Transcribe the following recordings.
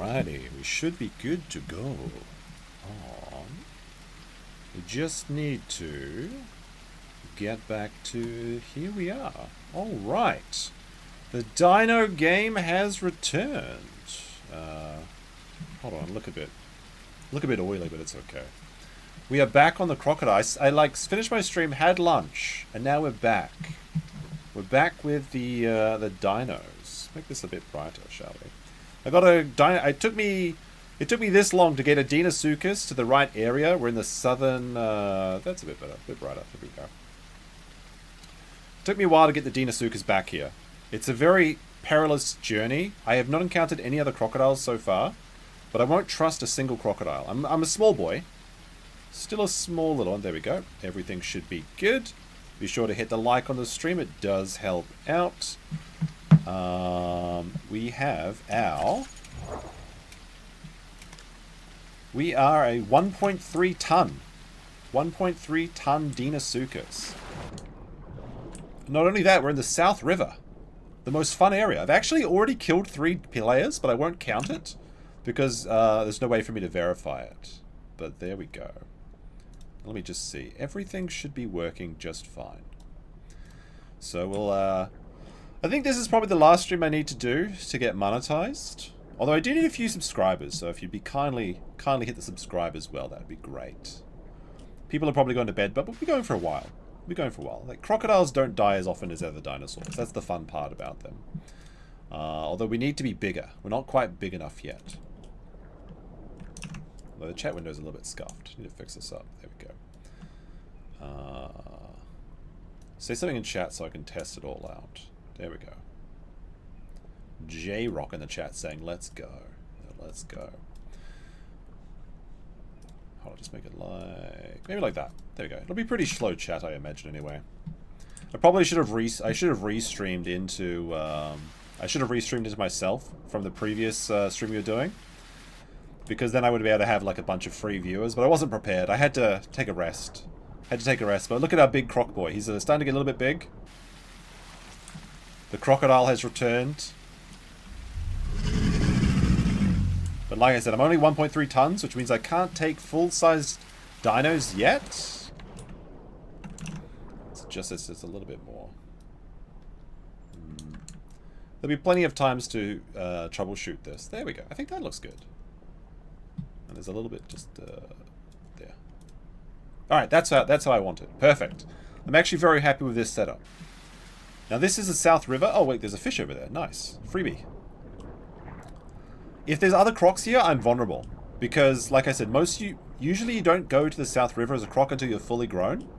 Alrighty, we should be good to go. We just need to get back to... Here we are. Alright. The Dino game has returned. Hold on, look a bit oily, but it's okay. We are back on the crocodile. I like finished my stream, had lunch, and now we're back. We're back with the dinos. Make this a bit brighter, shall we? I got a dino. It took me this long to get a Deinosuchus to the right area. We're in the southern. That's a bit better, a bit brighter. Here we go. It took me a while to get the Deinosuchus back here. It's a very perilous journey. I have not encountered any other crocodiles so far, but I won't trust a single crocodile. I'm a small boy. Still a small little one. There we go. Everything should be good. Be sure to hit the like on the stream. It does help out. We have our... We are a 1.3 ton. 1.3 ton Deinosuchus. Not only that, we're in the South River. The most fun area. I've actually already killed 3 players, but I won't count it. Because there's no way for me to verify it. But there we go. Let me just see. Everything should be working just fine. So we'll... I think this is probably the last stream I need to do to get monetized. Although I do need a few subscribers, so if you'd be kindly hit the subscribe as well, that'd be great. People are probably going to bed, but we'll be going for a while. We'll be going for a while. Like, crocodiles don't die as often as other dinosaurs. That's the fun part about them. Although we need to be bigger. We're not quite big enough yet. Although the chat window's a little bit scuffed. Need to fix this up. There we go. Say something in chat so I can test it all out. There we go. J-Rock in the chat saying, let's go. Let's go. Hold on, just make it like... Maybe like that. There we go. It'll be pretty slow chat, I imagine, anyway. I probably should have restreamed into... I should have restreamed into myself from the previous stream we were doing. Because then I would be able to have like a bunch of free viewers, but I wasn't prepared. I had to take a rest. But look at our big croc boy. He's starting to get a little bit big. The crocodile has returned. But like I said, I'm only 1.3 tons, which means I can't take full-sized dinos yet. It's a little bit more. There'll be plenty of times to troubleshoot this. There we go. I think that looks good. And there's a little bit just there. Alright, that's how I want it. Perfect. I'm actually very happy with this setup. Now this is the South River. Oh wait, there's a fish over there. Nice. Freebie. If there's other crocs here, I'm vulnerable. Because, like I said, usually you don't go to the South River as a croc until you're fully grown.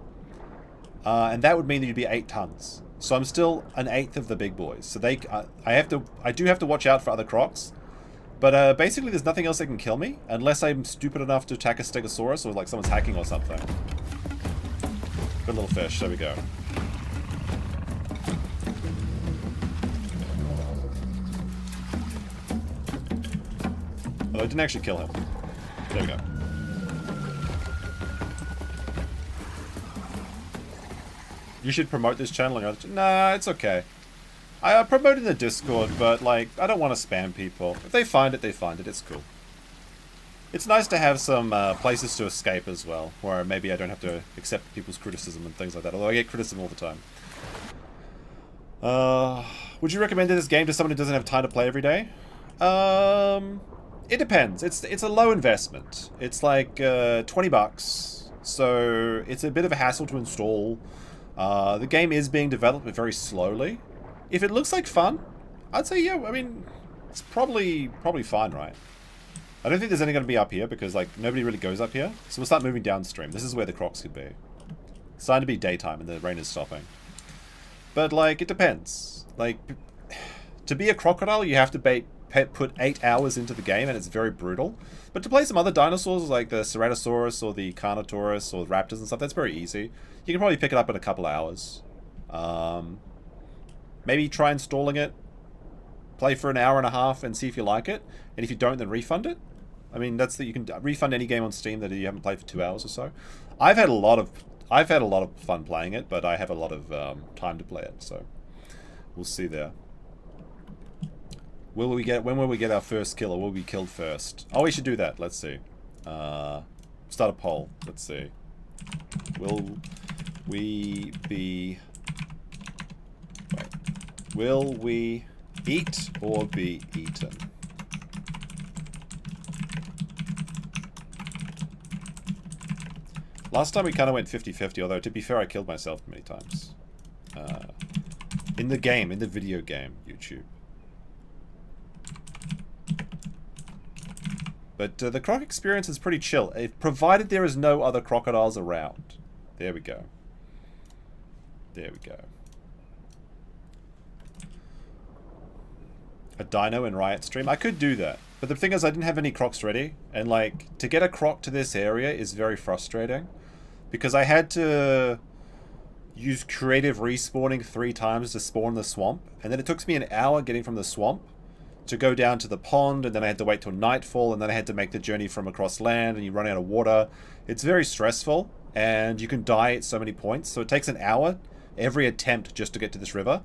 And that would mean that you'd be 8 tons. So I'm still an 1/8 of the big boys. So I do have to watch out for other crocs. But basically there's nothing else that can kill me. Unless I'm stupid enough to attack a Stegosaurus or like someone's hacking or something. Good little fish. There we go. Although I didn't actually kill him. There we go. You should promote this channel. Nah, it's okay. I promote in the Discord, but like, I don't want to spam people. If they find it, they find it. It's cool. It's nice to have some places to escape as well, where maybe I don't have to accept people's criticism and things like that, although I get criticism all the time. Would you recommend this game to someone who doesn't have time to play every day? It depends. It's a low investment. It's like 20 bucks, so it's a bit of a hassle to install. The game is being developed, but very slowly. If it looks like fun, I'd say yeah. I mean, it's probably fine, right? I don't think there's any going to be up here because like nobody really goes up here. So we'll start moving downstream. This is where the crocs could be. It's starting to be daytime and the rain is stopping. But like it depends. Like to be a crocodile, you have to put 8 hours into the game, and it's very brutal. But to play some other dinosaurs like the Ceratosaurus or the Carnotaurus or the raptors and stuff, that's very easy. You can probably pick it up in a couple of hours. Maybe try installing it, play for an hour and a half and see if you like it. And if you don't, then refund it. I mean, you can refund any game on Steam that you haven't played for 2 hours or so. I've had a lot of fun playing it, but I have a lot of time to play it, so we'll see there. When will we get our first kill, or will we be killed first? Oh, we should do that. Let's see. Start a poll. Let's see. Will we be... Wait. Will we eat or be eaten? Last time we kind of went 50-50, although to be fair, I killed myself many times. In the game, in the video game, YouTube. But the CROC experience is pretty chill, provided there is no other crocodiles around. There we go. There we go. A dino in Riot stream? I could do that. But the thing is, I didn't have any crocs ready. And, like, to get a croc to this area is very frustrating. Because I had to use creative respawning 3 times to spawn the swamp. And then it took me an hour getting from the swamp to go down to the pond. And then I had to wait till nightfall. And then I had to make the journey from across land. And you run out of water. It's very stressful. And you can die at so many points. So it takes an hour every attempt just to get to this river.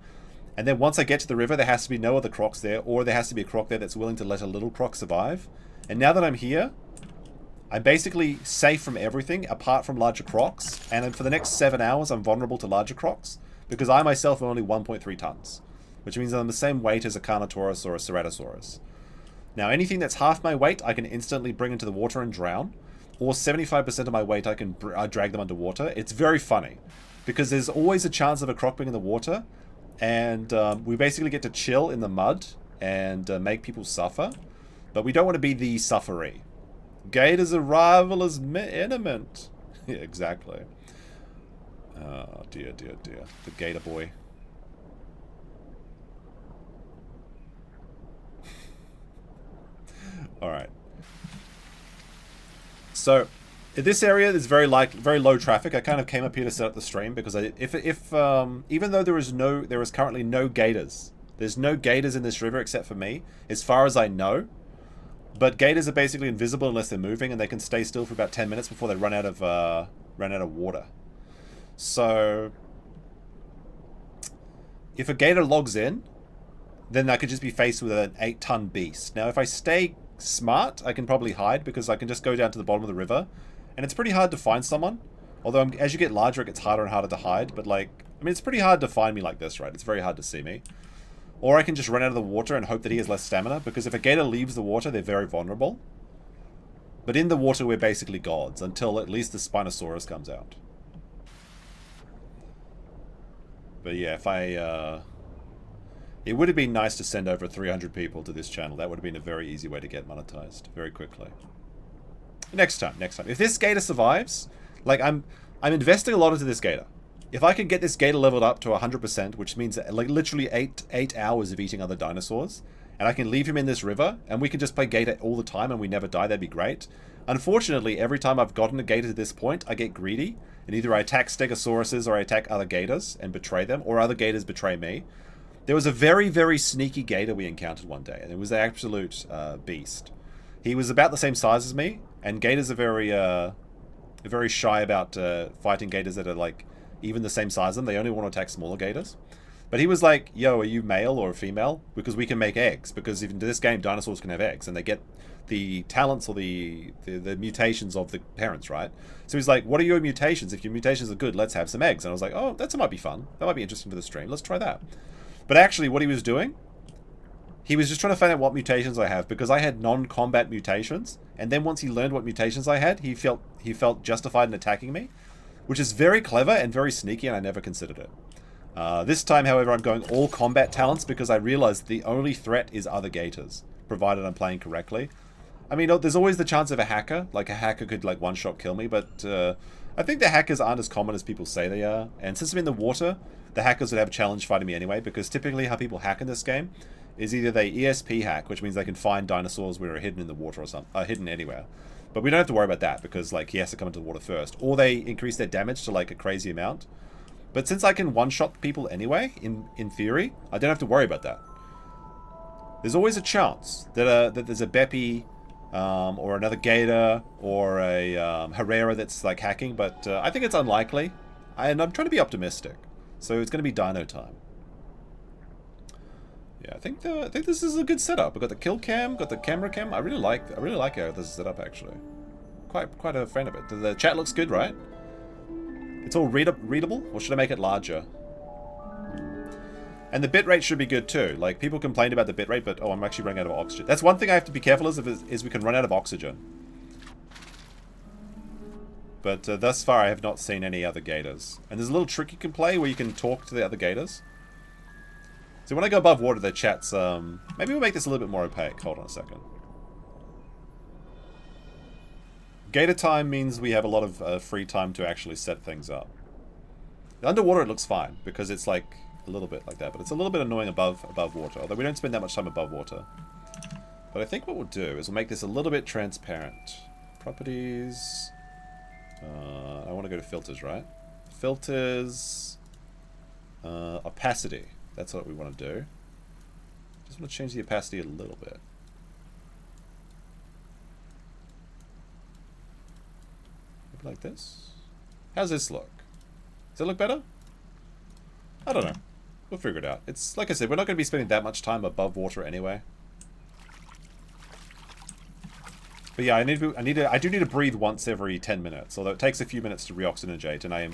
And then once I get to the river, there has to be no other crocs there, or there has to be a croc there that's willing to let a little croc survive. And now that I'm here, I'm basically safe from everything, apart from larger crocs. And then for the next 7 hours, I'm vulnerable to larger crocs, because I myself am only 1.3 tons, which means I'm the same weight as a Carnotaurus or a Ceratosaurus. Now, anything that's half my weight, I can instantly bring into the water and drown, or 75% of my weight, I can drag them underwater. It's very funny, because there's always a chance of a croc being in the water. And we basically get to chill in the mud and make people suffer. But we don't want to be the sufferee. Gators' arrival is imminent. Yeah, exactly. Oh, dear, dear, dear. The gator boy. Alright. So... this area is very low traffic. I kind of came up here to set up the stream because even though there is currently no gators. There's no gators in this river except for me, as far as I know. But gators are basically invisible unless they're moving, and they can stay still for about 10 minutes before they run out of water. So if a gator logs in, then I could just be faced with an 8-ton beast. Now if I stay smart, I can probably hide because I can just go down to the bottom of the river. And it's pretty hard to find someone. Although as you get larger, it gets harder and harder to hide. But like, I mean, it's pretty hard to find me like this, right? It's very hard to see me. Or I can just run out of the water and hope that he has less stamina. Because if a gator leaves the water, they're very vulnerable. But in the water, we're basically gods. Until at least the Spinosaurus comes out. But yeah, if I... it would have been nice to send over 300 people to this channel. That would have been a very easy way to get monetized very quickly. Next time. If this gator survives, like I'm investing a lot into this gator. If I can get this gator leveled up to 100%, which means like literally 8 hours of eating other dinosaurs, and I can leave him in this river, and we can just play gator all the time and we never die, that'd be great. Unfortunately, every time I've gotten a gator to this point, I get greedy, and either I attack stegosauruses or I attack other gators and betray them, or other gators betray me. There was a very, very sneaky gator we encountered one day, and it was an absolute beast. He was about the same size as me, and gators are very shy about fighting gators that are like even the same size as them. They only want to attack smaller gators. But he was like, yo, are you male or female? Because we can make eggs. Because even in this game, dinosaurs can have eggs, and they get the talents or the mutations of the parents, right? So he's like, what are your mutations? If your mutations are good, let's have some eggs. And I was like, oh, that might be fun. That might be interesting for the stream. Let's try that. But actually, what he was doing, he was just trying to find out what mutations I have, because I had non-combat mutations, and then once he learned what mutations I had, he felt justified in attacking me, which is very clever and very sneaky, and I never considered it. This time, however, I'm going all combat talents because I realized the only threat is other gators, provided I'm playing correctly. I mean, there's always the chance of a hacker, like a hacker could like one-shot kill me, but I think the hackers aren't as common as people say they are, and since I'm in the water, the hackers would have a challenge fighting me anyway, because typically how people hack in this game is either they ESP hack, which means they can find dinosaurs where are hidden in the water or something, hidden anywhere. But we don't have to worry about that, because like he has to come into the water first. Or they increase their damage to like a crazy amount. But since I can one-shot people anyway, in theory, I don't have to worry about that. There's always a chance that there's a Beppy, or another Gator, or a Herrera that's like hacking, but I think it's unlikely. And I'm trying to be optimistic. So it's going to be dino time. Yeah, I think this is a good setup. We've got the kill cam, got the camera cam. I really like how this is set up actually. Quite a fan of it. The chat looks good, right? It's all readable, or should I make it larger? And the bitrate should be good too. Like, people complained about the bitrate, but oh, I'm actually running out of oxygen. That's one thing I have to be careful is we can run out of oxygen. But thus far, I have not seen any other gators. And there's a little trick you can play where you can talk to the other gators. So when I go above water, the chat's... maybe we'll make this a little bit more opaque. Hold on a second. Gator time means we have a lot of free time to actually set things up. Underwater, it looks fine, because it's like a little bit like that. But it's a little bit annoying above water, although we don't spend that much time above water. But I think what we'll do is we'll make this a little bit transparent. Properties... I want to go to filters, right? Filters... opacity. That's what we want to do. Just want to change the opacity a little bit. Maybe like this. How's this look? Does it look better? I don't know. We'll figure it out. It's like I said, we're not going to be spending that much time above water anyway. But yeah, I do need to breathe once every 10 minutes, although it takes a few minutes to reoxygenate, and I am...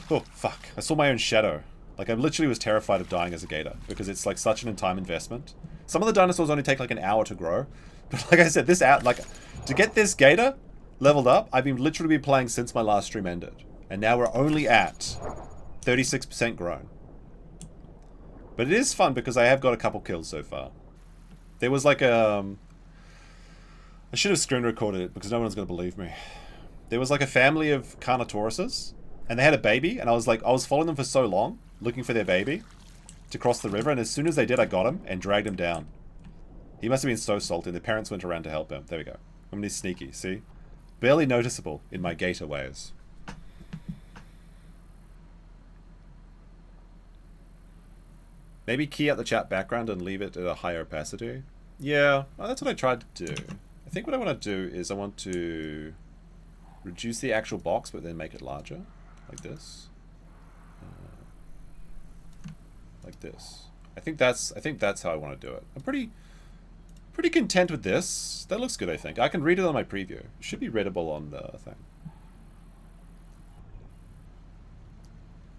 Oh, fuck. I saw my own shadow. Like, I literally was terrified of dying as a gator, because it's, like, such an time investment. Some of the dinosaurs only take, like, an hour to grow. But like I said, to get this gator leveled up, I've literally been playing since my last stream ended. And now we're only at 36% grown. But it is fun, because I have got a couple kills so far. There was, like, I should have screen recorded it because no one's going to believe me. There was like a family of Carnotauruses and they had a baby, and I was following them for so long looking for their baby to cross the river, and as soon as they did, I got him and dragged him down. He must have been so salty. The parents went around to help him. There we go. I'm really sneaky, see? Barely noticeable in my gator ways. Maybe key out the chat background and leave it at a higher opacity. Yeah, well, that's what I tried to do. I think what I want to do is I want to reduce the actual box, but then make it larger, like this, like this. I think that's how I want to do it. I'm pretty content with this. That looks good. I think I can read it on my preview. It should be readable on the thing.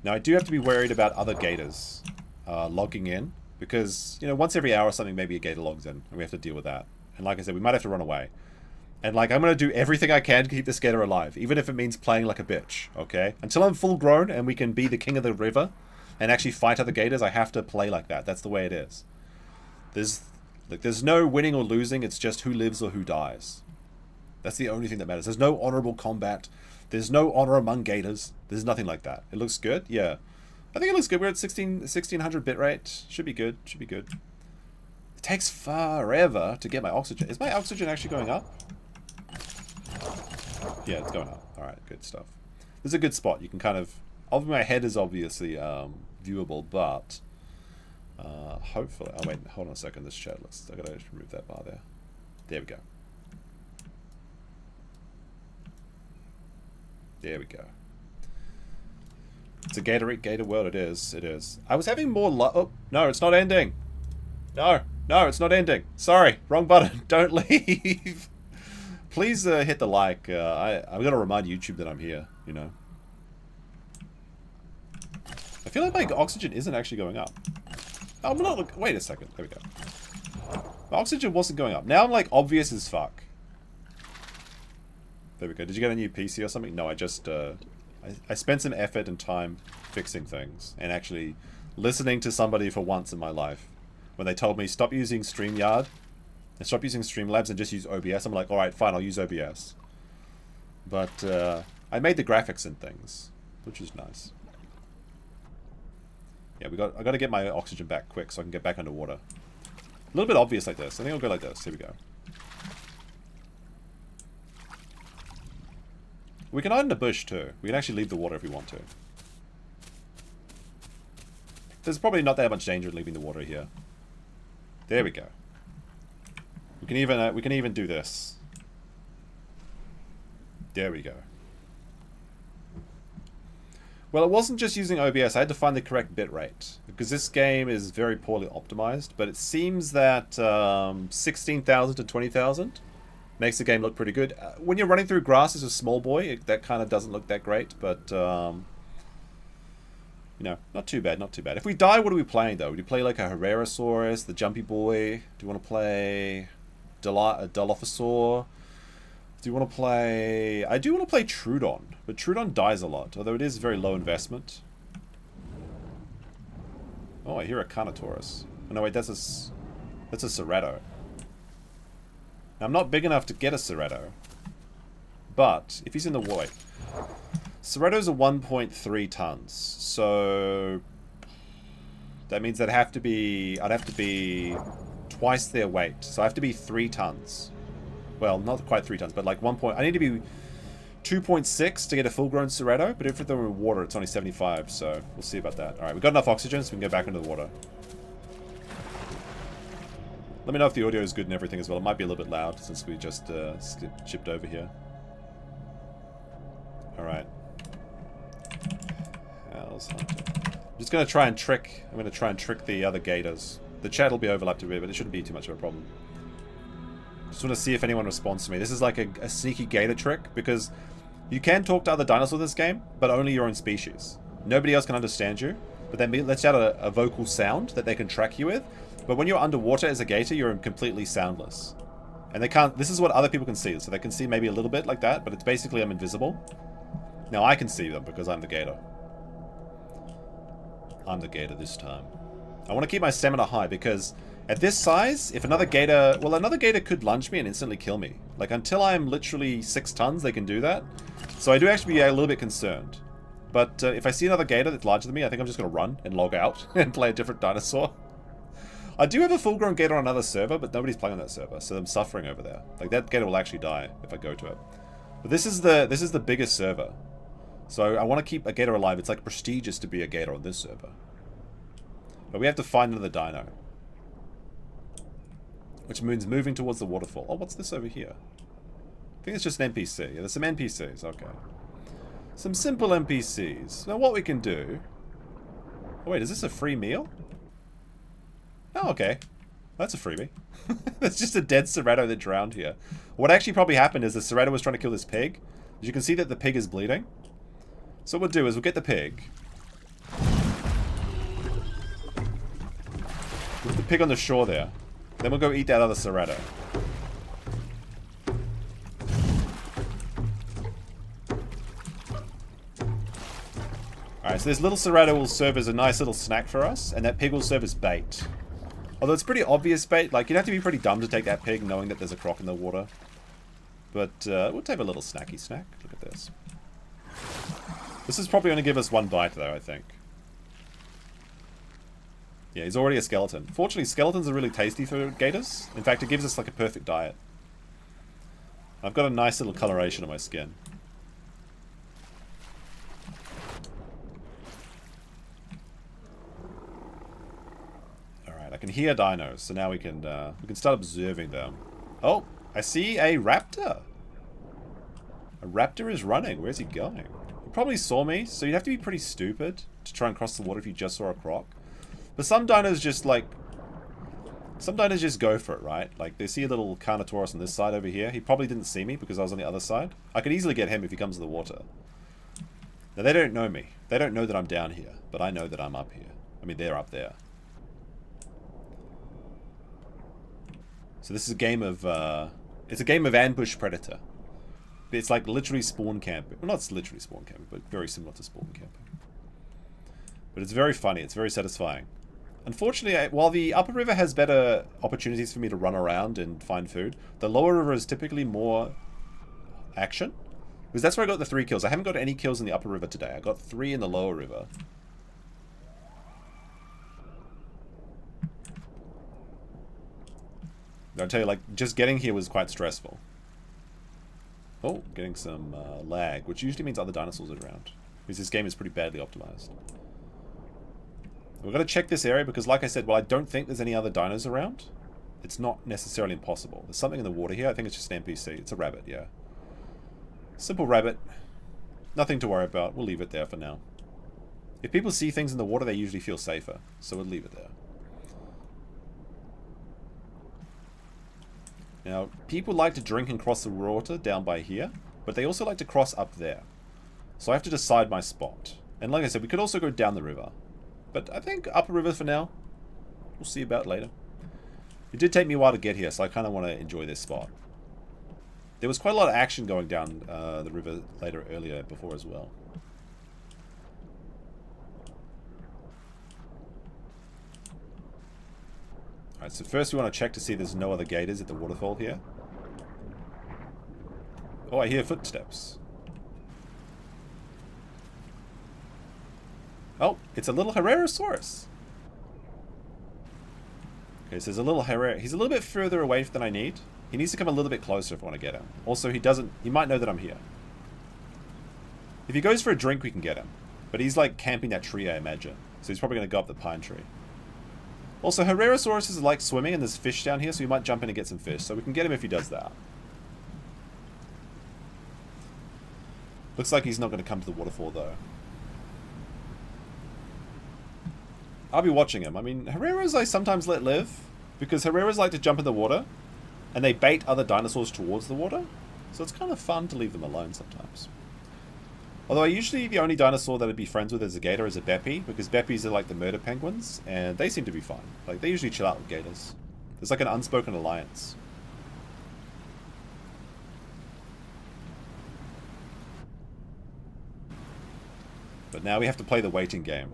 Now I do have to be worried about other gators logging in, because once every hour or something, maybe a gator logs in, and we have to deal with that. And like I said, we might have to run away. And like, I'm going to do everything I can to keep this gator alive, even if it means playing like a bitch, okay? Until I'm full grown and we can be the king of the river and actually fight other gators, I have to play like that. That's the way it is. There's no winning or losing, it's just who lives or who dies. That's the only thing that matters. There's no honorable combat. There's no honor among gators. There's nothing like that. It looks good? Yeah. I think it looks good. We're at 1600 bitrate. Should be good. Should be good. It takes forever to get my oxygen. Is my oxygen actually going up? Yeah, it's going up. Alright, good stuff. This is a good spot. You can kind of... my head is obviously viewable, but... hopefully... Oh, wait. Hold on a second. This chat. I gotta remove that bar there. There we go. There we go. It's a gator world. It is. It is. I was having more luck. Oh, no, it's not ending. No, it's not ending. Sorry, wrong button. Don't leave. Please hit the like. I'm gonna remind YouTube that I'm here. I feel like my oxygen isn't actually going up. Oh, I'm not. Wait a second. There we go. My oxygen wasn't going up. Now I'm like obvious as fuck. There we go. Did you get a new PC or something? No, I just I spent some effort and time fixing things and actually listening to somebody for once in my life. When they told me stop using StreamYard and stop using Streamlabs and just use OBS, I'm like, all right, fine, I'll use OBS. But I made the graphics and things, which is nice. Yeah, I got to get my oxygen back quick so I can get back underwater. A little bit obvious like this. I think I'll go like this. Here we go. We can hide in the bush too. We can actually leave the water if we want to. There's probably not that much danger in leaving the water here. There we go. We can even do this. There we go. Well, it wasn't just using OBS. I had to find the correct bitrate because this game is very poorly optimized. But it seems that 16,000 to 20,000 makes the game look pretty good. When you're running through grass as a small boy, that kind of doesn't look that great. But you know, not too bad, not too bad. If we die, what are we playing though? Do you play like a Herrerasaurus, the Jumpy Boy? Do you want to play a Dilophosaur? Do you want to play... I do want to play Troodon, but Troodon dies a lot, although it is very low investment. Oh, I hear a Carnotaurus. Oh, no, wait, that's a Cerrato. Now, I'm not big enough to get a Cerrato, but if he's in the void... Cerratos are 1.3 tons, so... That means I'd have to be twice their weight, so I have to be 3 tons. Well, not quite 3 tons, but like 1 point... I need to be 2.6 to get a full-grown Cerrato, but if they're in water, it's only 75, so we'll see about that. Alright, we've got enough oxygen, so we can go back into the water. Let me know if the audio is good and everything as well. It might be a little bit loud, since we just shipped over here. Alright. How's Hunter? I'm just going to try and trick... I'm going to try and trick the other gators. The chat will be overlapped a bit, but it shouldn't be too much of a problem. Just want to see if anyone responds to me. This is like a sneaky gator trick, because you can talk to other dinosaurs in this game, but only your own species. Nobody else can understand you, but that lets out a vocal sound that they can track you with. But when you're underwater as a gator, you're completely soundless. And they can't... This is what other people can see. So they can see maybe a little bit like that, but it's basically I'm invisible. Now I can see them because I'm the gator. I'm the gator this time. I want to keep my stamina high because... At this size, if another gator... Well, another gator could lunge me and instantly kill me. Like, until I'm literally 6 tons, they can do that. So I do actually be a little bit concerned. But if I see another gator that's larger than me, I think I'm just going to run and log out and play a different dinosaur. I do have a full-grown gator on another server, but nobody's playing on that server, so I'm suffering over there. Like, that gator will actually die if I go to it. But this is the biggest server. So I want to keep a gator alive. It's like prestigious to be a gator on this server. But we have to find another dino. Which means moving towards the waterfall. Oh, what's this over here? I think it's just an NPC. Yeah, there's some NPCs. Okay. Some simple NPCs. Now what we can do... Oh, wait, is this a free meal? Oh, okay. That's a freebie. That's just a dead Cerrato that drowned here. What actually probably happened is the Cerrato was trying to kill this pig. As you can see that the pig is bleeding. So what we'll do is we'll get the pig. Put the pig on the shore there. Then we'll go eat that other Cerrato. Alright, so this little Cerrato will serve as a nice little snack for us, and that pig will serve as bait. Although it's pretty obvious bait, like, you'd have to be pretty dumb to take that pig knowing that there's a croc in the water. But, we'll take a little snacky snack. Look at this. This is probably going to give us 1 bite, though, I think. Yeah, he's already a skeleton. Fortunately, skeletons are really tasty for gators. In fact, it gives us like a perfect diet. I've got a nice little coloration on my skin. Alright, I can hear dinos, so now we can start observing them. Oh, I see a raptor. A raptor is running. Where's he going? He probably saw me, so you'd have to be pretty stupid to try and cross the water if you just saw a croc. But some dinos just, like... Some dinos just go for it, right? Like, they see a little Carnotaurus on this side over here. He probably didn't see me because I was on the other side. I could easily get him if he comes to the water. Now, they don't know me. They don't know that I'm down here. But I know that I'm up here. I mean, they're up there. So this is a game of... it's a game of ambush predator. It's like literally spawn camping. Well, not literally spawn camping, but very similar to spawn camping. But it's very funny. It's very satisfying. Unfortunately, while the upper river has better opportunities for me to run around and find food, the lower river is typically more action. Because that's where I got the 3 kills. I haven't got any kills in the upper river today. I got 3 in the lower river. I'll tell you, like, just getting here was quite stressful. Oh, getting some lag, which usually means other dinosaurs are around. Because this game is pretty badly optimized. We've got to check this area because, like I said, while I don't think there's any other dinos around, it's not necessarily impossible. There's something in the water here. I think it's just an NPC. It's a rabbit, yeah. Simple rabbit. Nothing to worry about. We'll leave it there for now. If people see things in the water, they usually feel safer. So we'll leave it there. Now, people like to drink and cross the water down by here, but they also like to cross up there. So I have to decide my spot. And like I said, we could also go down the river. But I think up a river for now. We'll see about later. It did take me a while to get here, so I kind of want to enjoy this spot. There was quite a lot of action going down the river earlier before as well. Alright, so first we want to check to see there's no other gators at the waterfall here. Oh, I hear footsteps. Oh, it's a little Herrerasaurus. Okay, so there's a little Herrera. He's a little bit further away than I need. He needs to come a little bit closer if I want to get him. Also, he might know that I'm here. If he goes for a drink, we can get him. But he's like camping that tree, I imagine. So he's probably going to go up the pine tree. Also, Herrerasauruses like swimming, and there's fish down here, so we might jump in and get some fish. So we can get him if he does that. Looks like he's not going to come to the waterfall, though. I'll be watching him. I mean, Herreras I sometimes let live, because Herreras like to jump in the water, and they bait other dinosaurs towards the water. So it's kind of fun to leave them alone sometimes. Although usually the only dinosaur that I'd be friends with as a gator is a Beppy, because Beppies are like the murder penguins, and they seem to be fine. Like, they usually chill out with gators. There's like an unspoken alliance. But now we have to play the waiting game.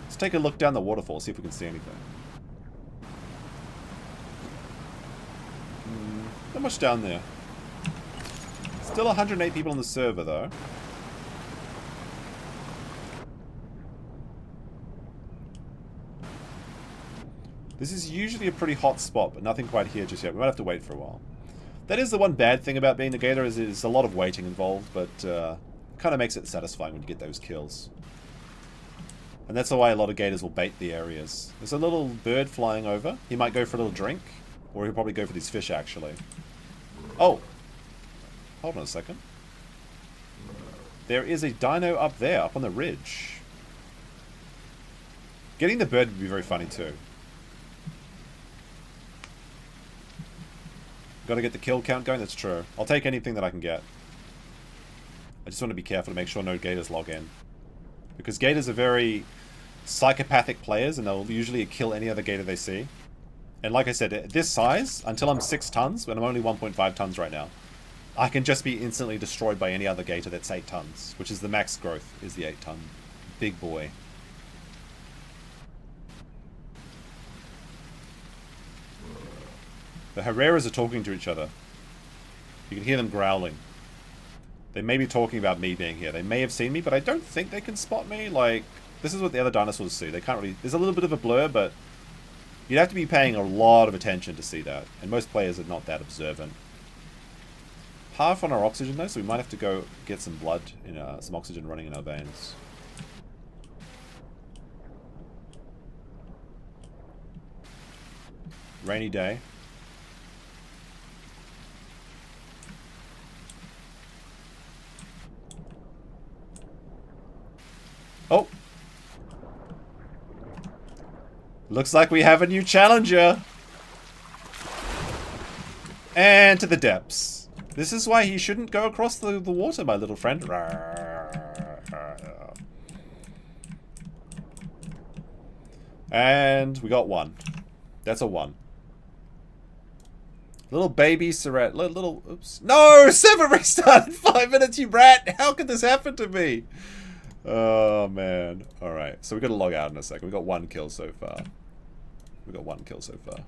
Let's take a look down the waterfall, see if we can see anything. Not much down there. Still 108 people on the server, though. This is usually a pretty hot spot, but nothing quite here just yet. We might have to wait for a while. That is the one bad thing about being a gator, is there's a lot of waiting involved, but kind of makes it satisfying when you get those kills. And that's why a lot of gators will bait the areas. There's a little bird flying over. He might go for a little drink, or he'll probably go for these fish, actually. Oh! Hold on a second. There is a dino up there, up on the ridge. Getting the bird would be very funny, too. Gotta get the kill count going, that's true. I'll take anything that I can get. I just want to be careful to make sure no gators log in. Because gators are very psychopathic players, and they'll usually kill any other gator they see. And like I said, at this size, until I'm 6 tons, when I'm only 1.5 tons right now, I can just be instantly destroyed by any other gator that's 8 tons, which is the max growth, is the 8 ton big boy. The Herreras are talking to each other. You can hear them growling. They may be talking about me being here. They may have seen me, but I don't think they can spot me. Like, this is what the other dinosaurs see. They can't really... There's a little bit of a blur, but you'd have to be paying a lot of attention to see that. And most players are not that observant. Half on our oxygen, though, so we might have to go get some blood, some oxygen running in our veins. Rainy day. Oh! Looks like we have a new challenger! And to the depths. This is why he shouldn't go across the water, my little friend. And we got 1. That's a 1. Little baby Surret. Oops. No! 7 restarted in 5 minutes, you brat! How could this happen to me? Oh, man. Alright, so we got to log out in a second. We got 1 kill so far. We got 1 kill so far.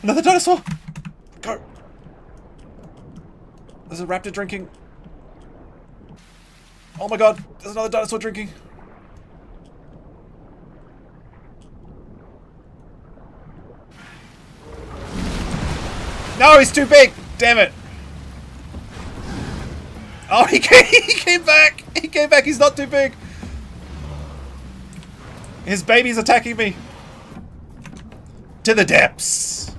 Another dinosaur! Go! There's a raptor drinking. Oh my god, there's another dinosaur drinking. No, he's too big! Damn it! Oh, he came back! He came back, he's not too big! His baby's attacking me! To the depths!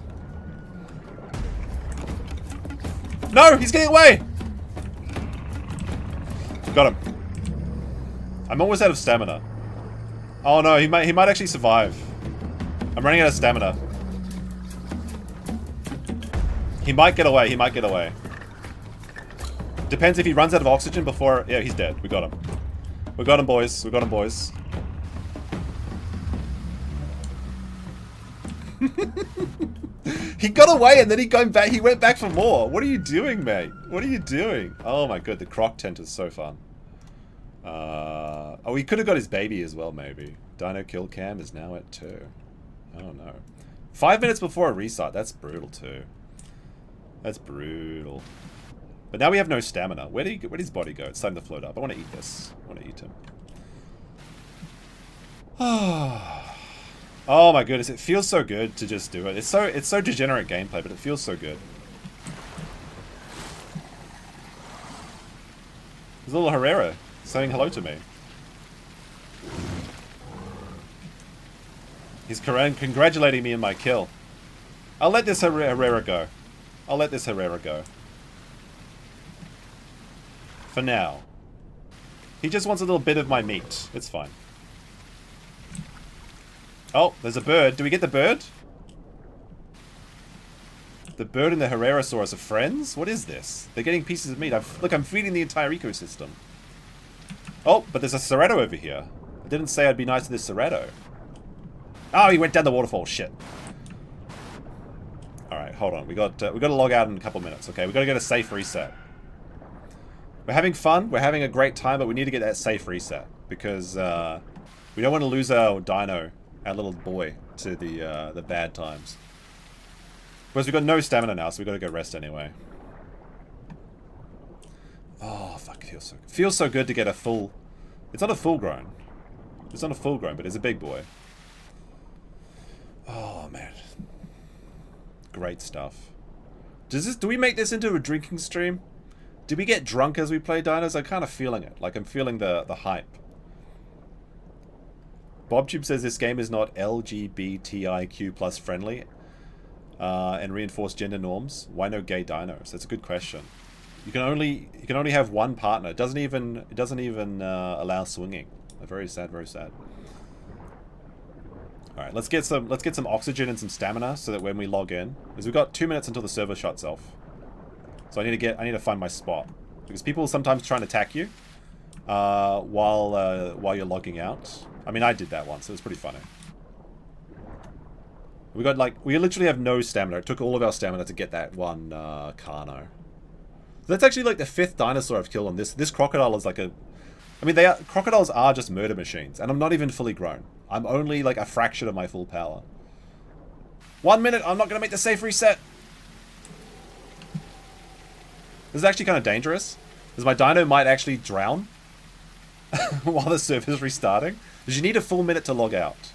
No, he's getting away! Got him. I'm almost out of stamina. Oh no, he might actually survive. I'm running out of stamina. He might get away, he might get away. Depends if he runs out of oxygen before... Yeah, he's dead. We got him. We got him, boys. We got him, boys. He got away and then he went back for more. What are you doing, mate? What are you doing? Oh my god, the CROC tent is so fun. Oh, he could have got his baby as well, maybe. Dino kill cam is now at 2. Oh no. 5 minutes before a restart. That's brutal too. That's brutal. But now we have no stamina. Where'd his body go? It's starting to float up. I want to eat this. I want to eat him. Oh my goodness, it feels so good to just do it. It's so degenerate gameplay, but it feels so good. There's a little Herrera saying hello to me. He's congratulating me in my kill. I'll let this Herrera go. I'll let this Herrera go. For now. He just wants a little bit of my meat. It's fine. Oh, there's a bird. Do we get the bird? The bird and the Herrerasaurus are friends? What is this? They're getting pieces of meat. Look, I'm feeding the entire ecosystem. Oh, but there's a Cerrato over here. I didn't say I'd be nice to this Cerrato. Oh, he went down the waterfall. Shit. Alright, hold on. We got to log out in a couple minutes. Okay, we got to get a safe reset. We're having fun. We're having a great time, but we need to get that safe reset. Because we don't want to lose our dino, our little boy, to the bad times. Whereas we've got no stamina now, so we've got to go rest anyway. Oh, fuck, it feels so good to get a full... It's not a full grown. It's not a full grown, but it's a big boy. Oh, man. Great stuff. Do we make this into a drinking stream? Do we get drunk as we play dinos? I'm kind of feeling it. Like, I'm feeling the hype. BobTube says this game is not LGBTIQ plus friendly and reinforce gender norms. Why no gay dinos? That's a good question. You can only have one partner. It doesn't even allow swinging. Very sad, very sad. All right, let's get some oxygen and some stamina so that when we log in, because we've got 2 minutes until the server shuts off. So I need to find my spot because people sometimes try and attack you while you're logging out. I mean, I did that once. It was pretty funny. We literally have no stamina. It took all of our stamina to get that one Carno. That's actually like the 5th dinosaur I've killed on this. This crocodile is like a... I mean, crocodiles are just murder machines, and I'm not even fully grown. I'm only like a fraction of my full power. 1 minute, I'm not going to make the safe reset. This is actually kind of dangerous, because my dino might actually drown while the server's restarting. Because you need a full minute to log out.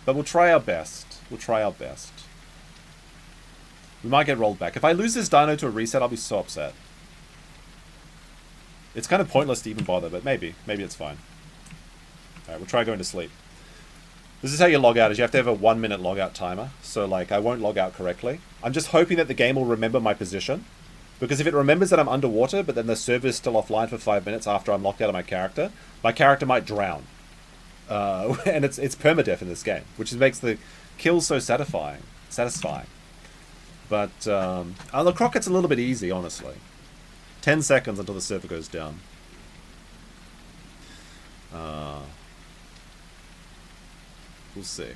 But we'll try our best. We'll try our best. We might get rolled back. If I lose this dino to a reset, I'll be so upset. It's kind of pointless to even bother, but maybe. Maybe it's fine. Alright, we'll try going to sleep. This is how you log out, is you have to have a 1 minute logout timer. So, like, I won't log out correctly. I'm just hoping that the game will remember my position. Because if it remembers that I'm underwater, but then the server's still offline for 5 minutes after I'm locked out of my character might drown. And it's permadeath in this game, which makes the kill so satisfying. But the CROC gets a little bit easy, honestly. 10 seconds until the server goes down. We'll see.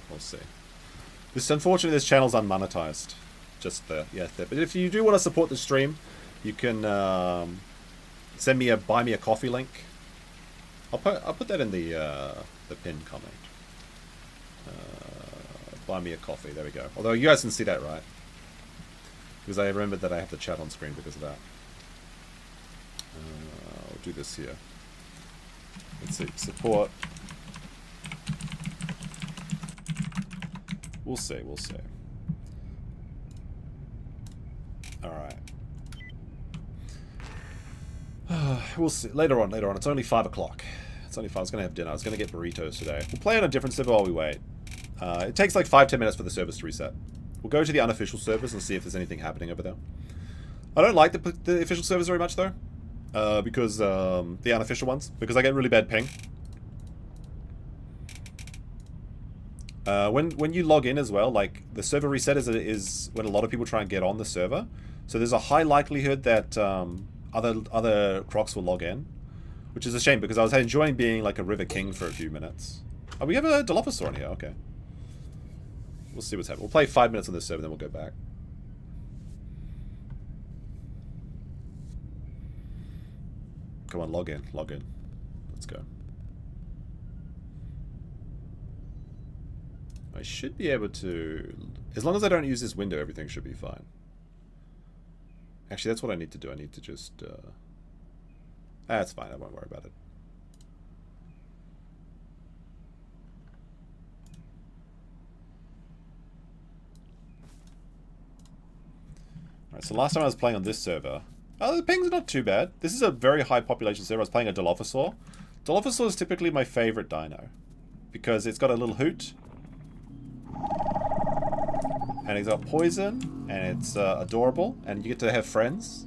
Unfortunately, this channel's unmonetized. Just there. But if you do want to support the stream, you can send me buy me a coffee link. I'll put that in the pinned comment. Buy me a coffee. There we go. Although you guys can see that, right? Because I remembered that I have the chat on screen because of that. I'll do this here. Let's see. Support. We'll see. Alright. We'll see. Later on. It's only 5 o'clock. I was going to have dinner. I was going to get burritos today. We'll play on a different server while we wait. It takes like 5-10 minutes for the servers to reset. We'll go to the unofficial servers and see if there's anything happening over there. I don't like the official servers very much, though. Because, the unofficial ones. Because I get really bad ping. When you log in as well, like, the server reset is when a lot of people try and get on the server. So there's a high likelihood that, other CROCs will log in. Which is a shame, because I was enjoying being, like, a River King for a few minutes. Oh, we have a Dilophosaur on here, okay. We'll see what's happening. We'll play 5 minutes on this server, then we'll go back. Come on, log in, log in. Let's go. I should be able to... As long as I don't use this window, everything should be fine. Actually, that's what I need to do. I need to just... That's fine, I won't worry about it. Alright, so last time I was playing on this server... Oh, the ping's not too bad. This is a very high population server. I was playing a Dilophosaur. Dilophosaur is typically my favorite dino. Because it's got a little hoot. And it's got poison. And it's adorable. And you get to have friends.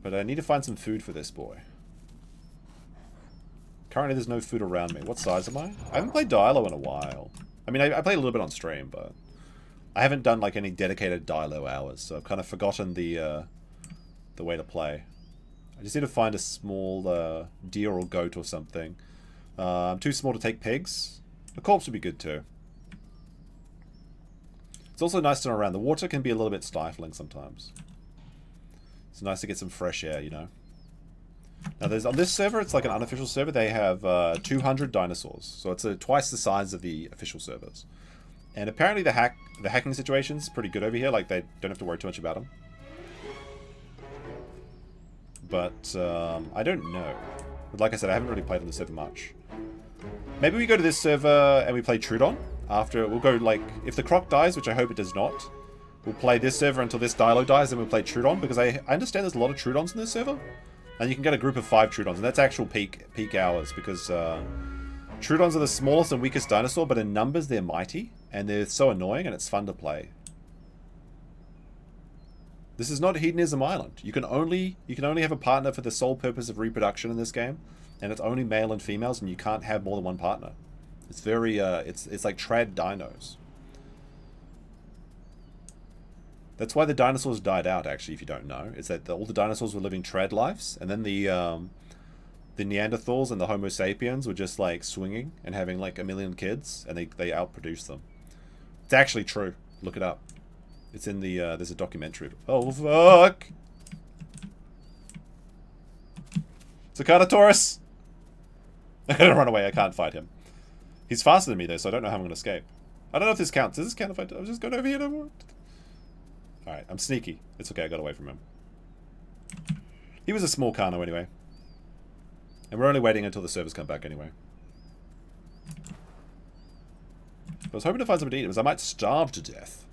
But I need to find some food for this boy. Currently there's no food around me. What size am I? I haven't played Dilo in a while. I mean, I played a little bit on stream, but... I haven't done, like, any dedicated Dilo hours, so I've kind of forgotten the way to play. I just need to find a small deer or goat or something. I'm too small to take pigs. A corpse would be good, too. It's also nice to know around. The water can be a little bit stifling sometimes. It's nice to get some fresh air, you know. Now, there's on this server, it's like an unofficial server. They have 200 dinosaurs, so it's twice the size of the official servers. And apparently the hacking situation's pretty good over here. Like, they don't have to worry too much about them. But I don't know. But like I said, I haven't really played on this server much. Maybe we go to this server and we play Trudon. After, we'll go, like, if the CROC dies, which I hope it does not, we'll play this server until this Dilo dies, then we'll play Trudon. Because I understand there's a lot of Trudons in this server. And you can get a group of 5 Trudons, and that's actual peak hours, because Trudons are the smallest and weakest dinosaur, but in numbers they're mighty, and they're so annoying, and it's fun to play. This is not Hedonism Island. You can only have a partner for the sole purpose of reproduction in this game, and it's only male and females, and you can't have more than one partner. It's very it's like trad dinos. That's why the dinosaurs died out, actually, if you don't know. It's that all the dinosaurs were living trad lives, and then the Neanderthals and the Homo sapiens were just, like, swinging and having, like, 1 million kids, and they outproduced them. It's actually true. Look it up. It's in the, there's a documentary. Oh, fuck! It's a Carnotaurus! I'm gonna run away, I can't fight him. He's faster than me, though, so I don't know how I'm gonna escape. I don't know if this counts. Does this count if I'm just going over here? Alright, I'm sneaky. It's okay, I got away from him. He was a small Carno anyway. And we're only waiting until the servers come back anyway. I was hoping to find something to eat, because I might starve to death.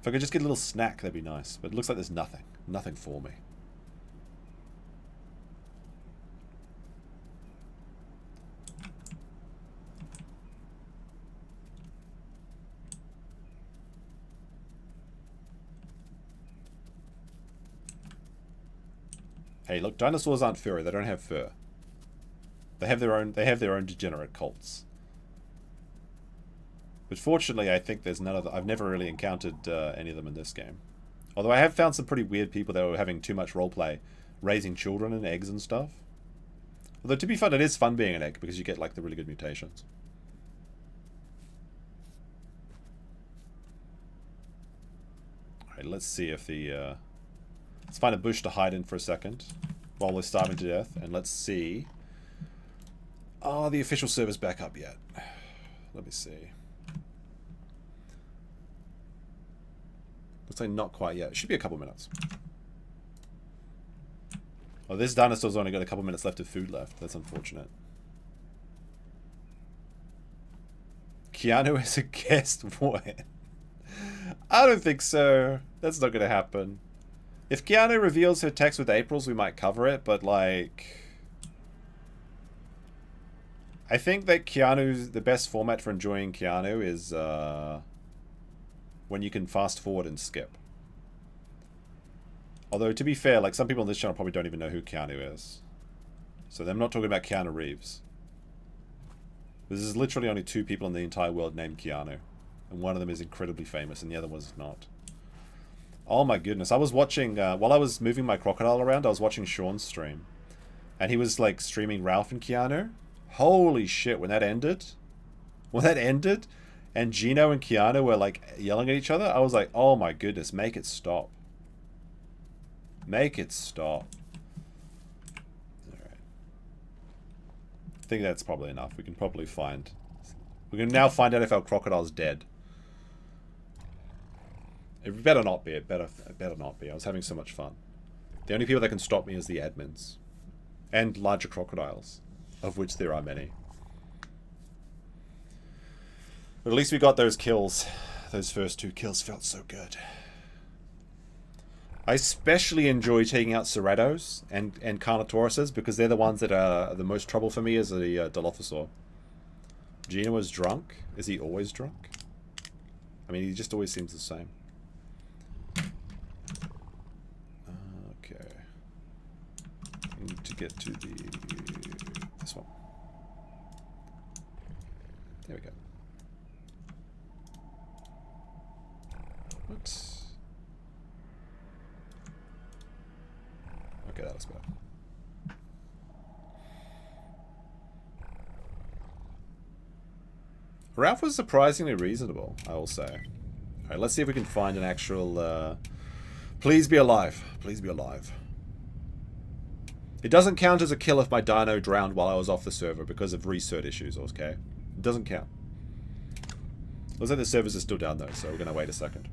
If I could just get a little snack, that'd be nice. But it looks like there's nothing. Nothing for me. Hey, look, dinosaurs aren't furry. They don't have fur. They have their own degenerate cults. But fortunately, I think there's none of them. I've never really encountered any of them in this game. Although I have found some pretty weird people that were having too much roleplay, raising children and eggs and stuff. Although, to be fair, it is fun being an egg, because you get, like, the really good mutations. Alright, let's see if the... Let's find a bush to hide in for a second while we're starving to death, and let's see. Oh, the official server's back up yet. Let me see. Looks like not quite yet. It should be a couple minutes. Oh, this dinosaur's only got a couple minutes left of food left. That's unfortunate. Keanu is a guest. What? I don't think so. That's not going to happen. If Keanu reveals her text with April's, we might cover it, but, like... I think that Keanu's the best format for enjoying Keanu is when you can fast forward and skip. Although, to be fair, like some people on this channel probably don't even know who Keanu is. So I'm not talking about Keanu Reeves. There's literally only 2 people in the entire world named Keanu. And one of them is incredibly famous and the other one's not. Oh my goodness. I was watching, while I was moving my crocodile around, I was watching Sean's stream. And he was like streaming Ralph and Keanu. Holy shit, when that ended, and Gino and Keanu were like yelling at each other, I was like, oh my goodness, make it stop. Make it stop. Alright. I think that's probably enough. We can probably find... We can now find out if our crocodile's dead. It better not be. It better not be. I was having so much fun. The only people that can stop me is the admins. And larger crocodiles. Of which there are many. But at least we got those kills. Those first 2 kills felt so good. I especially enjoy taking out Cerratos and Carnotauruses because they're the ones that are the most trouble for me as a Dilophosaur. Gino was drunk. Is he always drunk? I mean, he just always seems the same. Okay. I need to get to this one. There we go. What? Okay, that was bad. Ralph was surprisingly reasonable, I will say. Alright, let's see if we can find an actual... Please be alive. Please be alive. It doesn't count as a kill if my dino drowned while I was off the server because of recert issues, okay? It doesn't count. Looks like the servers are still down though, so we're going to wait a second.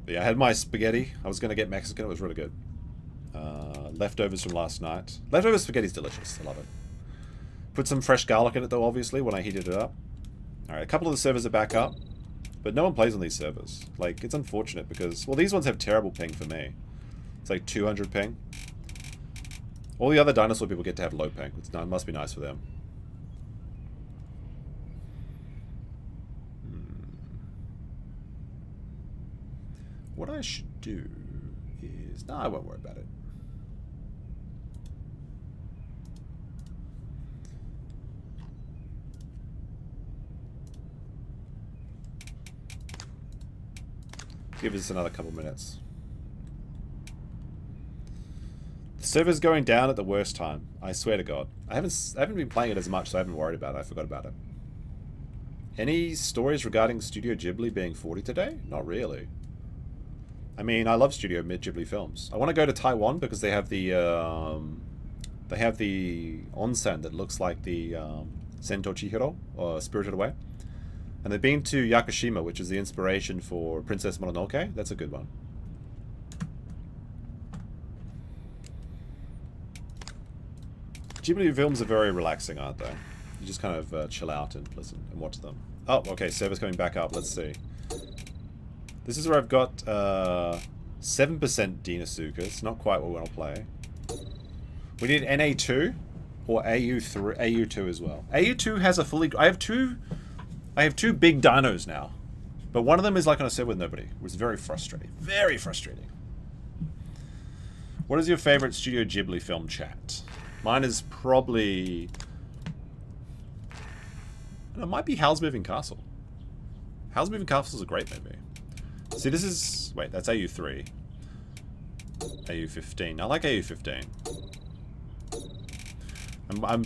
But yeah, I had my spaghetti. I was going to get Mexican. It was really good. Leftovers from last night. Leftover spaghetti's delicious. I love it. Put some fresh garlic in it though, obviously, when I heated it up. Alright, a couple of the servers are back up. But no one plays on these servers. Like, it's unfortunate because... Well, these ones have terrible ping for me. It's like 200 ping. All the other dinosaur people get to have low ping. It must be nice for them. What I should do is... No, I won't worry about it. Give us another couple minutes. The server's going down at the worst time. I swear to God. I haven't been playing it as much, so I haven't worried about it. I forgot about it. Any stories regarding Studio Ghibli being 40 today? Not really. I mean, I love Studio Ghibli films. I want to go to Taiwan because they have the onsen that looks like the Sento Chihiro or Spirited Away. And they've been to Yakushima, which is the inspiration for Princess Mononoke. That's a good one. Ghibli films are very relaxing, aren't they? You just kind of chill out and listen and watch them. Oh, okay, server's coming back up. Let's see. This is where I've got 7% Deinosuchus. Not quite what we want to play. We need NA2 or AU3, AU2 as well. AU2 has a fully... I have two big dinos now. But one of them is like on a server with nobody. It was very frustrating. Very frustrating. What is your favorite Studio Ghibli film, chat? Mine is probably... It might be Howl's Moving Castle. Howl's Moving Castle is a great movie. See, this is... Wait, that's AU3. AU15. I like AU15. I'm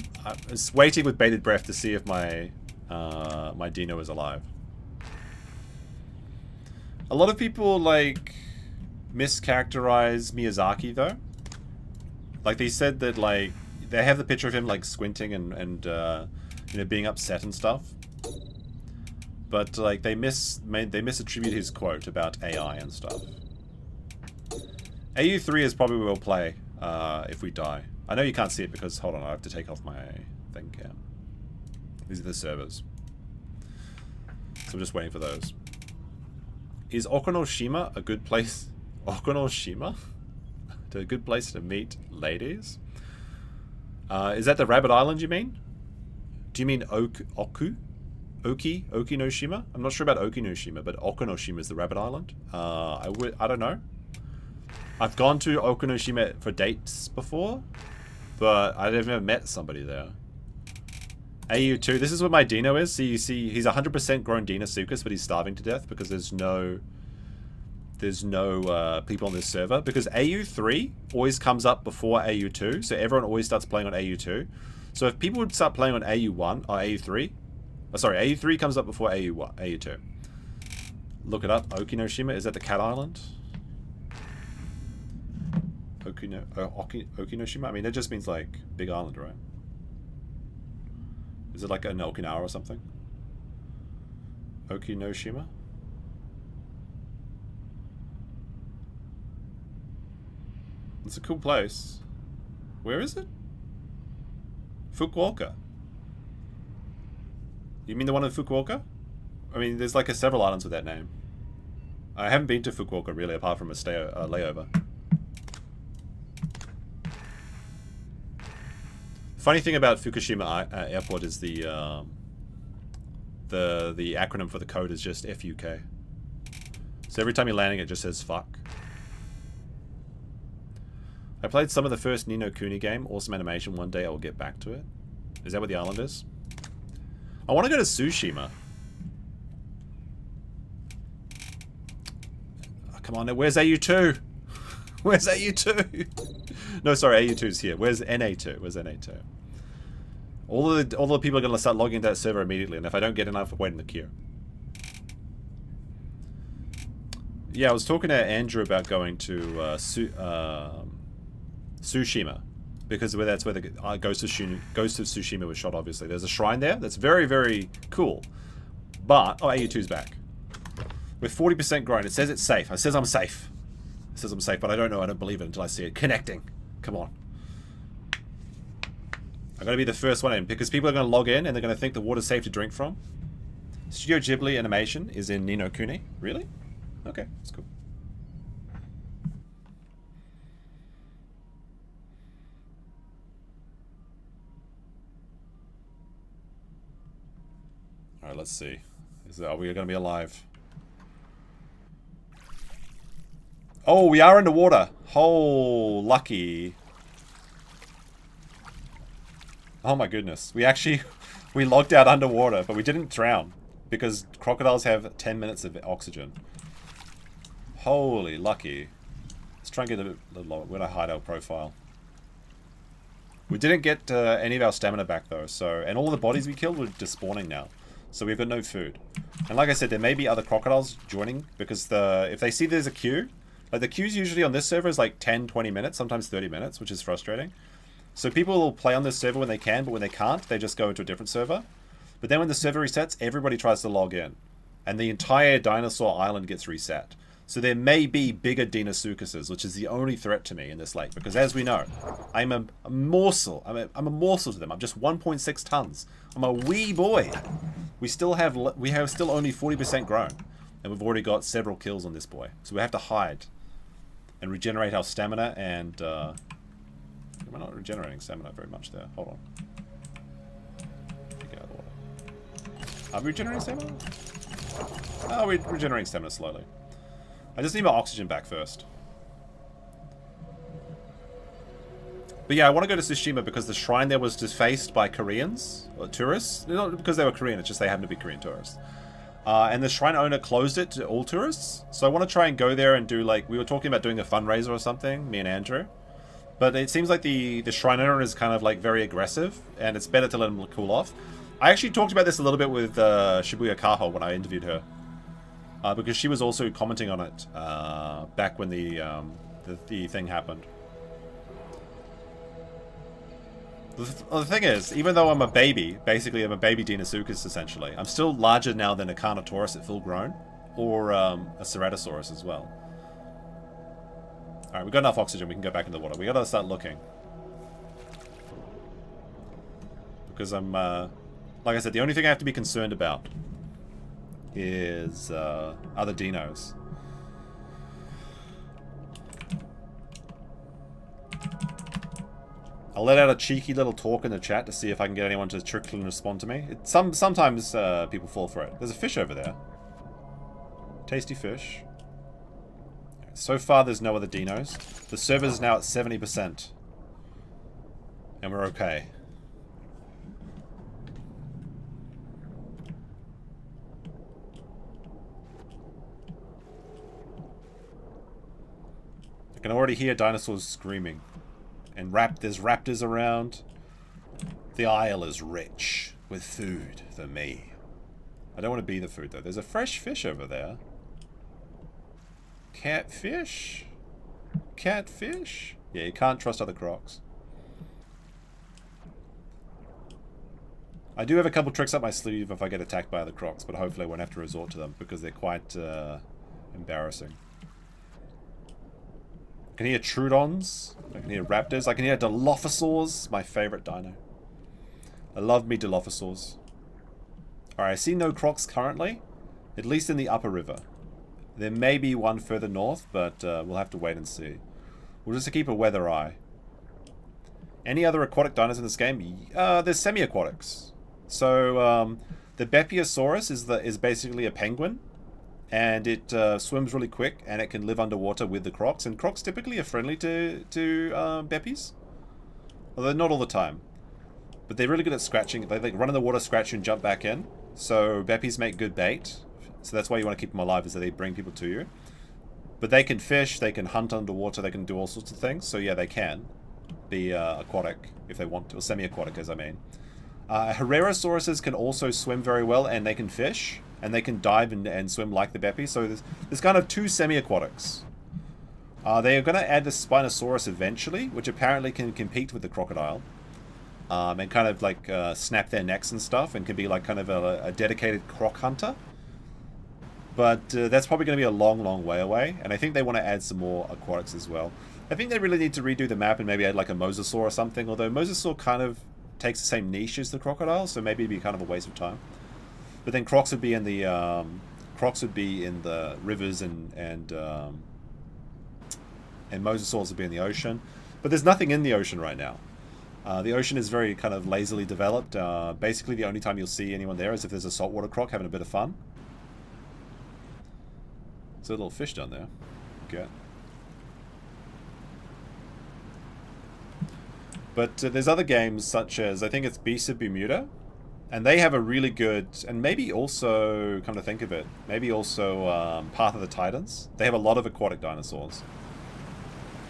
just waiting with bated breath to see if my my Dino is alive. A lot of people like mischaracterize Miyazaki though. Like they said that like they have the picture of him like squinting and you know, being upset and stuff. But like they misattribute his quote about AI and stuff. AU3 is probably where we'll play if we die. I know you can't see it because hold on, I have to take off my thing cam. These are the servers. So I'm just waiting for those. Is Okinoshima a good place? Okinoshima? A good place to meet ladies? Is that the Rabbit Island you mean? Do you mean Oku? Okinoshima? I'm not sure about Okinoshima, but Okinoshima is the Rabbit Island. I don't know. I've gone to Okinoshima for dates before, but I've never met somebody there. AU2, this is what my Dino is. So you see, he's 100% grown Deinosuchus, but he's starving to death because there's no people on this server. Because AU3 always comes up before AU2, so everyone always starts playing on AU2. So if people would start playing on AU1 or AU3, sorry, AU3 comes up before AU2. Look it up. Okinoshima, is that the Cat Island? Okinoshima? I mean, that just means like big island, right? Is it like an Okinawa or something? Okinoshima? It's a cool place. Where is it? Fukuoka. You mean the one in Fukuoka? I mean, there's like several islands with that name. I haven't been to Fukuoka really, apart from a layover. Funny thing about Fukushima Airport is the acronym for the code is just FUK. So every time you're landing, it just says fuck. I played some of the first Ni no Kuni game. Awesome animation. One day I will get back to it. Is that where the island is? I want to go to Tsushima. Oh, come on, where's AU2? Where's AU2? No, sorry, AU2's here. Where's NA2? Where's NA2? All the people are going to start logging into that server immediately, and if I don't get enough, I'll wait in the queue. Yeah, I was talking to Andrew about going to Tsushima, because that's where the Ghost of Tsushima was shot, obviously. There's a shrine there that's very, very cool. But, oh, AU2's back. We're 40% grown. It says it's safe. It says I'm safe. It says I'm safe, but I don't know. I don't believe it until I see it. Connecting. Come on. I gotta be the first one in, because people are gonna log in and they're gonna think the water's safe to drink from. Studio Ghibli animation is in Ni no Kuni. Really? Okay, that's cool. Alright, let's see. Are we gonna be alive? Oh, we are underwater. Oh, lucky. Oh my goodness. We logged out underwater, but we didn't drown. Because crocodiles have 10 minutes of oxygen. Holy lucky. Let's try and get a little lower. We're gonna hide our profile. We didn't get any of our stamina back though, so... And all the bodies we killed were despawning now. So we've got no food. And like I said, there may be other crocodiles joining, because if they see there's a queue... Like the queues usually on this server is like 10, 20 minutes, sometimes 30 minutes, which is frustrating. So people will play on this server when they can, but when they can't, they just go into a different server. But then when the server resets, everybody tries to log in. And the entire dinosaur island gets reset. So there may be bigger Deinosuchuses, which is the only threat to me in this lake. Because as we know, I'm a morsel. I'm a morsel to them. I'm just 1.6 tons. I'm a wee boy. We have still only 40% grown. And we've already got several kills on this boy. So we have to hide. And regenerate our stamina and... we're not regenerating stamina very much there. Hold on. Get out of the water. Are we regenerating stamina? Oh, we're regenerating stamina slowly. I just need my oxygen back first. But yeah, I want to go to Tsushima because the shrine there was defaced by Koreans, or tourists. Not because they were Korean, it's just they happened to be Korean tourists. And the shrine owner closed it to all tourists. So I want to try and go there and do like... We were talking about doing a fundraiser or something, me and Andrew. But it seems like the shrine owner is kind of like very aggressive, and it's better to let him cool off. I actually talked about this a little bit with Shibuya Kaho when I interviewed her. Because she was also commenting on it back when the thing happened. The thing is, even though I'm a baby, basically I'm a baby Deinosuchus essentially, I'm still larger now than a Carnotaurus at full grown, or a Ceratosaurus as well. Alright, we've got enough oxygen, we can go back in the water. We gotta start looking. Because I'm, like I said, the only thing I have to be concerned about is other dinos. I'll let out a cheeky little talk in the chat to see if I can get anyone to trickle and respond to me. Sometimes people fall for it. There's a fish over there. Tasty fish. So far, there's no other dinos. The server's now at 70%. And we're okay. I can already hear dinosaurs screaming. And there's raptors around. The isle is rich with food for me. I don't want to be the food, though. There's a fresh fish over there. Catfish? Catfish? Yeah, you can't trust other crocs. I do have a couple tricks up my sleeve if I get attacked by other crocs, but hopefully I won't have to resort to them because they're quite embarrassing. I can hear Troodons. I can hear raptors. I can hear Dilophosaurs, my favorite dino. I love me Dilophosaurs. Alright, I see no crocs currently, at least in the upper river. There may be one further north, but we'll have to wait and see. We'll just keep a weather eye. Any other aquatic dinos in this game? There's semi-aquatics. So, the Bepiosaurus is basically a penguin. And it swims really quick, and it can live underwater with the crocs. And crocs typically are friendly to Beppies. Although not all the time. But they're really good at scratching. They like run in the water, scratch, and jump back in. So Beppies make good bait. So that's why you want to keep them alive, is that they bring people to you. But they can fish, they can hunt underwater, they can do all sorts of things. So yeah, they can be aquatic if they want to, or semi-aquatic as I mean. Herrerasauruses can also swim very well, and they can fish. And they can dive and swim like the Beppy. So there's kind of two semi-aquatics. They are going to add the Spinosaurus eventually, which apparently can compete with the crocodile. And kind of like snap their necks and stuff, and can be like kind of a dedicated croc hunter. But that's probably going to be a long, long way away. And I think they want to add some more aquatics as well. I think they really need to redo the map and maybe add like a mosasaur or something. Although mosasaur kind of takes the same niche as the crocodile, so maybe it'd be kind of a waste of time. But then crocs would be in the rivers and mosasaurs would be in the ocean. But there's nothing in the ocean right now. The ocean is very kind of lazily developed. Basically, the only time you'll see anyone there is if there's a saltwater croc having a bit of fun. There's a little fish down there. Okay. But there's other games such as, I think it's Beasts of Bermuda. And they have a really good, and maybe also, come to think of it, maybe also Path of the Titans. They have a lot of aquatic dinosaurs.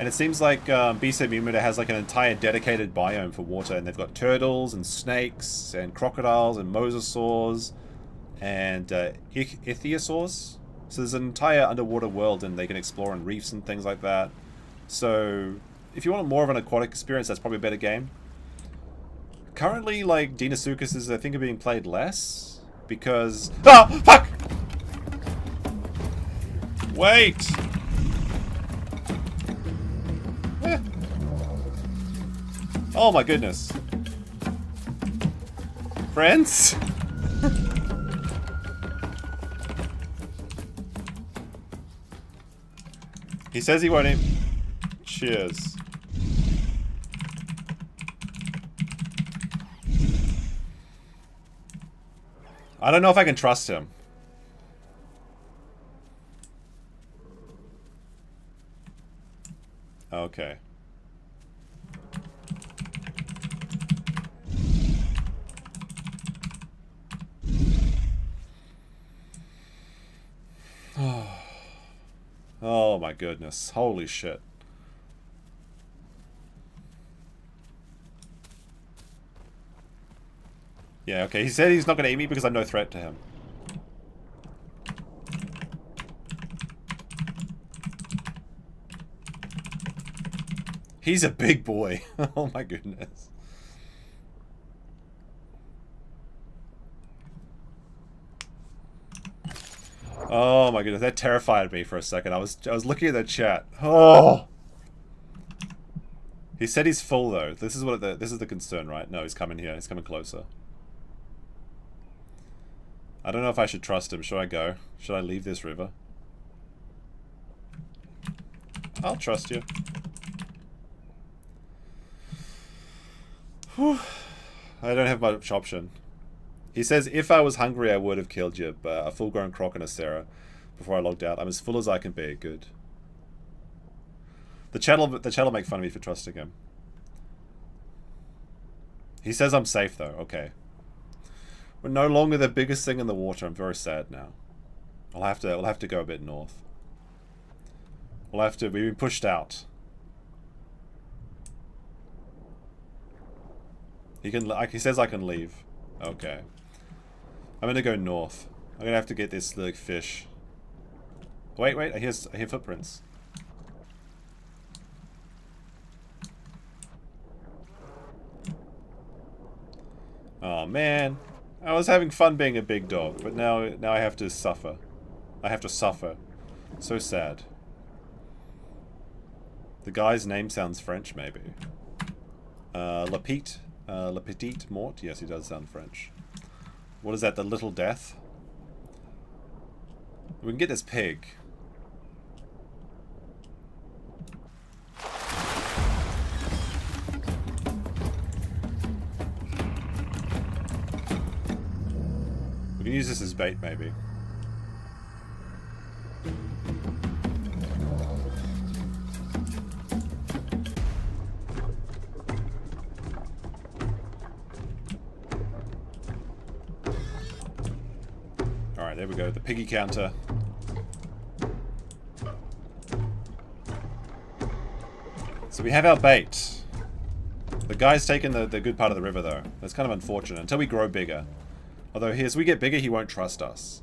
And it seems like Beasts of Bermuda has like an entire dedicated biome for water. And they've got turtles and snakes and crocodiles and mosasaurs and ichthyosaurs. So there's an entire underwater world, and they can explore in reefs and things like that. So if you want more of an aquatic experience, that's probably a better game. Currently, like, Deinosuchuses, I think, are being played less. Because... Ah! Fuck! Wait! Eh. Oh my goodness. Friends? He says he won't eat... Cheers. I don't know if I can trust him. Okay. Oh my goodness. Holy shit. Yeah, okay. He said he's not going to eat me because I'm no threat to him. He's a big boy. Oh my goodness. Oh my goodness, that terrified me for a second. I was looking at the chat. Oh. He said he's full though. This is the concern, right? No, he's coming here. He's coming closer. I don't know if I should trust him. Should I go? Should I leave this river? I'll trust you. I don't have much option. He says, if I was hungry, I would have killed you, but a full-grown croc and a Sarah before I logged out. I'm as full as I can be. Good. The chat'll make fun of me for trusting him. He says I'm safe, though. Okay. We're no longer the biggest thing in the water. I'm very sad now. We'll have to go a bit north. We've been pushed out. He says I can leave. Okay. I'm gonna go north. I'm gonna have to get this like fish. Wait, I hear footprints. Oh man. I was having fun being a big dog, but now I have to suffer. I have to suffer. So sad. The guy's name sounds French, maybe. Le Petit Mort? Yes, he does sound French. What is that, the Little Death? We can get this pig. We can use this as bait, maybe. Alright, there we go. The piggy counter. So we have our bait. The guy's taken the good part of the river, though. That's kind of unfortunate. Until we grow bigger. Although, as we get bigger, he won't trust us.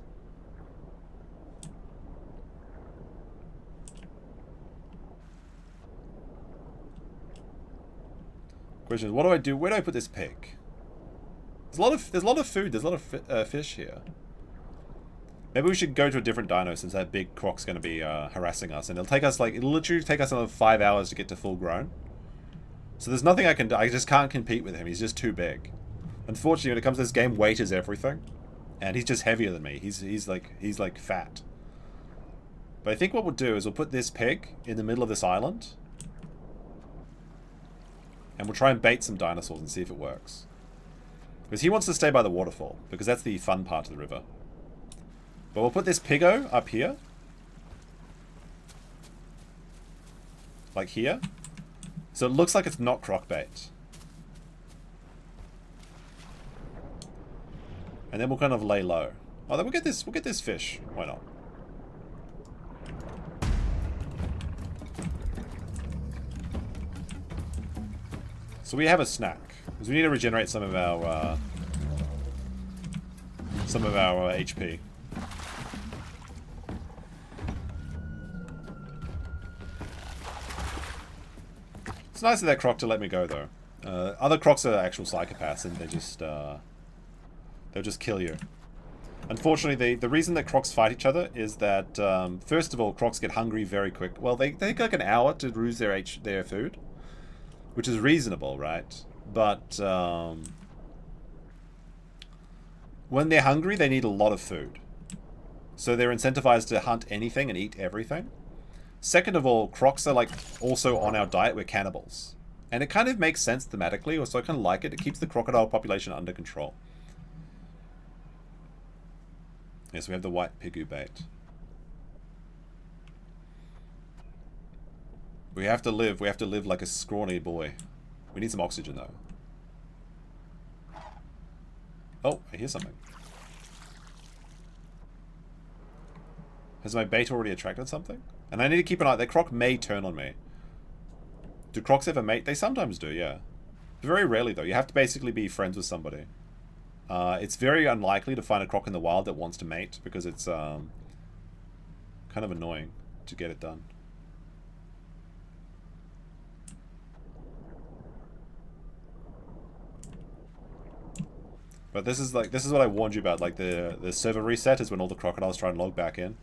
Question is, what do I do? Where do I put this pig? There's a lot of food. There's a lot of fish here. Maybe we should go to a different dino since that big croc's going to be harassing us, and it'll literally take us another 5 hours to get to full grown. So there's nothing I can do. I just can't compete with him. He's just too big. Unfortunately, when it comes to this game, weight is everything, and he's just heavier than me. He's like fat. But I think what we'll do is we'll put this pig in the middle of this island, and we'll try and bait some dinosaurs and see if it works. Because he wants to stay by the waterfall, because that's the fun part of the river. But we'll put this piggo up here. Like here. So it looks like it's not croc bait. And then we'll kind of lay low. Oh, then we'll get this fish. Why not? So we have a snack. Because we need to regenerate some of our HP. It's nice of that croc to let me go, though. Other crocs are actual psychopaths, and they'll just kill you. Unfortunately, the reason that crocs fight each other is that, first of all, crocs get hungry very quick. Well, they take like an hour to lose their food, which is reasonable, right? But when they're hungry, they need a lot of food. So they're incentivized to hunt anything and eat everything. Second of all, crocs are like also on our diet. We're cannibals. And it kind of makes sense thematically, so I kind of like it. It keeps the crocodile population under control. Yes, we have the white pigu bait. We have to live like a scrawny boy. We need some oxygen, though. Oh, I hear something. Has my bait already attracted something? And I need to keep an eye. That croc may turn on me. Do crocs ever mate? They sometimes do, yeah. Very rarely, though. You have to basically be friends with somebody. It's very unlikely to find a croc in the wild that wants to mate, because it's kind of annoying to get it done. But this is what I warned you about. Like the server reset is when all the crocodiles try and log back in.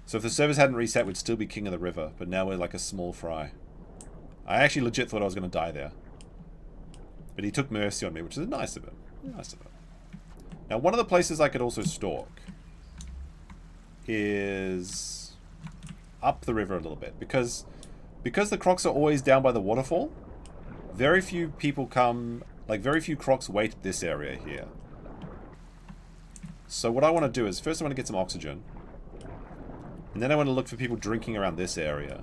So if the servers hadn't reset, we'd still be king of the river, but now we're like a small fry. I actually legit thought I was going to die there. But he took mercy on me, which is nice of him. Nice of him. Now, one of the places I could also stalk is up the river a little bit, because the crocs are always down by the waterfall, Very few people come, like very few crocs wait at this area here. So what I want to do is, first I want to get some oxygen. And then I want to look for people drinking around this area.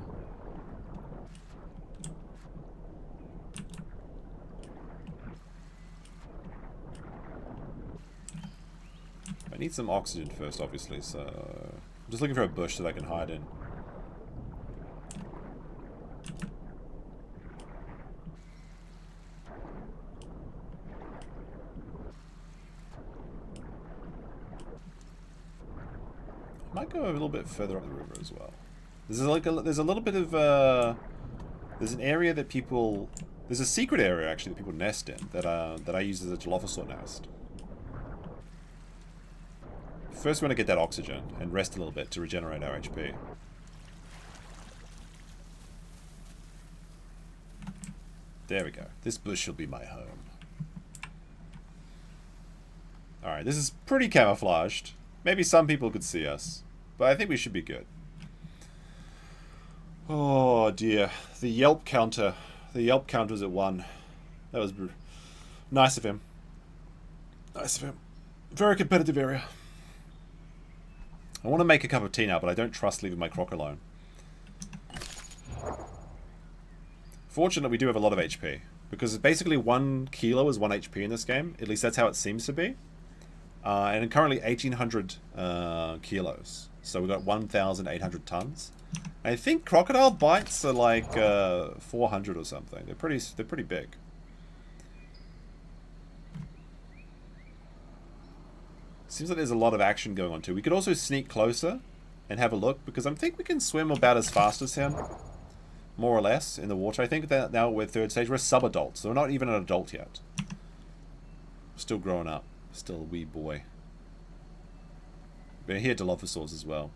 I need some oxygen first, obviously, so... I'm just looking for a bush that I can hide in. I might go a little bit further up the river as well. There's like there's a little bit of there's an area that people, there's a secret area actually that people nest in that I use as a dilophosaur nest. First we want to get that oxygen and rest a little bit to regenerate our HP. There we go. This bush shall be my home. Alright, this is pretty camouflaged. Maybe some people could see us, but I think we should be good. Oh dear, the Yelp counter. The Yelp counter's at 1. That was nice of him. Nice of him. Very competitive area. I want to make a cup of tea now, but I don't trust leaving my croc alone. Fortunately, we do have a lot of HP, because basically 1 kilo is 1 HP in this game. At least that's how it seems to be. And currently 1,800 kilos. So we've got 1,800 tons. I think crocodile bites are like 400 or something. They're pretty big. Seems like there's a lot of action going on too. We could also sneak closer and have a look, because I think we can swim about as fast as him, more or less, in the water. I think that now we're 3rd stage. We're sub-adults, so we're not even an adult yet. Still growing up. Still a wee boy. But here dilophosaurs as well.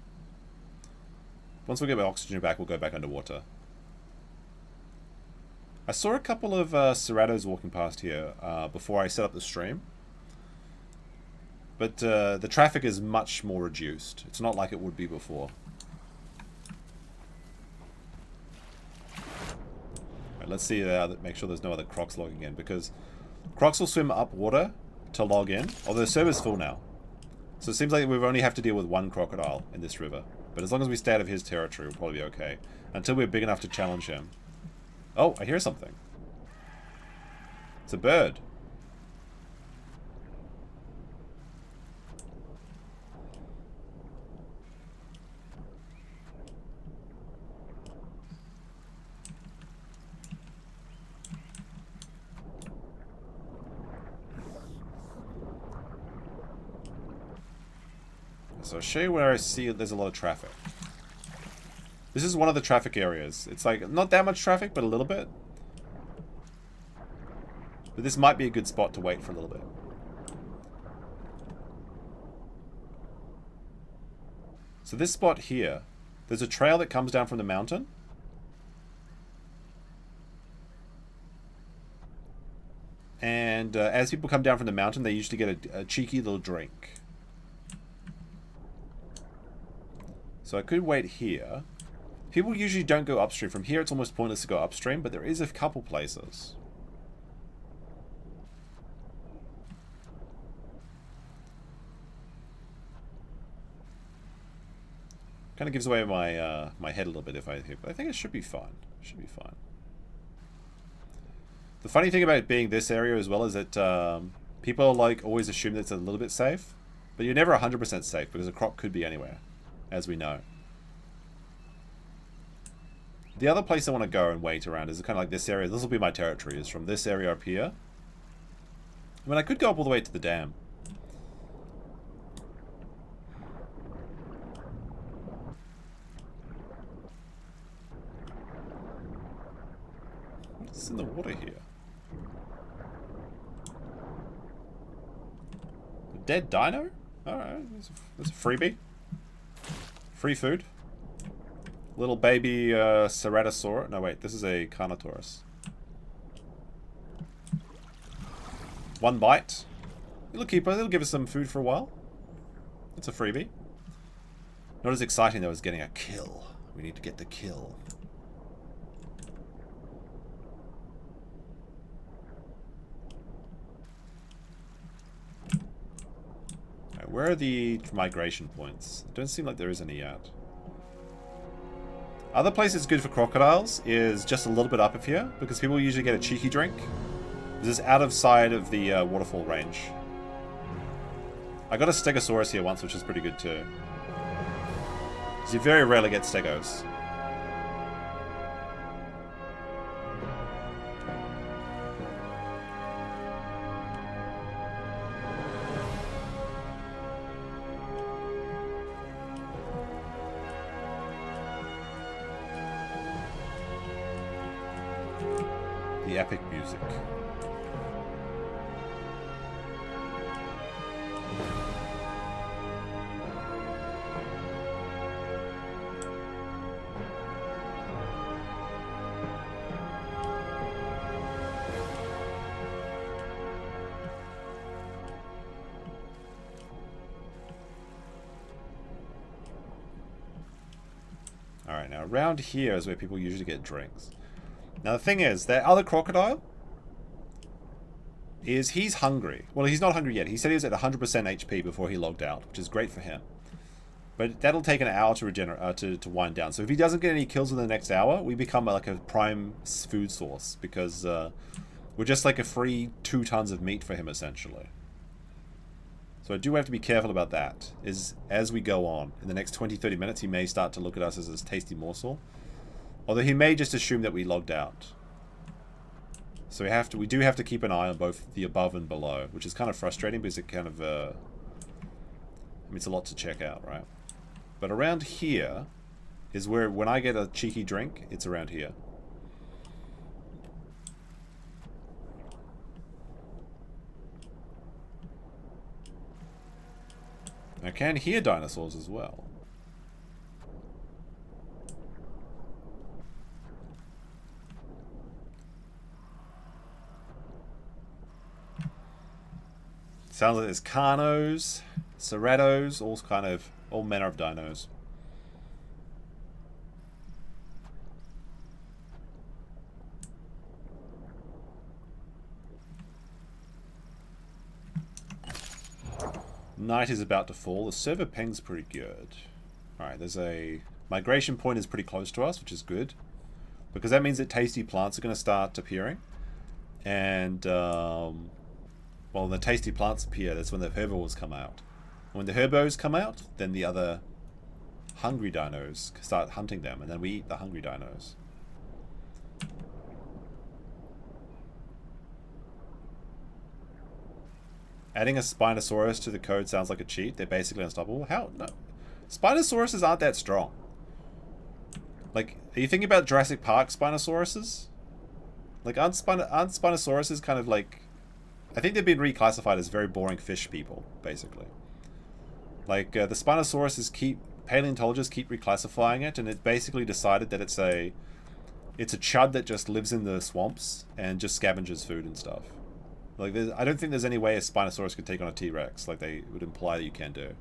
Once we get our oxygen back, we'll go back underwater. I saw a couple of Cerratos walking past here before I set up the stream. But the traffic is much more reduced. It's not like it would be before. Right, let's see, make sure there's no other crocs logging in, because crocs will swim up water to log in, although the server's full now. So it seems like we only have to deal with 1 crocodile in this river. But as long as we stay out of his territory, we'll probably be okay. Until we're big enough to challenge him. Oh, I hear something. It's a bird. So I'll show you where I see there's a lot of traffic. This is one of the traffic areas. It's like, not that much traffic, but a little bit. But this might be a good spot to wait for a little bit. So this spot here, there's a trail that comes down from the mountain. And as people come down from the mountain, they usually get a cheeky little drink. So I could wait here. People usually don't go upstream. From here, it's almost pointless to go upstream, but there is a couple places. Kind of gives away my my head a little bit if I hit, but I think it should be fine. It should be fine. The funny thing about it being this area as well is that people like always assume that it's a little bit safe, but you're never 100% safe because a croc could be anywhere, as we know. The other place I want to go and wait around is kind of like this area. This will be my territory, is from this area up here. I mean, I could go up all the way to the dam. What's in the water here? A dead dino? Alright, there's a freebie. Free food. Little baby Ceratosaur. No, wait, this is a Carnotaurus. 1 bite. It'll keep us. It'll give us some food for a while. It's a freebie. Not as exciting though as getting a kill. We need to get the kill. Alright, where are the migration points? Don't seem like there is any yet. Other places good for crocodiles is just a little bit up of here, because people usually get a cheeky drink. This is out of sight of the waterfall range. I got a stegosaurus here once, which is pretty good too. Because you very rarely get stegos. The epic music. Alright, now around here is where people usually get drinks. Now the thing is, that other crocodile he's hungry. Well, he's not hungry yet. He said he was at 100% HP before he logged out, which is great for him. But that'll take an hour to regenerate, to wind down. So if he doesn't get any kills in the next hour, we become like a prime food source, because we're just like a free 2 tons of meat for him essentially. So I do have to be careful about that. As we go on, in the next 20-30 minutes, he may start to look at us as a tasty morsel. Although he may just assume that we logged out. So we do have to keep an eye on both the above and below, which is kind of frustrating because it kind of, I mean, it's a lot to check out, right? But around here is where, when I get a cheeky drink, it's around here. I can hear dinosaurs as well. Sounds like there's Carnos, Cerratos, all manner of dinos. Night is about to fall. The server ping's pretty good. Alright, there's a migration point is pretty close to us, which is good. Because that means that tasty plants are going to start appearing. And, well, when the tasty plants appear, that's when the herbivores come out. When the herbivores come out, then the other hungry dinos start hunting them, and then we eat the hungry dinos. Adding a Spinosaurus to the code sounds like a cheat. They're basically unstoppable. How? No. Spinosauruses aren't that strong. Like, are you thinking about Jurassic Park Spinosauruses? Like, aren't Spinosauruses kind of like... I think they've been reclassified as very boring fish people, basically. Like, the Spinosauruses paleontologists keep reclassifying it, and it's basically decided that it's a chud that just lives in the swamps and just scavenges food and stuff. Like, I don't think there's any way a Spinosaurus could take on a T-Rex, like they would imply that you can do.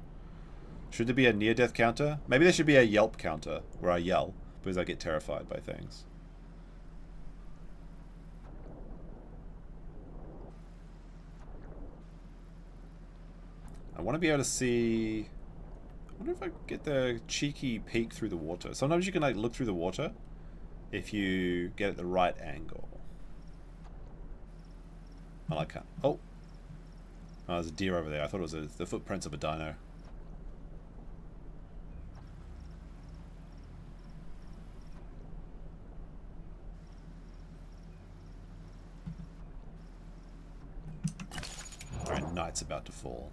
Should there be a near-death counter? Maybe there should be a yelp counter, where I yell, because I get terrified by things. I want to be able to see... I wonder if I get the cheeky peek through the water. Sometimes you can like look through the water if you get at the right angle. I like that. Oh! Oh, there's a deer over there. I thought it was the footprints of a dino. Alright, night's about to fall.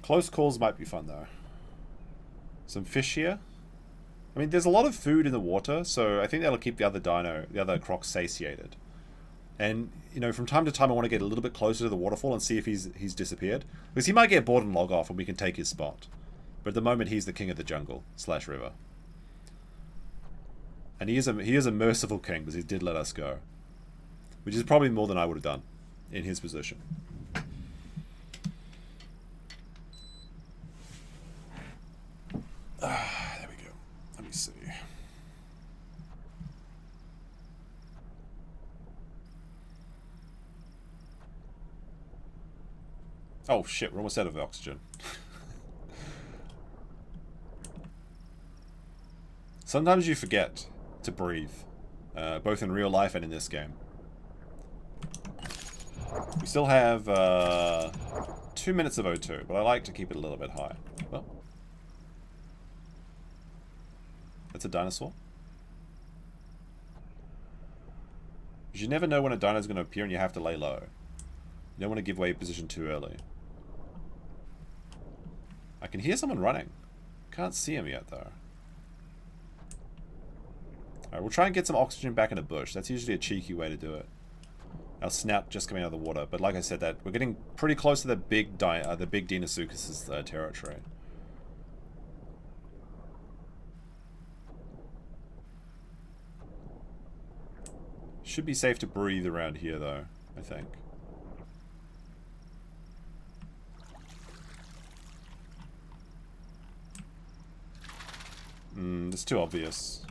Close calls might be fun though. Some fish here. I mean, there's a lot of food in the water, so I think that'll keep the other croc satiated. And, you know, from time to time I want to get a little bit closer to the waterfall and see if he's disappeared. Because he might get bored and log off and we can take his spot. But at the moment he's the king of the jungle / river. And he is a merciful king because he did let us go. Which is probably more than I would have done in his position. There we go. Let me see. Oh shit, we're almost out of oxygen. Sometimes you forget to breathe, both in real life and in this game. We still have 2 minutes of O2, but I like to keep it a little bit high. Well, that's a dinosaur. You never know when a dino is going to appear and you have to lay low. You don't want to give away your position too early. I can hear someone running. Can't see him yet though. Alright, we'll try and get some oxygen back in the bush. That's usually a cheeky way to do it. Our snout just coming out of the water, but like I said, that we're getting pretty close to the big Deinosuchus' territory. Should be safe to breathe around here though, I think. It's too obvious.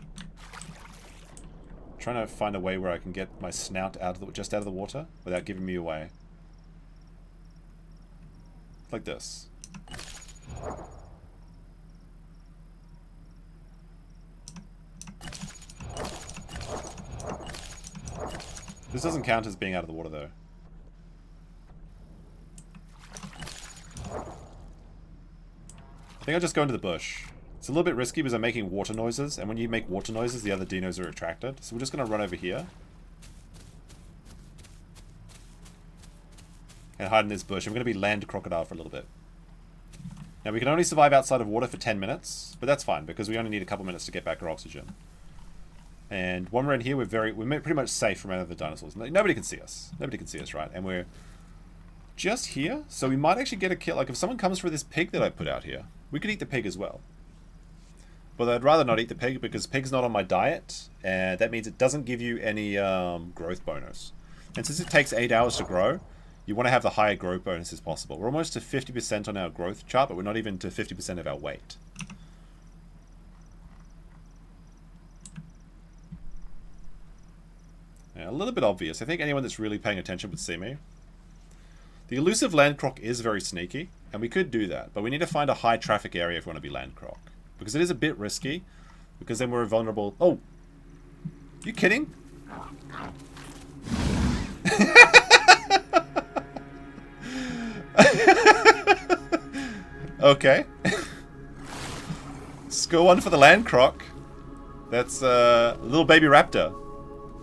Trying to find a way where I can get my snout just out of the water without giving me away. Like this. This doesn't count as being out of the water though. I think I'll just go into the bush. It's a little bit risky because I'm making water noises, and when you make water noises, the other dinos are attracted. So we're just going to run over here. And hide in this bush. And we're going to be land crocodile for a little bit. Now we can only survive outside of water for 10 minutes, but that's fine because we only need a couple minutes to get back our oxygen. And when we're in here, we're pretty much safe from any of the dinosaurs. Nobody can see us. Nobody can see us, right? And we're just here, so we might actually get a kill. Like if someone comes for this pig that I put out here, we could eat the pig as well. But I'd rather not eat the pig because pig's not on my diet, and that means it doesn't give you any growth bonus. And since it takes 8 hours to grow, you want to have the higher growth bonus as possible. We're almost to 50% on our growth chart, but we're not even to 50% of our weight. Yeah, a little bit obvious. I think anyone that's really paying attention would see me. The elusive land croc is very sneaky, and we could do that, but we need to find a high traffic area if we want to be land croc. Because it is a bit risky, because then we're vulnerable. Oh! You kidding? Okay. Score one for the land croc. That's a little baby raptor.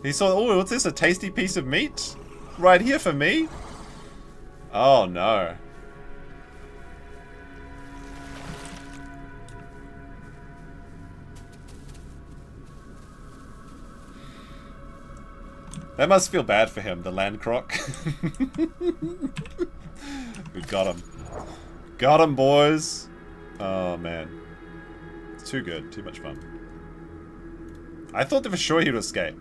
He saw, oh, what's this? A tasty piece of meat? Right here for me? Oh no. That must feel bad for him, the land croc. We got him. Got him, boys. Oh, man. It's too good. Too much fun. I thought that for sure he would escape.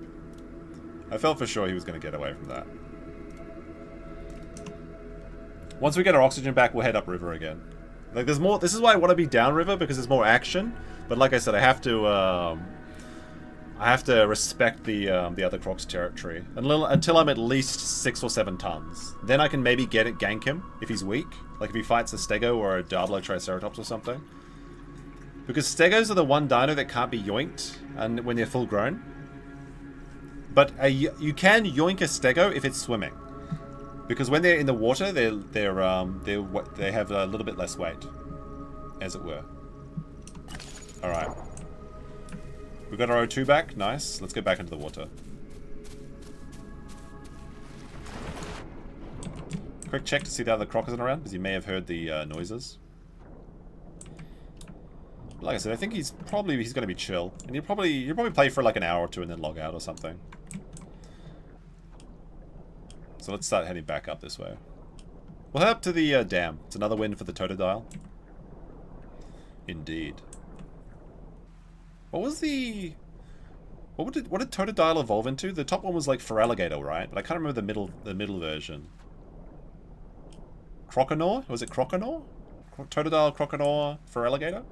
I felt for sure he was going to get away from that. Once we get our oxygen back, we'll head upriver again. Like, there's more... This is why I want to be downriver, because there's more action. But like I said, I have to respect the other croc's territory until I'm at least 6 or 7 tons. Then I can maybe gank him if he's weak, like if he fights a stego or a Triceratops or something. Because stegos are the one dino that can't be yoinked and when they're full grown. But you can yoink a stego if it's swimming, because when they're in the water, they have a little bit less weight, as it were. All right. We got our O2 back. Nice. Let's get back into the water. Quick check to see the other croc isn't around, because you may have heard the noises. But like I said, I think he's going to be chill, and he'll probably play for like an hour or two and then log out or something. So let's start heading back up this way. We'll head up to the dam. It's another win for the Totodile. Indeed. What was the... What did Totodile evolve into? The top one was like for alligator, right? But I can't remember the middle version. Croconaur? Was it Croconaur? Totodile Croconaur for alligator?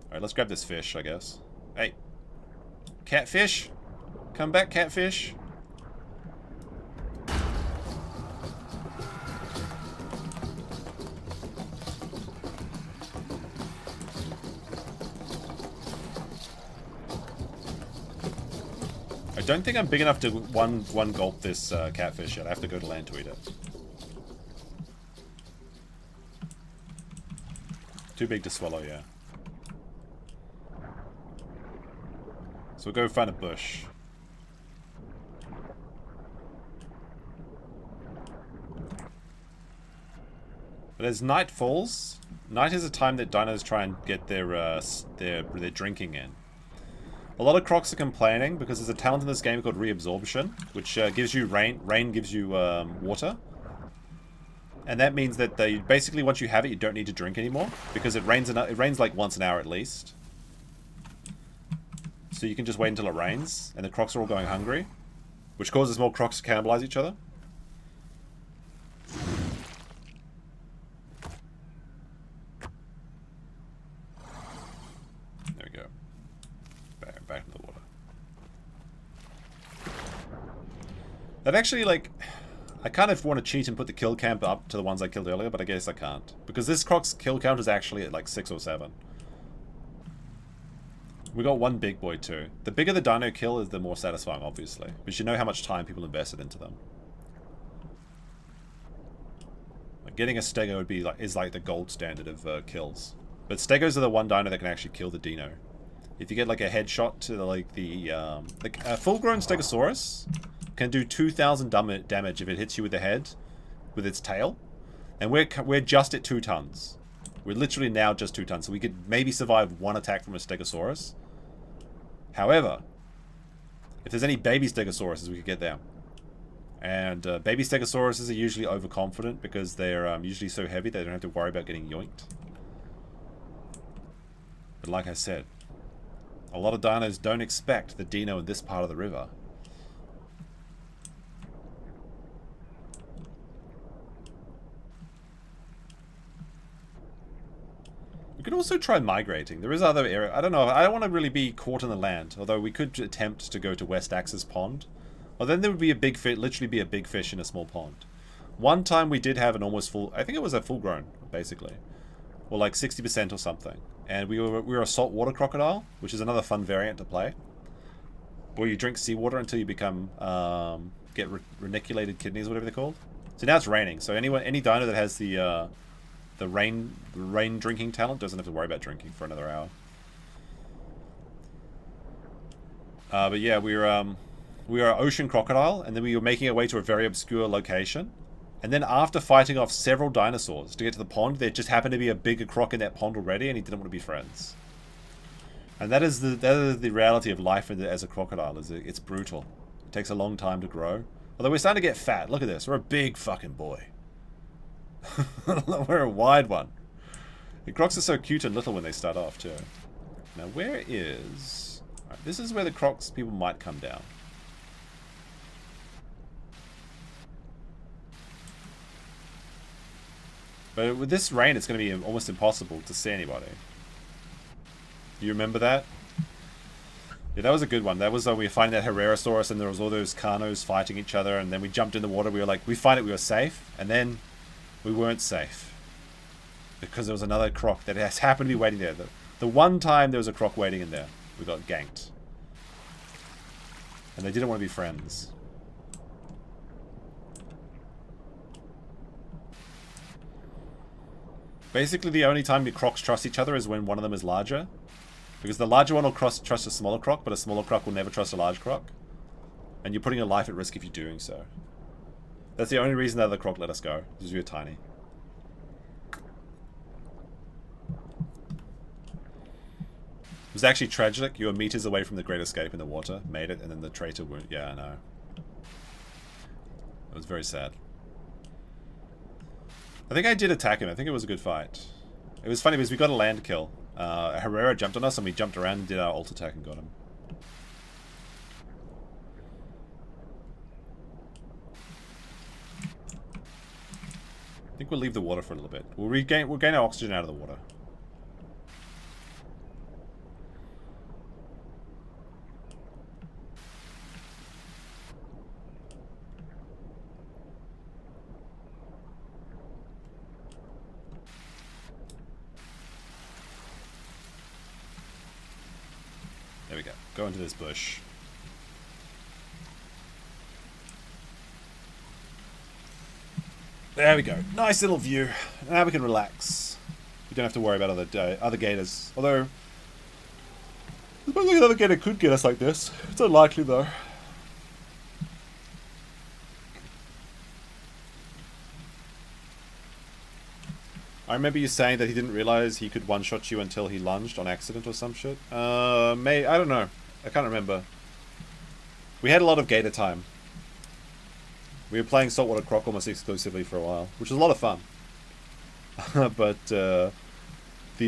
Alright, let's grab this fish, I guess. Hey. Catfish? Come back, catfish. I don't think I'm big enough to one gulp this catfish yet. I have to go to land to eat it. Too big to swallow, yeah. So we'll go find a bush. But as night falls, night is a time that dinos try and get their drinking in. A lot of crocs are complaining because there's a talent in this game called reabsorption, which gives you rain. Rain gives you water. And that means that they basically, once you have it, you don't need to drink anymore because it rains like once an hour at least. So you can just wait until it rains, and the crocs are all going hungry, which causes more crocs to cannibalize each other. There we go. Back into the water. That actually, like, I kind of want to cheat and put the kill count up to the ones I killed earlier, but I guess I can't. Because this croc's kill count is actually at like 6 or 7. We got one big boy too. The bigger the dino kill is, the more satisfying, obviously. Because you know how much time people invested into them. Like getting a stego is like the gold standard of kills. But stegos are the one dino that can actually kill the dino. If you get like a headshot to a full-grown stegosaurus can do 2,000 damage if it hits you with the head, with its tail, and we're just at 2 tons. We're literally now just 2 tons, so we could maybe survive one attack from a stegosaurus. However, if there's any baby stegosauruses, we could get them. And baby stegosauruses are usually overconfident because they're usually so heavy they don't have to worry about getting yoinked. But like I said, a lot of dinos don't expect the dino in this part of the river. We could also try migrating. There is other area. I don't know. I don't want to really be caught in the land. Although we could attempt to go to West Axis Pond. Well, then there would be a big fish, literally be a big fish in a small pond. One time we did have an almost full, I think it was a full grown, basically. Or like 60% or something. And we were a saltwater crocodile, which is another fun variant to play. Where you drink seawater until you become, get reniculated kidneys, whatever they're called. So now it's raining. So any dino that has the rain drinking talent doesn't have to worry about drinking for another hour. But yeah, we were an ocean crocodile, and then we were making our way to a very obscure location. And then after fighting off several dinosaurs to get to the pond, there just happened to be a bigger croc in that pond already, and he didn't want to be friends. And that is the reality of life as a crocodile. It's brutal. It takes a long time to grow. Although we're starting to get fat. Look at this. We're a big fucking boy. We're a wide one. The crocs are so cute and little when they start off too. Now where is... Right, this is where the crocs people might come down. But with this rain it's going to be almost impossible to see anybody. Do you remember that? Yeah, that was a good one. That was we were finding that Herrasaurus and there was all those Carnos fighting each other, and then we jumped in the water. We were like, we were safe, and then we weren't safe. Because there was another croc that has happened to be waiting there. The one time there was a croc waiting in there, we got ganked. And they didn't want to be friends. Basically, the only time the crocs trust each other is when one of them is larger. Because the larger one will trust a smaller croc, but a smaller croc will never trust a large croc. And you're putting your life at risk if you're doing so. That's the only reason that the croc let us go, because we were tiny. It was actually tragic. You were meters away from the Great Escape in the water, made it, and then the traitor wound. Yeah, I know. It was very sad. I think I did attack him. I think it was a good fight. It was funny because we got a land kill. Herrera jumped on us and we jumped around and did our ult attack and got him. I think we'll leave the water for a little bit. We'll gain our oxygen out of the water. There we go. Go into this bush. There we go. Nice little view. Now we can relax. We don't have to worry about other gators. Although, I suppose another gator could get us like this. It's unlikely though. I remember you saying that he didn't realize he could one-shot you until he lunged on accident or some shit. I don't know. I can't remember. We had a lot of gator time. We were playing Saltwater Croc almost exclusively for a while, which was a lot of fun. But the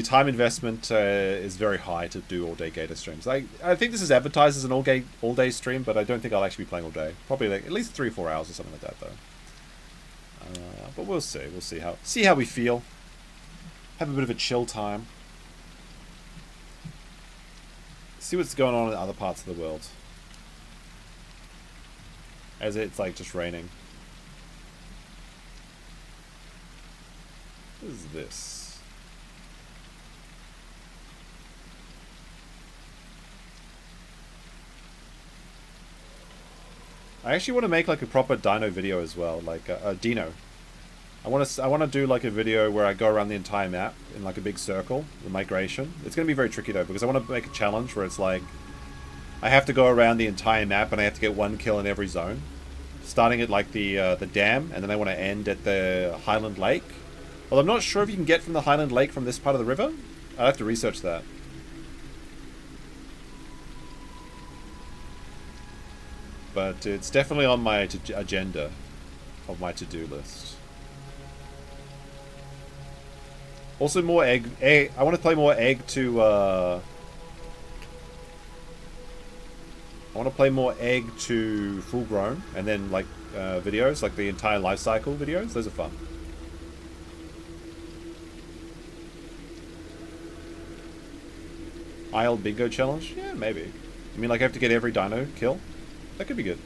time investment is very high to do all-day gator streams. I think this is advertised as an all-day stream, but I don't think I'll actually be playing all day. Probably like at least 3 or 4 hours or something like that, though. But we'll see. We'll see how we feel. Have a bit of a chill time. See what's going on in other parts of the world. As it's like just raining. What is this? I actually want to make like a proper dino video as well, like a dino. I want to do like a video where I go around the entire map in like a big circle, the migration. It's going to be very tricky though, because I want to make a challenge where it's like I have to go around the entire map and I have to get 1 kill in every zone, starting at like the dam, and then I want to end at the Highland Lake. Well, I'm not sure if you can get from the Highland Lake from this part of the river. I'll have to research that. But it's definitely on my agenda of my to-do list. Also, more egg. I want to play more egg to. I want to play more egg to full grown, and then like videos, like the entire life cycle videos. Those are fun. Isle bingo challenge? Yeah, maybe. I mean, like I have to get every dino kill. That could be good.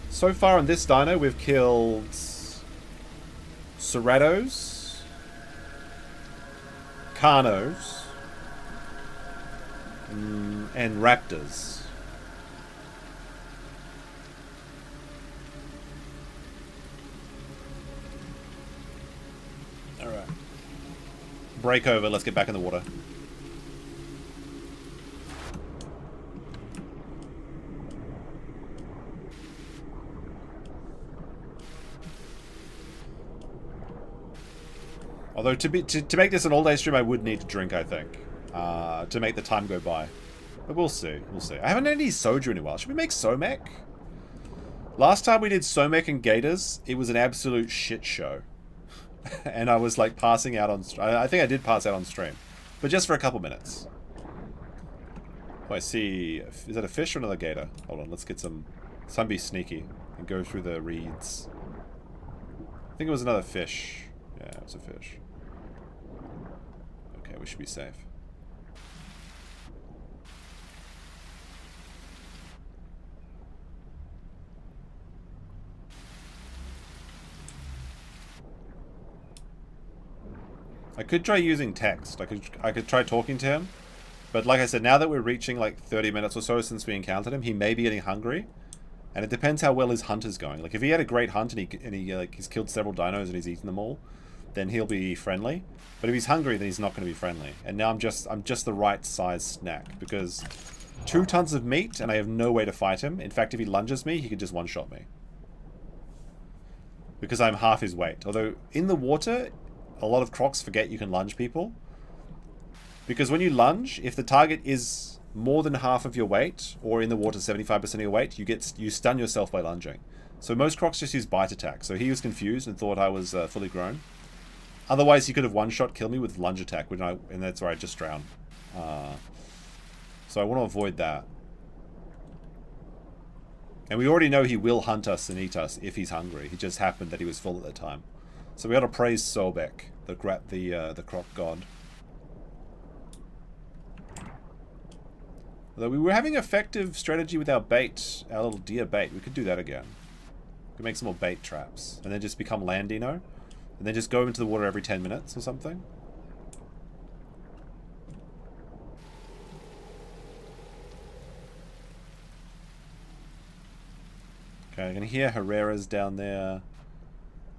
So far on this dino, we've killed Ceratos, Carnos, and Raptors. Alright. Break over, let's get back in the water. Although to make this an all-day stream, I would need to drink, I think, to make the time go by. But we'll see. We'll see. I haven't had any soju in a while. Should we make Somek? Last time we did Somek and Gators, it was an absolute shit show, and I was like passing out on. I think I did pass out on stream, but just for a couple minutes. Oh, I see. Is that a fish or another gator? Hold on. Let's get some. Be sneaky and go through the reeds. I think it was another fish. Yeah, it was a fish. Okay, we should be safe. I could try using text. I could try talking to him. But like I said, now that we're reaching like 30 minutes or so since we encountered him, he may be getting hungry. And it depends how well his hunt is going. Like if he had a great hunt and he's killed several dinos and he's eaten them all, then he'll be friendly. But if he's hungry, then he's not going to be friendly. And now I'm just the right size snack, because 2 tons of meat and I have no way to fight him. In fact, if he lunges me, he could just one-shot me, because I'm half his weight. Although in the water, a lot of crocs forget you can lunge people, because when you lunge, if the target is more than half of your weight, or in the water 75% of your weight, you stun yourself by lunging. So most crocs just use bite attack. So he was confused and thought I was fully grown. Otherwise, he could have one-shot killed me with lunge attack, and that's where I just drowned. So I want to avoid that. And we already know he will hunt us and eat us if he's hungry. He just happened that he was full at the time. So we got to praise Sobek, the croc god. Although we were having effective strategy with our bait, our little deer bait. We could do that again. We could make some more bait traps. And then just become land dino. And then just go into the water every 10 minutes or something. Okay, I can hear Herras down there.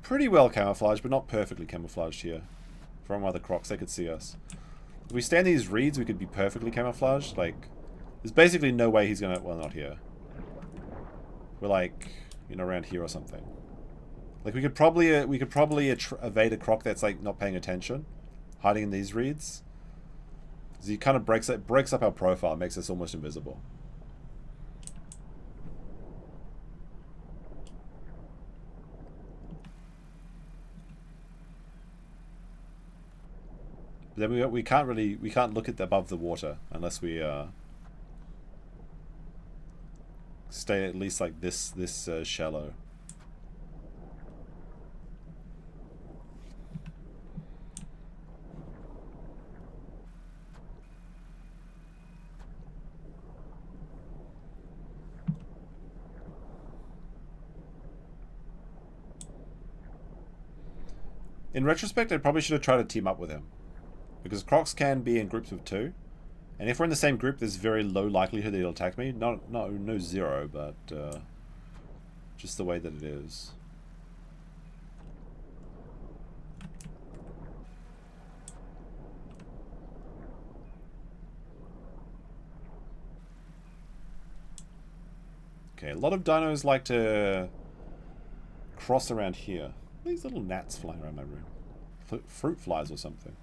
Pretty well camouflaged, but not perfectly camouflaged here. From other crocs, they could see us. If we stand these reeds, we could be perfectly camouflaged. Like, there's basically no way he's gonna... Well, not here. We're like, you know, around here or something. Like, we could probably evade a croc that's, like, not paying attention. Hiding in these reeds. Because he kind of breaks up our profile, makes us almost invisible. But then we can't look at above the water unless we stay at least like this shallow. In retrospect, I probably should have tried to team up with him. Because crocs can be in groups of 2. And if we're in the same group, there's very low likelihood that he'll attack me. No 0, but just the way that it is. Okay, a lot of dinos like to cross around here. These little gnats flying around my room. Fruit flies or something.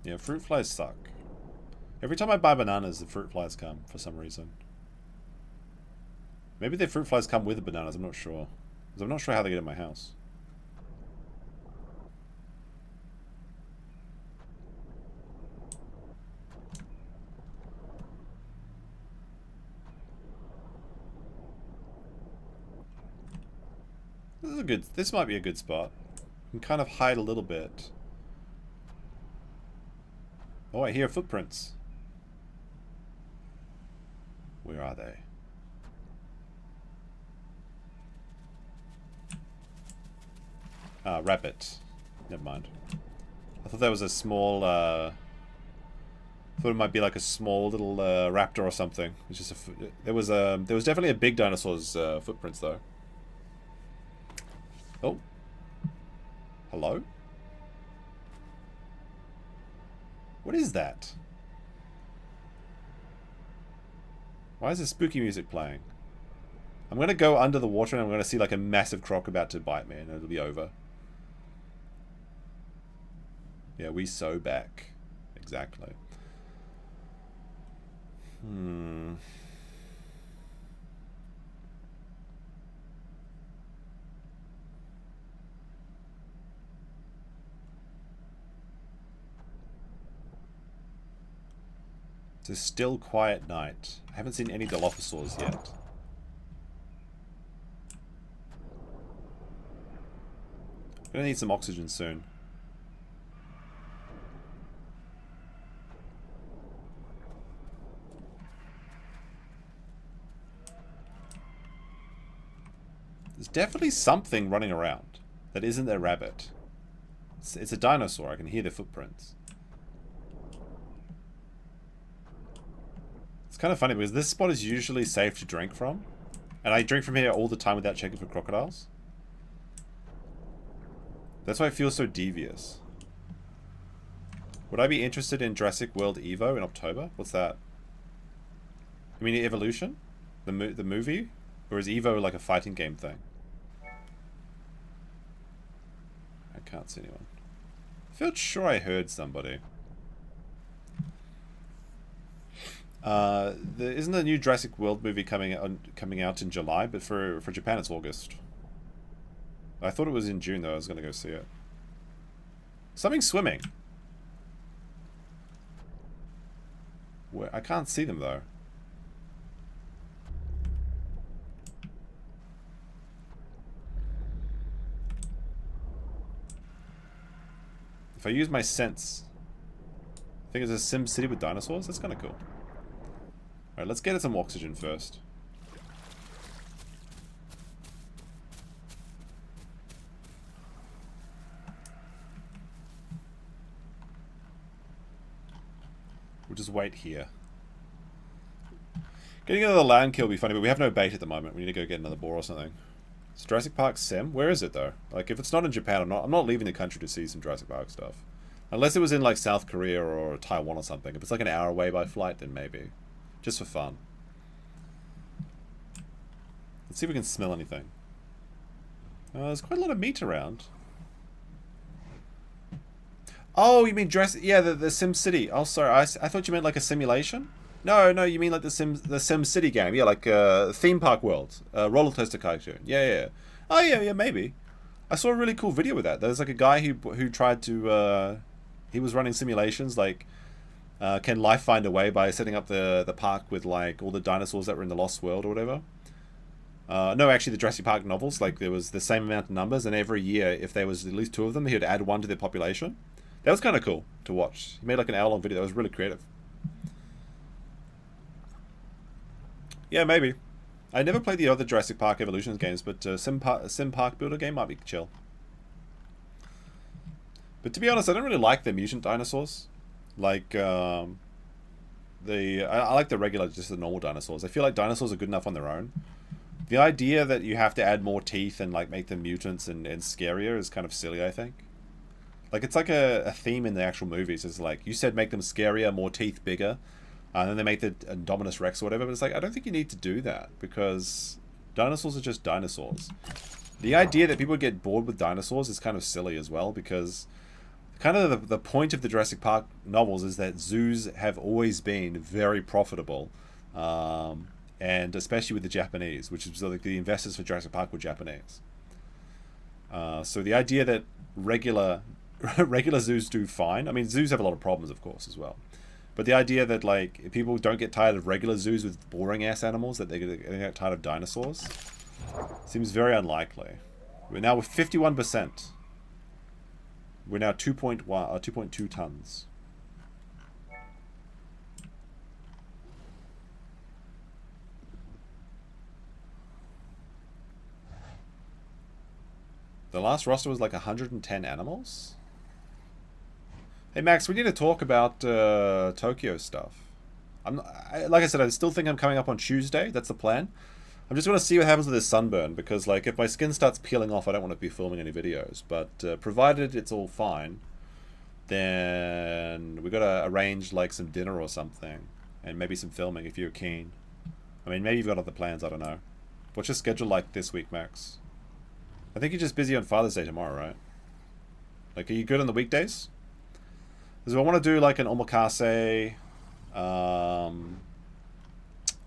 Yeah, fruit flies suck. Every time I buy bananas, the fruit flies come for some reason. Maybe the fruit flies come with the bananas, I'm not sure. Because I'm not sure how they get in my house. This might be a good spot. You can kind of hide a little bit. Oh, I hear footprints. Where are they? Ah, rabbit. Never mind. I thought that was a small, thought it might be like a small little raptor or something. It's just there was definitely a big dinosaur's footprints though. Oh. Hello? What is that? Why is the spooky music playing? I'm gonna go under the water and I'm gonna see like a massive croc about to bite me and it'll be over. Yeah, we so back. Exactly. It's a still, quiet night. I haven't seen any Dilophosaurs yet. I'm gonna need some oxygen soon. There's definitely something running around that isn't a rabbit. It's a dinosaur. I can hear the footprints. It's kind of funny because this spot is usually safe to drink from. And I drink from here all the time without checking for crocodiles. That's why it feels so devious. Would I be interested in Jurassic World Evo in October? What's that? You mean Evolution? The movie? Or is Evo like a fighting game thing? I can't see anyone. I felt sure I heard somebody. Isn't the new Jurassic World movie coming out in July? But for Japan it's August. I thought it was in June though. I was gonna go see it. Something's swimming. Where I can't see them though. If I use my sense, I think it's a Sim City with dinosaurs. That's kind of cool. Alright, let's get some oxygen first. We'll just wait here. Getting another land kill will be funny, but we have no bait at the moment. We need to go get another boar or something. It's Jurassic Park Sim? Where is it though? Like, if it's not in Japan, I'm not leaving the country to see some Jurassic Park stuff. Unless it was in like South Korea or Taiwan or something. If it's like an hour away by flight, then maybe. Just for fun. Let's see if we can smell anything. There's quite a lot of meat around. Oh, you mean Jurassic? Yeah, the Sim City. Oh, sorry. I thought you meant like a simulation. No, you mean like the Sim City game. Yeah, like theme park world, roller coaster cartoon. Yeah. Oh yeah, maybe. I saw a really cool video with that. There's like a guy who tried to. He was running simulations like, can life find a way by setting up the park with like all the dinosaurs that were in the Lost World or whatever. No, actually the Jurassic Park novels. Like there was the same amount of numbers, and every year if there was at least 2 of them, he would add 1 to their population. That was kind of cool to watch. He made like an hour-long video. That was really creative. Yeah, maybe. I never played the other Jurassic Park Evolutions games, but Sim Park Builder game might be chill. But to be honest, I don't really like the mutant dinosaurs. Like, I like the regular, just the normal dinosaurs. I feel like dinosaurs are good enough on their own. The idea that you have to add more teeth and like make them mutants and scarier is kind of silly, I think. Like, it's like a theme in the actual movies. It's like, you said make them scarier, more teeth, bigger. And then they make the Indominus Rex or whatever. But it's like, I don't think you need to do that. Because dinosaurs are just dinosaurs. The idea that people would get bored with dinosaurs is kind of silly as well. Because kind of the point of the Jurassic Park novels is that zoos have always been very profitable. And especially with the Japanese. Which is like the investors for Jurassic Park were Japanese. So the idea that regular zoos do fine. I mean, zoos have a lot of problems, of course, as well. But the idea that, like, if people don't get tired of regular zoos with boring-ass animals, that they get tired of dinosaurs, seems very unlikely. We're now with 51%. We're now 2.2 tons. The last roster was like 110 animals? Hey Max, we need to talk about Tokyo stuff. Like I said, I still think I'm coming up on Tuesday. That's the plan. I'm just going to see what happens with this sunburn, because like if my skin starts peeling off, I don't want to be filming any videos. But provided it's all fine, then we got to arrange like some dinner or something, and maybe some filming if you're keen. I mean, maybe you've got other plans. I don't know. What's your schedule like this week, Max? I think you're just busy on Father's Day tomorrow, right? Like, are you good on the weekdays? Because I want to do like an omakase. I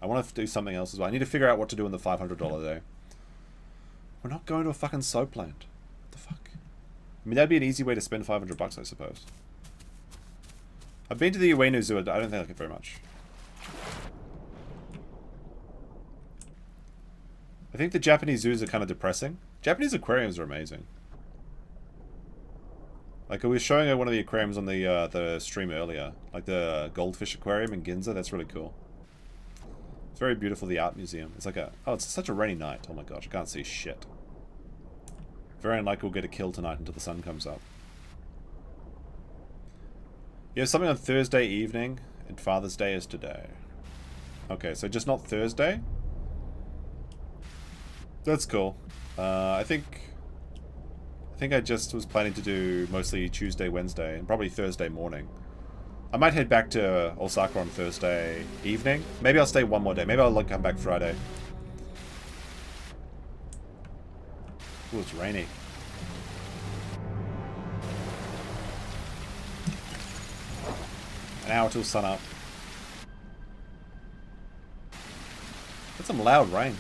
want to do something else as well. I need to figure out what to do in the $500 day. We're not going to a fucking soap plant. What the fuck? I mean, that'd be an easy way to spend $500, I suppose. I've been to the Ueno Zoo. I don't think I like it very much. I think the Japanese zoos are kind of depressing. Japanese aquariums are amazing. Like, I was showing her one of the aquariums on the stream earlier. Like the goldfish aquarium in Ginza. That's really cool. It's very beautiful, the art museum. It's like a... Oh, it's such a rainy night. Oh my gosh, I can't see shit. Very unlikely we'll get a kill tonight until the sun comes up. You have something on Thursday evening, and Father's Day is today. Okay, so just not Thursday? That's cool. I think I just was planning to do mostly Tuesday, Wednesday, and probably Thursday morning. I might head back to Osaka on Thursday evening. Maybe I'll stay one more day. Maybe I'll come back Friday. Ooh, it's rainy. An hour till sun up. That's some loud rain.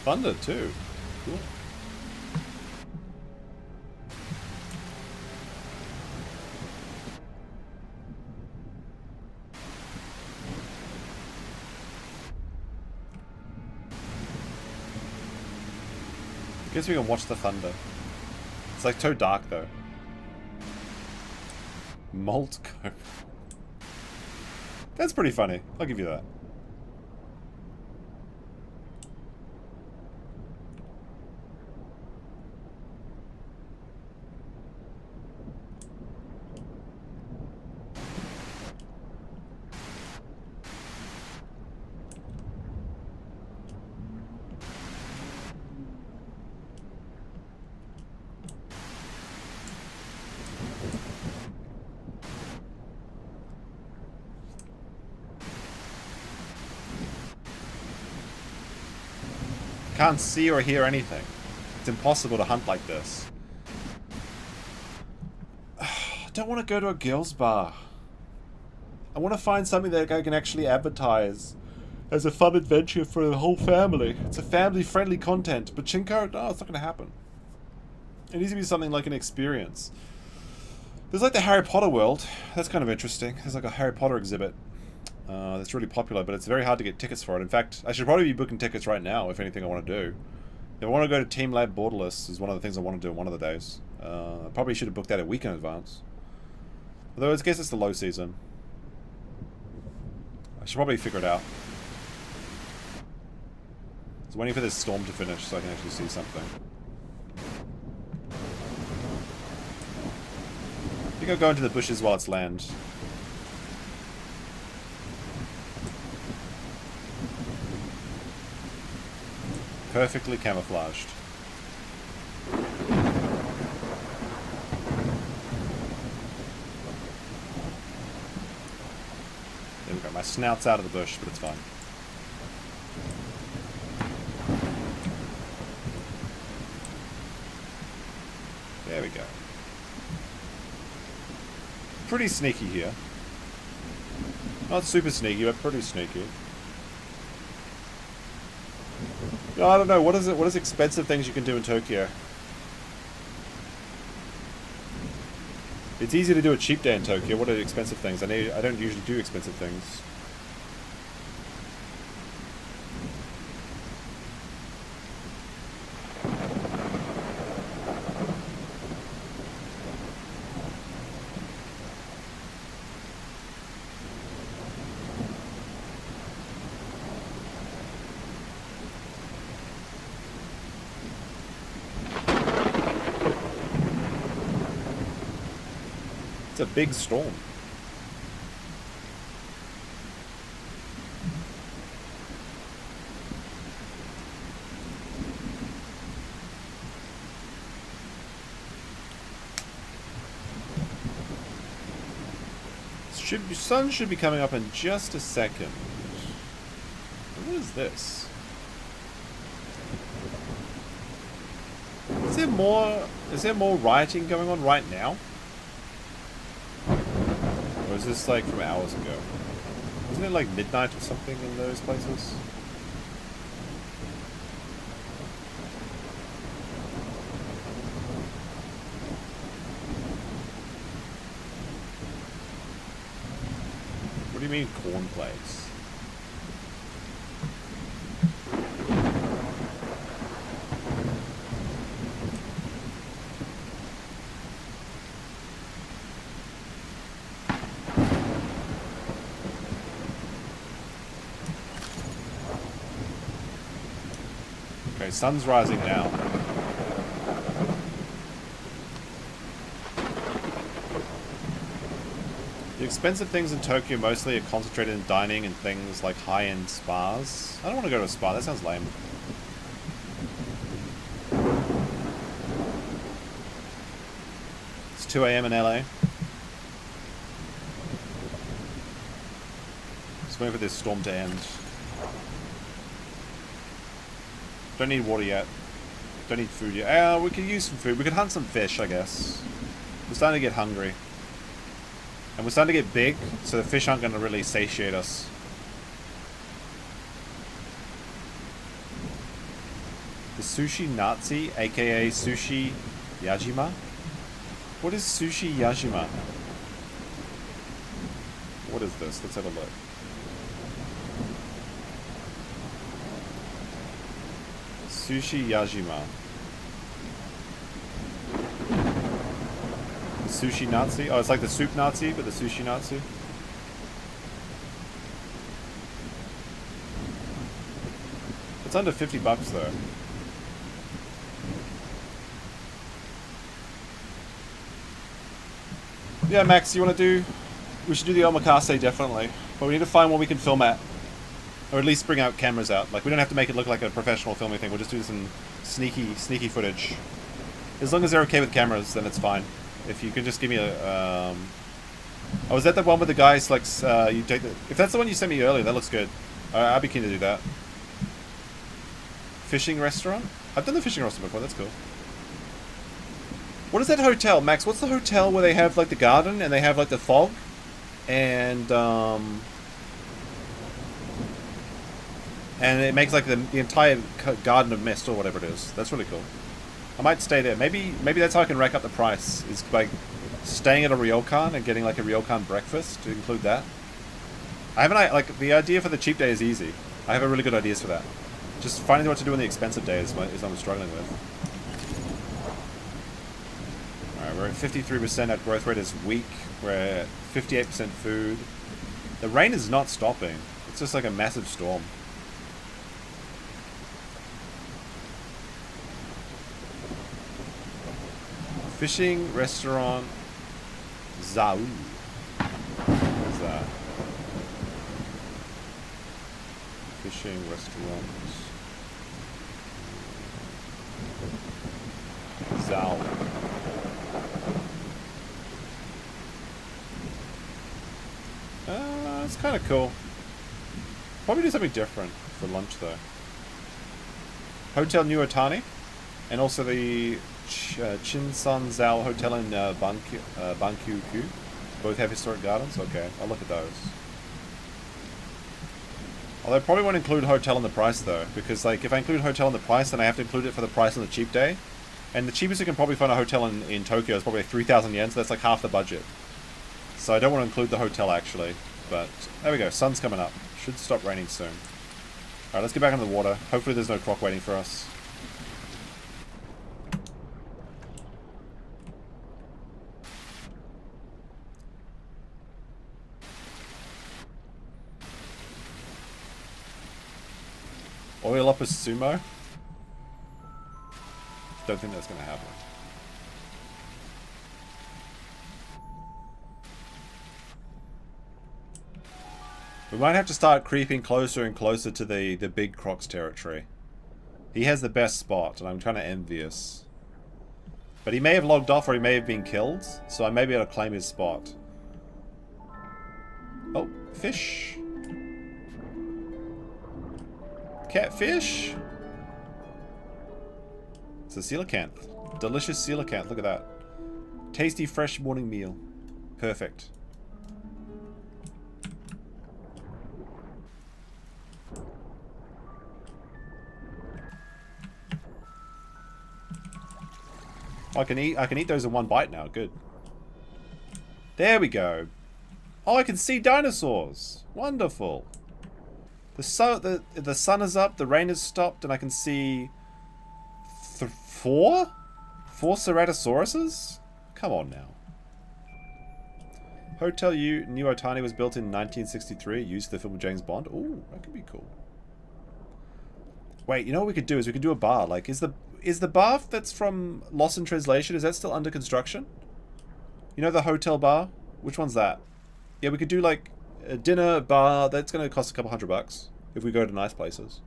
Thunder too. Cool. Guess we can watch the thunder. It's like too dark though. Malt cope. That's pretty funny. I'll give you that. Can't see or hear anything. It's impossible to hunt like this. I don't want to go to a girls' bar. I want to find something that I can actually advertise as a fun adventure for the whole family. It's a family-friendly content. Pachinko? No, it's not going to happen. It needs to be something like an experience. There's like the Harry Potter world. That's kind of interesting. There's like a Harry Potter exhibit. That's really popular, but it's very hard to get tickets for it. In fact, I should probably be booking tickets right now if anything I want to do. If I want to go to Team Lab Borderless is one of the things I want to do one of the days. I probably should have booked that a week in advance. Although I guess it's the low season. I should probably figure it out. So waiting for this storm to finish so I can actually see something. I think I'll go into the bushes while it's land. Perfectly camouflaged. There we go. My snout's out of the bush, but it's fine. There we go. Pretty sneaky here. Not super sneaky, but pretty sneaky. No, I don't know. What is expensive things you can do in Tokyo? It's easy to do a cheap day in Tokyo. What are expensive things? I don't usually do expensive things. It's a big storm. Sun should be coming up in just a second. What is this? Is there more rioting going on right now? Or is this like from hours ago? Isn't it like midnight or something in those places? What do you mean corn plates? Okay, sun's rising now. The expensive things in Tokyo mostly are concentrated in dining and things like high-end spas. I don't want to go to a spa, that sounds lame. It's 2 AM in LA. Just waiting for this storm to end. Don't need water yet. Don't need food yet. We could use some food. We could hunt some fish, I guess. We're starting to get hungry. And we're starting to get big, so the fish aren't going to really satiate us. The Sushi Nazi, aka Sushi Yajima? What is Sushi Yajima? What is this? Let's have a look. Sushi Yajima. Sushi Nazi. Oh, it's like the soup Nazi, but the sushi Nazi. It's under $50 though. Yeah, Max, you want to do... We should do the omakase, definitely. But we need to find what we can film at. Or at least bring out cameras out. Like, we don't have to make it look like a professional filming thing. We'll just do some sneaky footage. As long as they're okay with cameras, then it's fine. If you can just give me a... Oh, is that the one with the guys, like, you take the... If that's the one you sent me earlier, that looks good. I'd be keen to do that. Fishing restaurant? I've done the fishing restaurant before, that's cool. What is that hotel, Max? What's the hotel where they have, like, the garden and they have, like, the fog? And it makes, like, the entire garden of mist or whatever it is. That's really cool. I might stay there. Maybe that's how I can rack up the price, is by staying at a ryokan and getting, like, a ryokan breakfast to include that. I haven't, like, the idea for the cheap day is easy. I have a really good ideas for that. Just finding what to do on the expensive day is what I'm struggling with. Alright, we're at 53%. Our growth rate is weak. We're at 58% food. The rain is not stopping. It's just like a massive storm. Fishing restaurant Zau. What's that? Fishing restaurant Zau. It's kind of cool. Probably do something different for lunch though. Hotel New Otani, and also the Chinsan Zao Hotel in Bankyuku. Both have historic gardens. Okay, I'll look at those. Although I probably won't include hotel in the price though, because like if I include hotel in the price, then I have to include it for the price on the cheap day. And the cheapest you can probably find a hotel in Tokyo is probably like 3,000 yen, so that's like half the budget. So I don't want to include the hotel actually. But there we go, sun's coming up. Should stop raining soon. Alright, let's get back into the water. Hopefully there's no CROC waiting for us. Oil up a sumo? Don't think that's going to happen. We might have to start creeping closer and closer to the big CROC's territory. He has the best spot, and I'm kind of envious. But he may have logged off or he may have been killed, so I may be able to claim his spot. Oh, fish. Catfish? It's a coelacanth. Delicious coelacanth, look at that. Tasty, fresh morning meal. Perfect. I can eat those in one bite now. Good. There we go. Oh, I can see dinosaurs. Wonderful. The sun is up. The rain has stopped, and I can see four Ceratosauruses. Come on now. Hotel U New Otani was built in 1963. Used the film of James Bond. Ooh, that could be cool. Wait, you know what we could do is we could do a bar. Like, is the bar that's from Lost in Translation, is that still under construction? You know the hotel bar? Which one's that? Yeah, we could do like a dinner bar. That's going to cost a couple $100 if we go to nice places.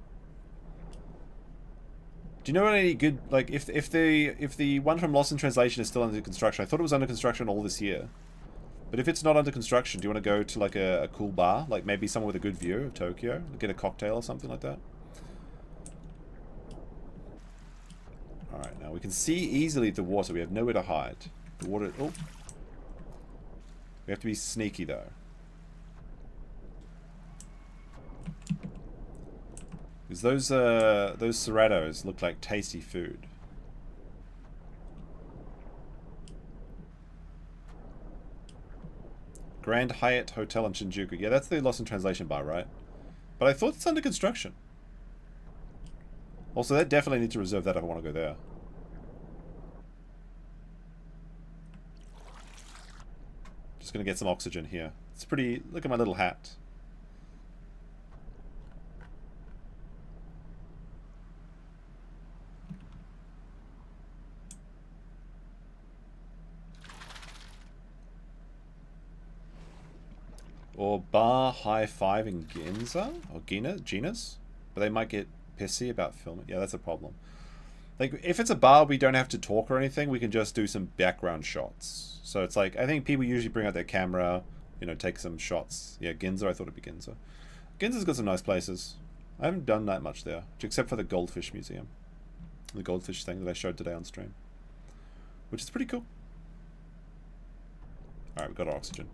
Do you know any good, like, if the one from Lost in Translation is still under construction? I thought it was under construction all this year. But if it's not under construction, do you want to go to like a cool bar? Like maybe somewhere with a good view of Tokyo? Get a cocktail or something like that? Alright, now we can see easily the water. We have nowhere to hide. The water... Oh. We have to be sneaky, though. Because those Ceratos look like tasty food. Grand Hyatt Hotel in Shinjuku. Yeah, that's the Lost in Translation bar, right? But I thought it's under construction. Also, that definitely need to reserve that if I want to go there. Just gonna get some oxygen here. It's pretty... Look at my little hat. Or bar high-fiving Ginza? Or Gina's? But they might get pissy about filming. Yeah, that's a problem. Like, if it's a bar we don't have to talk or anything, we can just do some background shots. So it's like, I think people usually bring out their camera, you know, take some shots. Yeah, Ginza, I thought it'd be Ginza. Ginza's got some nice places. I haven't done that much there, except for the Goldfish Museum. The goldfish thing that I showed today on stream. Which is pretty cool. Alright, we've got our oxygen.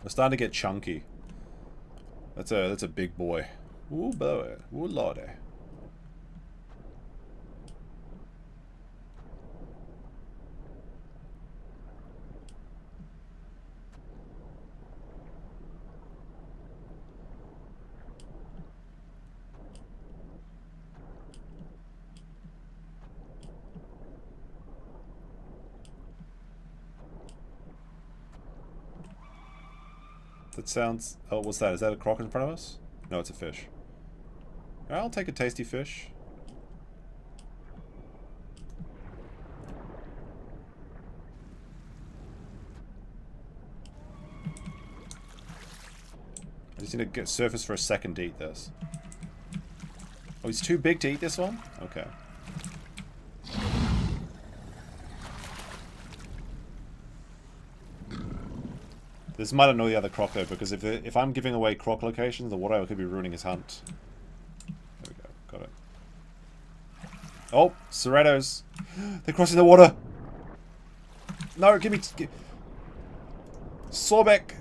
We're starting to get chunky. That's a big boy. Ooh boy. Ooh lordy. That sounds... Oh, what's that? Is that a croc in front of us? No, it's a fish. I'll take a tasty fish. I just need to get surface for a second to eat this. Oh, he's too big to eat this one? Okay. This might annoy the other croc though, because if I'm giving away croc locations, the water could be ruining his hunt. There we go, got it. Oh, Serratos. They're crossing the water. No, give me... Sorbeck.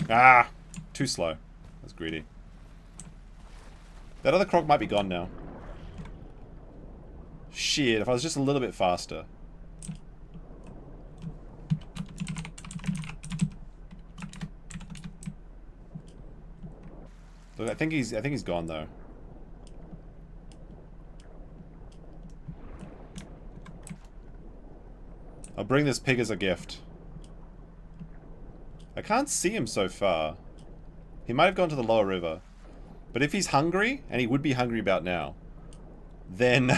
Ah, too slow. That's greedy. That other croc might be gone now. Shit, if I was just a little bit faster. Look, I think he's gone though. I'll bring this pig as a gift. I can't see him so far. He might have gone to the lower river. But if he's hungry, and he would be hungry about now, then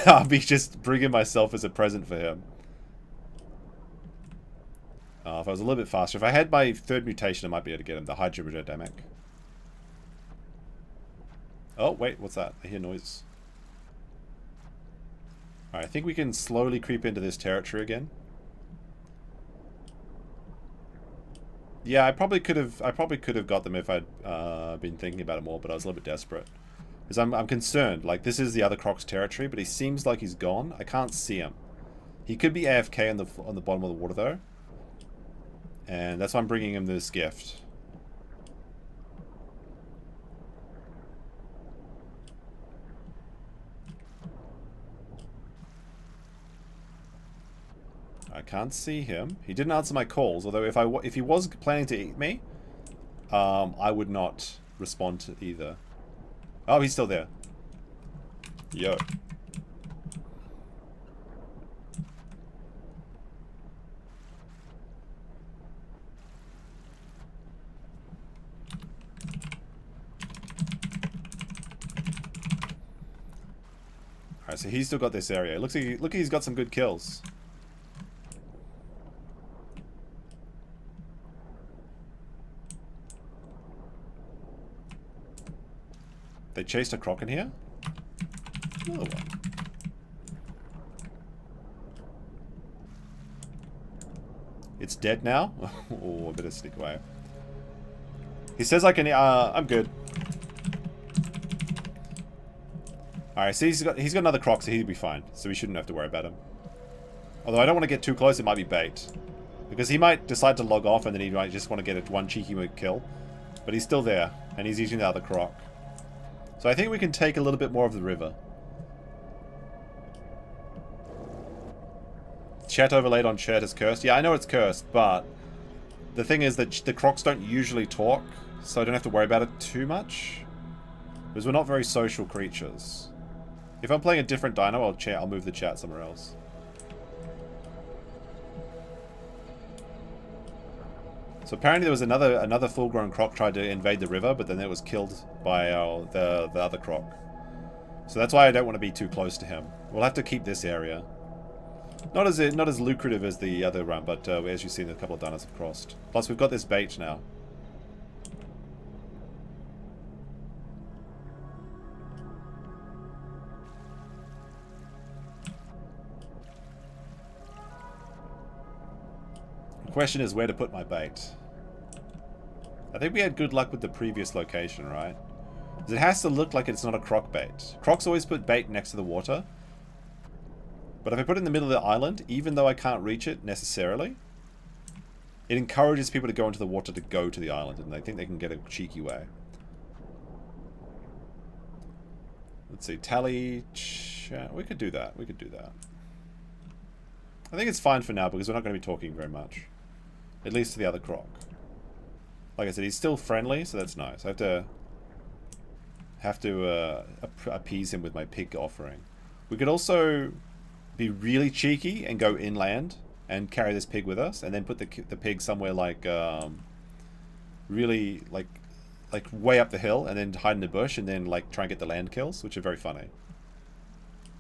I'll be just bringing myself as a present for him. If I was a little bit faster. If I had my third mutation, I might be able to get him. The Hydrodynamic. Oh, wait. What's that? I hear noises. Alright, I think we can slowly creep into this territory again. Yeah, I probably could have got them if I'd been thinking about it more, but I was a little bit desperate. Because I'm concerned. Like, this is the other croc's territory, but he seems like he's gone. I can't see him. He could be AFK on the bottom of the water, though. And that's why I'm bringing him this gift. I can't see him. He didn't answer my calls, although if he was planning to eat me, I would not respond to either. Oh, he's still there. Yo. Alright, so he's still got this area. Looks like he's got some good kills. They chased a croc in here? Another one. It's dead now? Oh, I better sneak away. He says I can... I'm good. Alright, so he's got another croc, so he'll be fine. So we shouldn't have to worry about him. Although I don't want to get too close, it might be bait. Because he might decide to log off and then he might just want to get one cheeky kill. But he's still there, and he's using the other croc. So I think we can take a little bit more of the river. Chat overlaid on chat is cursed. Yeah, I know it's cursed, but The thing is that the crocs don't usually talk, so I don't have to worry about it too much. Because we're not very social creatures. If I'm playing a different dino, I'll move the chat somewhere else. So apparently there was another full-grown croc tried to invade the river, but then it was killed by the other croc. So that's why I don't want to be too close to him. We'll have to keep this area. Not as lucrative as the other run, but as you've seen, a couple of dinos have crossed. Plus, we've got this bait now. The question is where to put my bait. I think we had good luck with the previous location, right? It has to look like it's not a croc bait. Crocs always put bait next to the water. But if I put it in the middle of the island, even though I can't reach it necessarily, it encourages people to go into the water to go to the island, and they think they can get a cheeky way. Let's see, tally chat. We could do that. We could do that. I think it's fine for now because we're not going to be talking very much. At least to the other croc. Like I said, he's still friendly, so that's nice. I have to appease him with my pig offering. We could also be really cheeky and go inland and carry this pig with us, and then put the pig somewhere like really like way up the hill, and then hide in the bush, and then like try and get the land kills, which are very funny.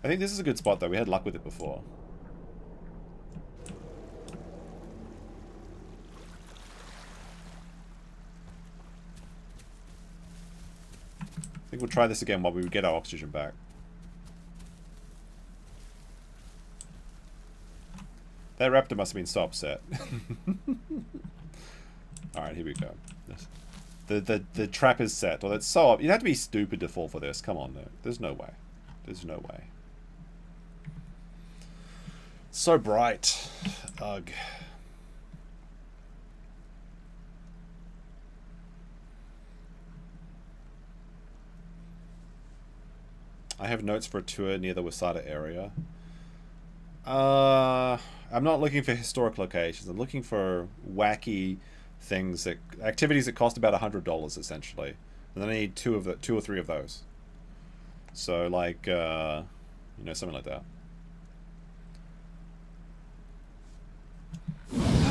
I think this is a good spot though. We had luck with it before. I think we'll try this again while we get our oxygen back. That raptor must have been so upset. Alright, here we go. The trap is set. Well, that's so... You'd have to be stupid to fall for this. Come on, no. There's no way. There's no way. So bright. Ugh. I have notes for a tour near the Wasada area. I'm not looking for historic locations. I'm looking for wacky things, activities that cost about $100 essentially, and then I need two or three of those. So like, you know, something like that.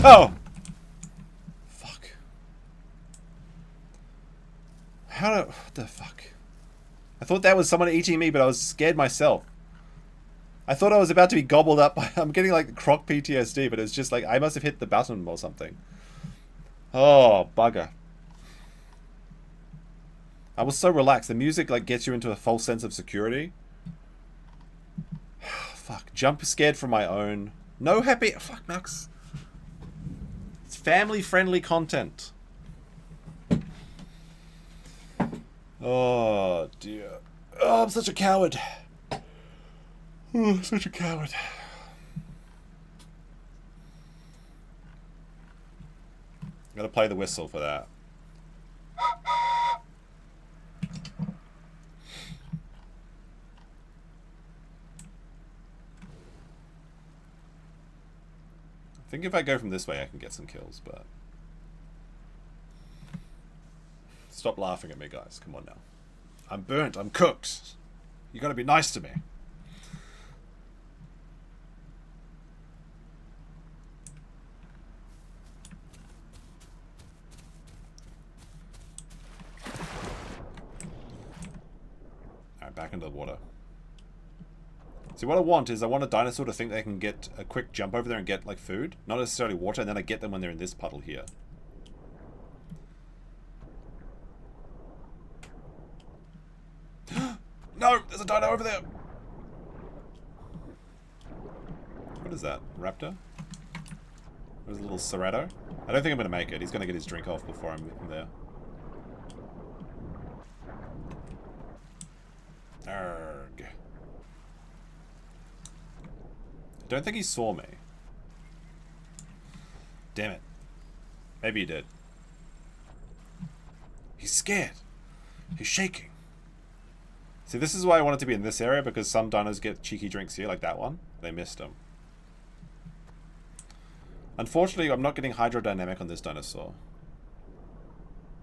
Oh, fuck! What the fuck? I thought that was someone eating me, but I was scared myself. I thought I was about to be gobbled up by... I'm getting like croc PTSD, but it's just like I must have hit the button or something. Oh, bugger. I was so relaxed. The music like gets you into a false sense of security. Fuck. Jump scared from my own. No happy... Fuck, Max. It's family-friendly content. Oh, dear. Oh, I'm such a coward. Oh, such a coward. I'm gonna play the whistle for that. I think if I go from this way I can get some kills, but... Stop laughing at me, guys. Come on now. I'm burnt. I'm cooked. You gotta be nice to me. Alright, back into the water. See, what I want is I want a dinosaur to think they can get a quick jump over there and get, like, food. Not necessarily water, and then I get them when they're in this puddle here. No! There's a dino over there! What is that? Raptor? There's a little Cerrato? I don't think I'm going to make it. He's going to get his drink off before I'm there. Arrgh. I don't think he saw me. Damn it. Maybe he did. He's scared. He's shaking. See, this is why I want it to be in this area, because some dinos get cheeky drinks here, like that one. They missed him. Unfortunately, I'm not getting hydrodynamic on this dinosaur.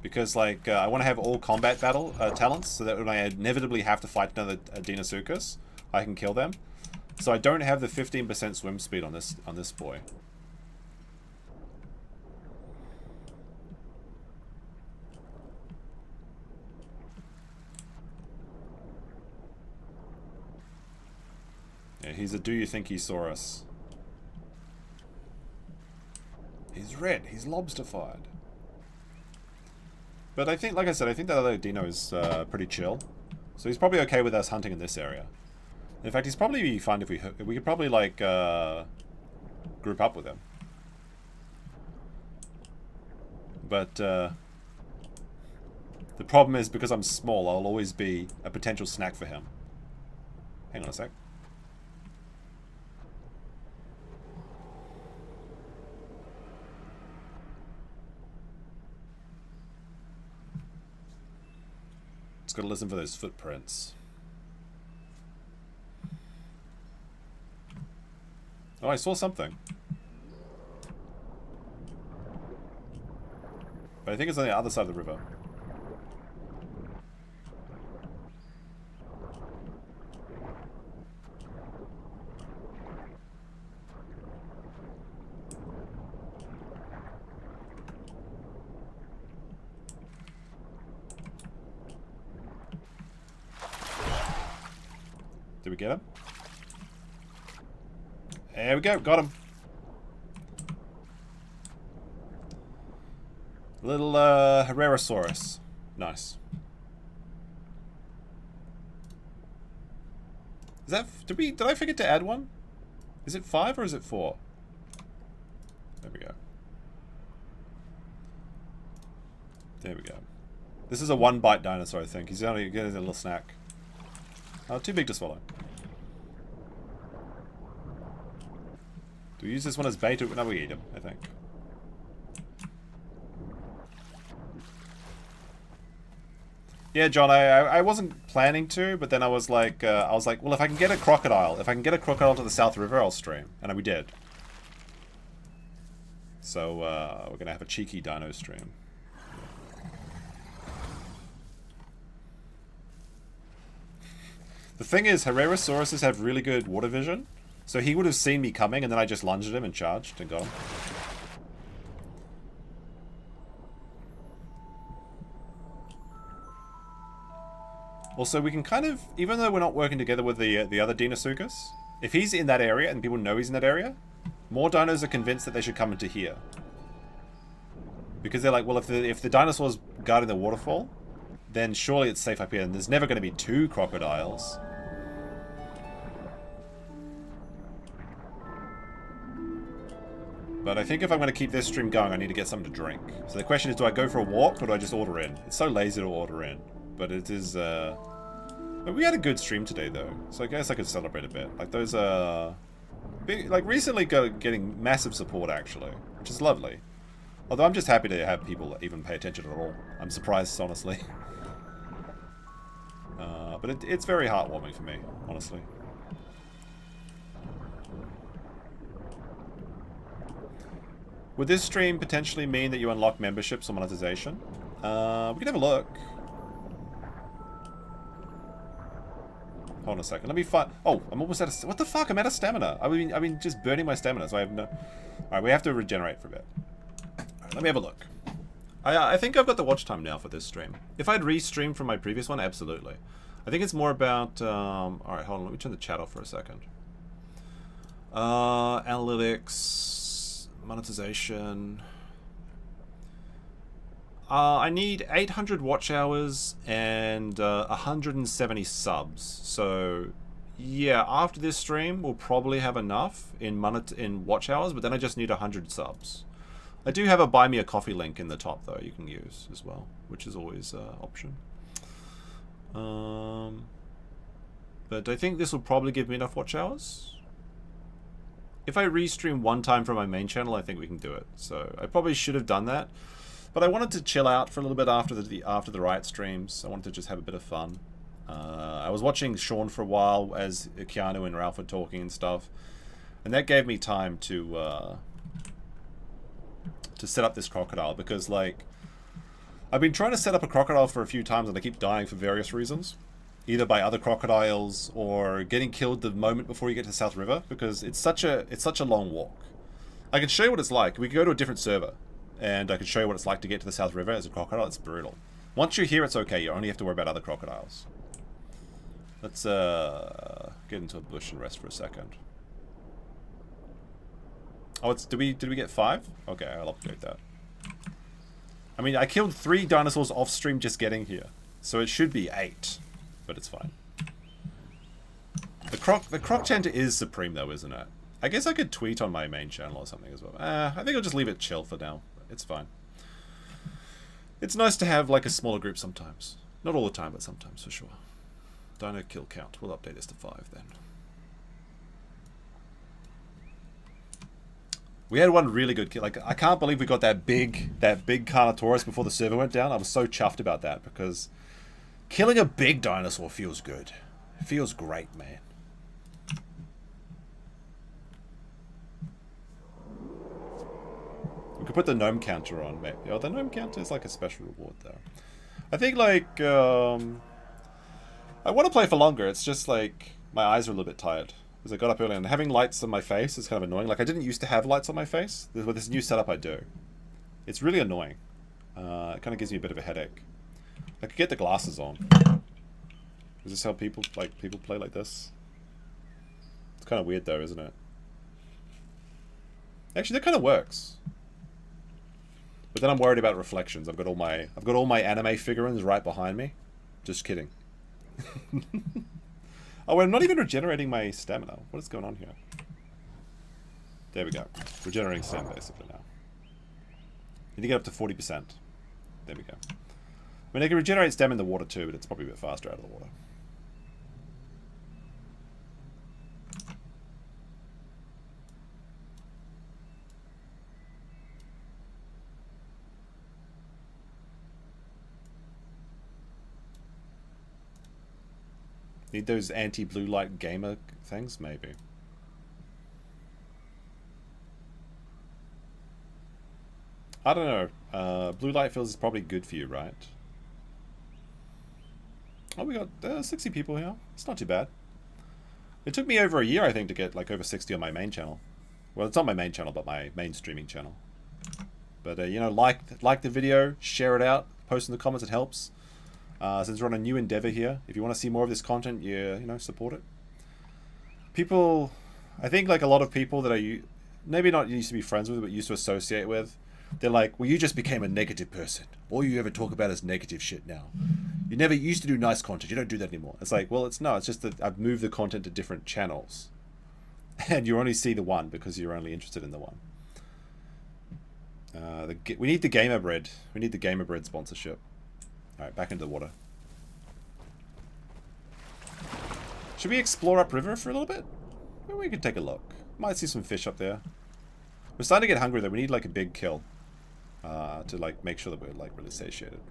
Because, like, I want to have all combat battle talents, so that when I inevitably have to fight another Deinosuchus, I can kill them. So I don't have the 15% swim speed on this boy. Yeah, he's a do you think he saw us? He's red, he's lobsterfied. But I think, like I said, I think that other Dino is pretty chill. So he's probably okay with us hunting in this area. In fact, he's probably fine if we could probably, like, group up with him. But the problem is, because I'm small, I'll always be a potential snack for him. Hang on a sec. Got to listen for those footprints. Oh, I saw something. But I think it's on the other side of the river. Did we get him? There we go, got him. Little Herrerasaurus. Nice. Is that did I forget to add one? Is it 5 or is it 4? There we go. There we go. This is a 1-bite dinosaur, I think. He's only getting a little snack. Too big to swallow. Do we use this one as bait? No, we eat him, I think. Yeah, John, I wasn't planning to, but then I was like, well, if I can get a crocodile to the South River, I'll stream. And we did. So, we're gonna have a cheeky dino stream. The thing is, Herrerasauruses have really good water vision, so he would have seen me coming, and then I just lunged at him and charged and got him. Also, we can kind of, even though we're not working together with the other Deinosuchus, if he's in that area and people know he's in that area, more dinos are convinced that they should come into here. Because they're like, well, if the dinosaur's guarding the waterfall, then surely it's safe up here, and there's never going to be 2 crocodiles. But I think if I'm going to keep this stream going, I need to get something to drink. So the question is, do I go for a walk, or do I just order in? It's so lazy to order in. But it is, but we had a good stream today, though. So I guess I could celebrate a bit. Like, those, like, recently getting massive support, actually. Which is lovely. Although I'm just happy to have people even pay attention at all. I'm surprised, honestly. But it's very heartwarming for me, honestly. Would this stream potentially mean that you unlock memberships or monetization? We can have a look. Hold on a second. Let me find. Oh, I'm almost out of. What the fuck? I'm out of stamina. I've been just burning my stamina, so I have no. All right, we have to regenerate for a bit. All right, let me have a look. I think I've got the watch time now for this stream. If I'd restreamed from my previous one, absolutely. I think it's more about. All right, hold on. Let me turn the chat off for a second. Analytics, monetization. I need 800 watch hours and 170 subs. So, yeah, after this stream, we'll probably have enough in watch hours, but then I just need 100 subs. I do have a buy me a coffee link in the top, though, you can use as well, which is always an option. But I think this will probably give me enough watch hours. If I restream one time from my main channel, I think we can do it. So I probably should have done that. But I wanted to chill out for a little bit after the Riot streams. I wanted to just have a bit of fun. I was watching Sean for a while as Keanu and Ralph were talking and stuff. And that gave me time to to set up this crocodile, because like I've been trying to set up a crocodile for a few times and I keep dying for various reasons. Either by other crocodiles or getting killed the moment before you get to the South River, because it's such a long walk. I can show you what it's like. We can go to a different server and I can show you what it's like to get to the South River as a crocodile. It's brutal. Once you're here, it's okay. You only have to worry about other crocodiles. Let's get into a bush and rest for a second. Oh, did we get 5? Okay, I'll upgrade that. I mean, I killed 3 dinosaurs off stream just getting here, so it should be 8, but it's fine. The croc tender is supreme though, isn't it? I guess I could tweet on my main channel or something as well. I think I'll just leave it chill for now. It's fine. It's nice to have like a smaller group sometimes. Not all the time, but sometimes for sure. Dino kill count. We'll update this to 5 then. We had one really good kill. Like, I can't believe we got that big Carnotaurus before the server went down. I was so chuffed about that because killing a big dinosaur feels good. It feels great, man. We could put the gnome counter on, maybe. Oh, the gnome counter is like a special reward, though. I think, like, I want to play for longer. It's just, like, my eyes are a little bit tired. Because I got up early and having lights on my face is kind of annoying. Like, I didn't used to have lights on my face. With this new setup, I do. It's really annoying. It kind of gives me a bit of a headache. I could get the glasses on. Is this how people play like this? It's kind of weird, though, isn't it? Actually, that kind of works. But then I'm worried about reflections. I've got all my anime figurines right behind me. Just kidding. Oh, I'm not even regenerating my stamina. What is going on here? There we go. Regenerating stamina basically now. Need to get up to 40%. There we go. I mean, I can regenerate stamina in the water too, but it's probably a bit faster out of the water. Need those anti-blue light gamer things? Maybe. I don't know. Blue light fills is probably good for you, right? Oh, we got 60 people here. It's not too bad. It took me over a year, I think, to get like over 60 on my main channel. Well, it's not my main channel, but my main streaming channel. But, you know, like the video, share it out, post in the comments, it helps. Since we're on a new endeavor here, if you want to see more of this content, you know, support it. People, I think like a lot of people that I maybe not used to be friends with, but used to associate with, they're like, well, you just became a negative person. All you ever talk about is negative shit now. You never used to do nice content. You don't do that anymore. It's like, well, it's just that I've moved the content to different channels. And you only see the one because you're only interested in the one. We need the gamer bread. We need the gamer bread sponsorship. Alright, back into the water. Should we explore upriver for a little bit? Maybe we could take a look. Might see some fish up there. We're starting to get hungry though. We need like a big kill. To like make sure that we're like really satiated.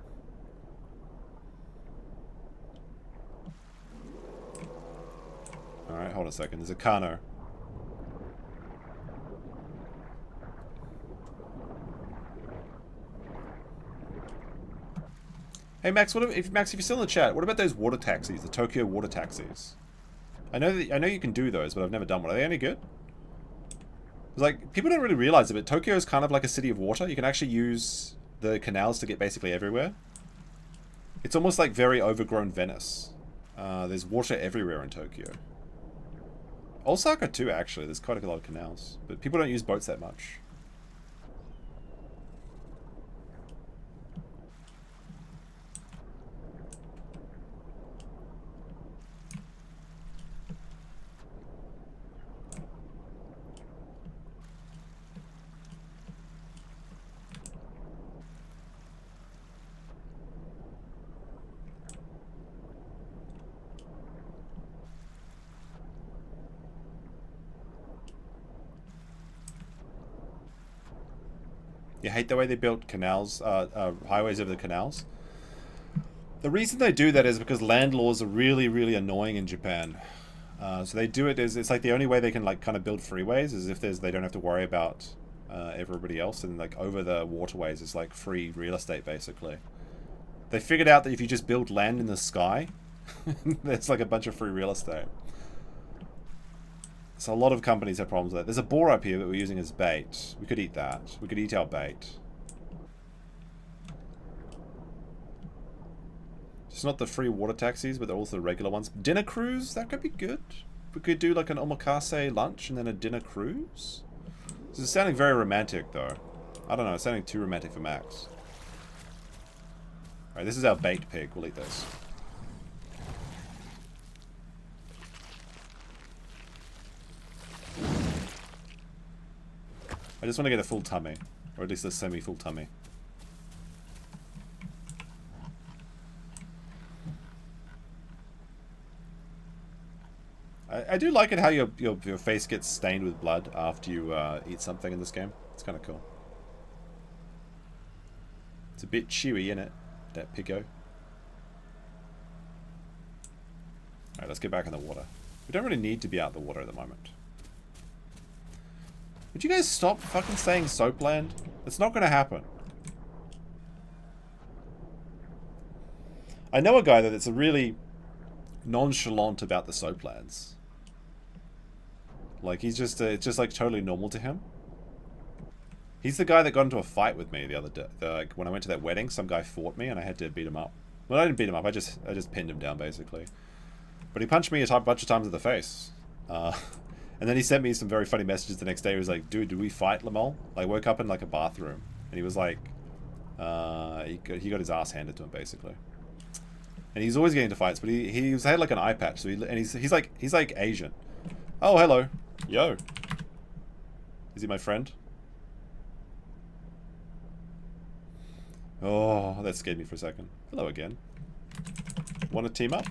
Alright, hold on a second. There's a Kano. Hey Max, if you're still in the chat, what about those water taxis, the Tokyo water taxis? I know you can do those, but I've never done one. Are they any good? It's like people don't really realize it, but Tokyo is kind of like a city of water. You can actually use the canals to get basically everywhere. It's almost like very overgrown Venice. There's water everywhere in Tokyo. Osaka too, actually. There's quite a lot of canals, but people don't use boats that much. You hate the way they built canals, highways over the canals? The reason they do that is because land laws are really, really annoying in Japan. So they do it as, it's like the only way they can like kind of build freeways is if they don't have to worry about everybody else, and like over the waterways is like free real estate basically. They figured out that if you just build land in the sky, there's like a bunch of free real estate. So a lot of companies have problems with that. There's a boar up here that we're using as bait. We could eat that. We could eat our bait. It's not the free water taxis, but they're also the regular ones. Dinner cruise? That could be good. We could do like an omakase lunch and then a dinner cruise. This is sounding very romantic though. I don't know, it's sounding too romantic for Max. Alright, this is our bait pig. We'll eat this. I just want to get a full tummy. Or at least a semi-full tummy. I do like it how your face gets stained with blood after you eat something in this game. It's kind of cool. It's a bit chewy, innit? That piggo. Alright, let's get back in the water. We don't really need to be out in the water at the moment. Would you guys stop fucking saying soapland? It's not gonna happen. I know a guy that's a really nonchalant about the soaplands. Like, he's just, it's just like totally normal to him. He's the guy that got into a fight with me the other day. Like, when I went to that wedding, some guy fought me and I had to beat him up. Well, I didn't beat him up, I just pinned him down, basically. But he punched me a bunch of times in the face. And then he sent me some very funny messages the next day. He was like, dude, did we fight, Lamol? I woke up in like a bathroom. And he was like, he got his ass handed to him, basically. And he's always getting into fights, but he had like an eye patch, so he's like Asian. Oh, hello. Yo. Is he my friend? Oh, that scared me for a second. Hello again. Want to team up?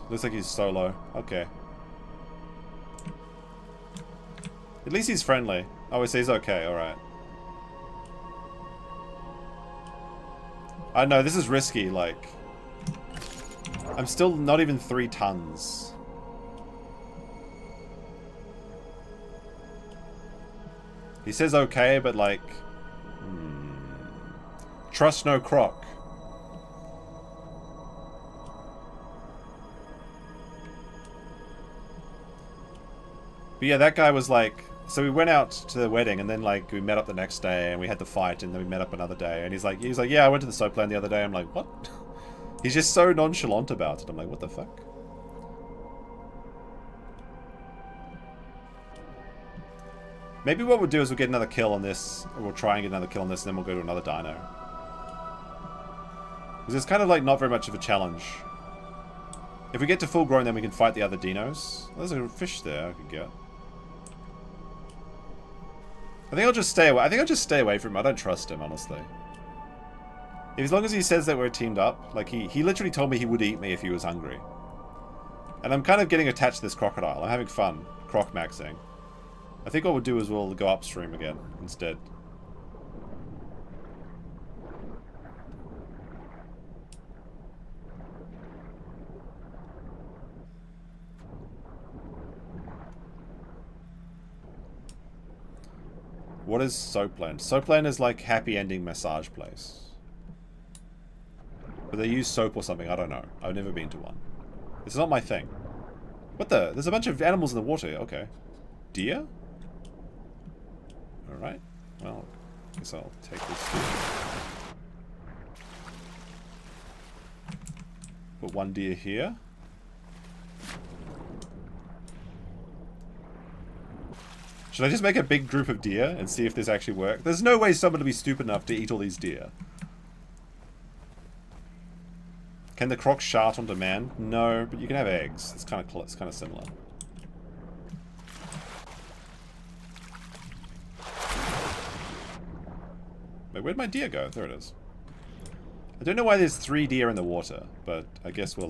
Looks like he's solo. Okay. At least he's friendly. Oh, he says okay, alright. I know, this is risky, like... I'm still not even 3 tons. He says okay, but like... Trust no CROC. But yeah, that guy was like... So we went out to the wedding, and then like we met up the next day, and we had the fight, and then we met up another day, and he's like, yeah, I went to the soapland the other day. I'm like, what? He's just so nonchalant about it. I'm like, what the fuck? Maybe what we'll do is we'll get another kill on this, or we'll try and get another kill on this, and then we'll go to another dino. Because it's kind of like not very much of a challenge. If we get to full grown, then we can fight the other dinos. There's a fish there I could get. I think I'll just stay away. I think I'll just stay away from him. I don't trust him, honestly. As long as he says that we're teamed up, like he literally told me he would eat me if he was hungry. And I'm kind of getting attached to this crocodile. I'm having fun croc maxing. I think what we'll do is we'll go upstream again instead. What is Soapland? Soapland is like happy ending massage place. But they use soap or something, I don't know. I've never been to one. It's not my thing. What the? There's a bunch of animals in the water. Okay. Deer? Alright. Well, I guess I'll take this deer. Put one deer here. Should I just make a big group of deer and see if this actually works? There's no way someone would be stupid enough to eat all these deer. Can the croc shart on demand? No, but you can have eggs. It's kind of similar. Wait, where'd my deer go? There it is. I don't know why there's 3 deer in the water, but I guess we'll,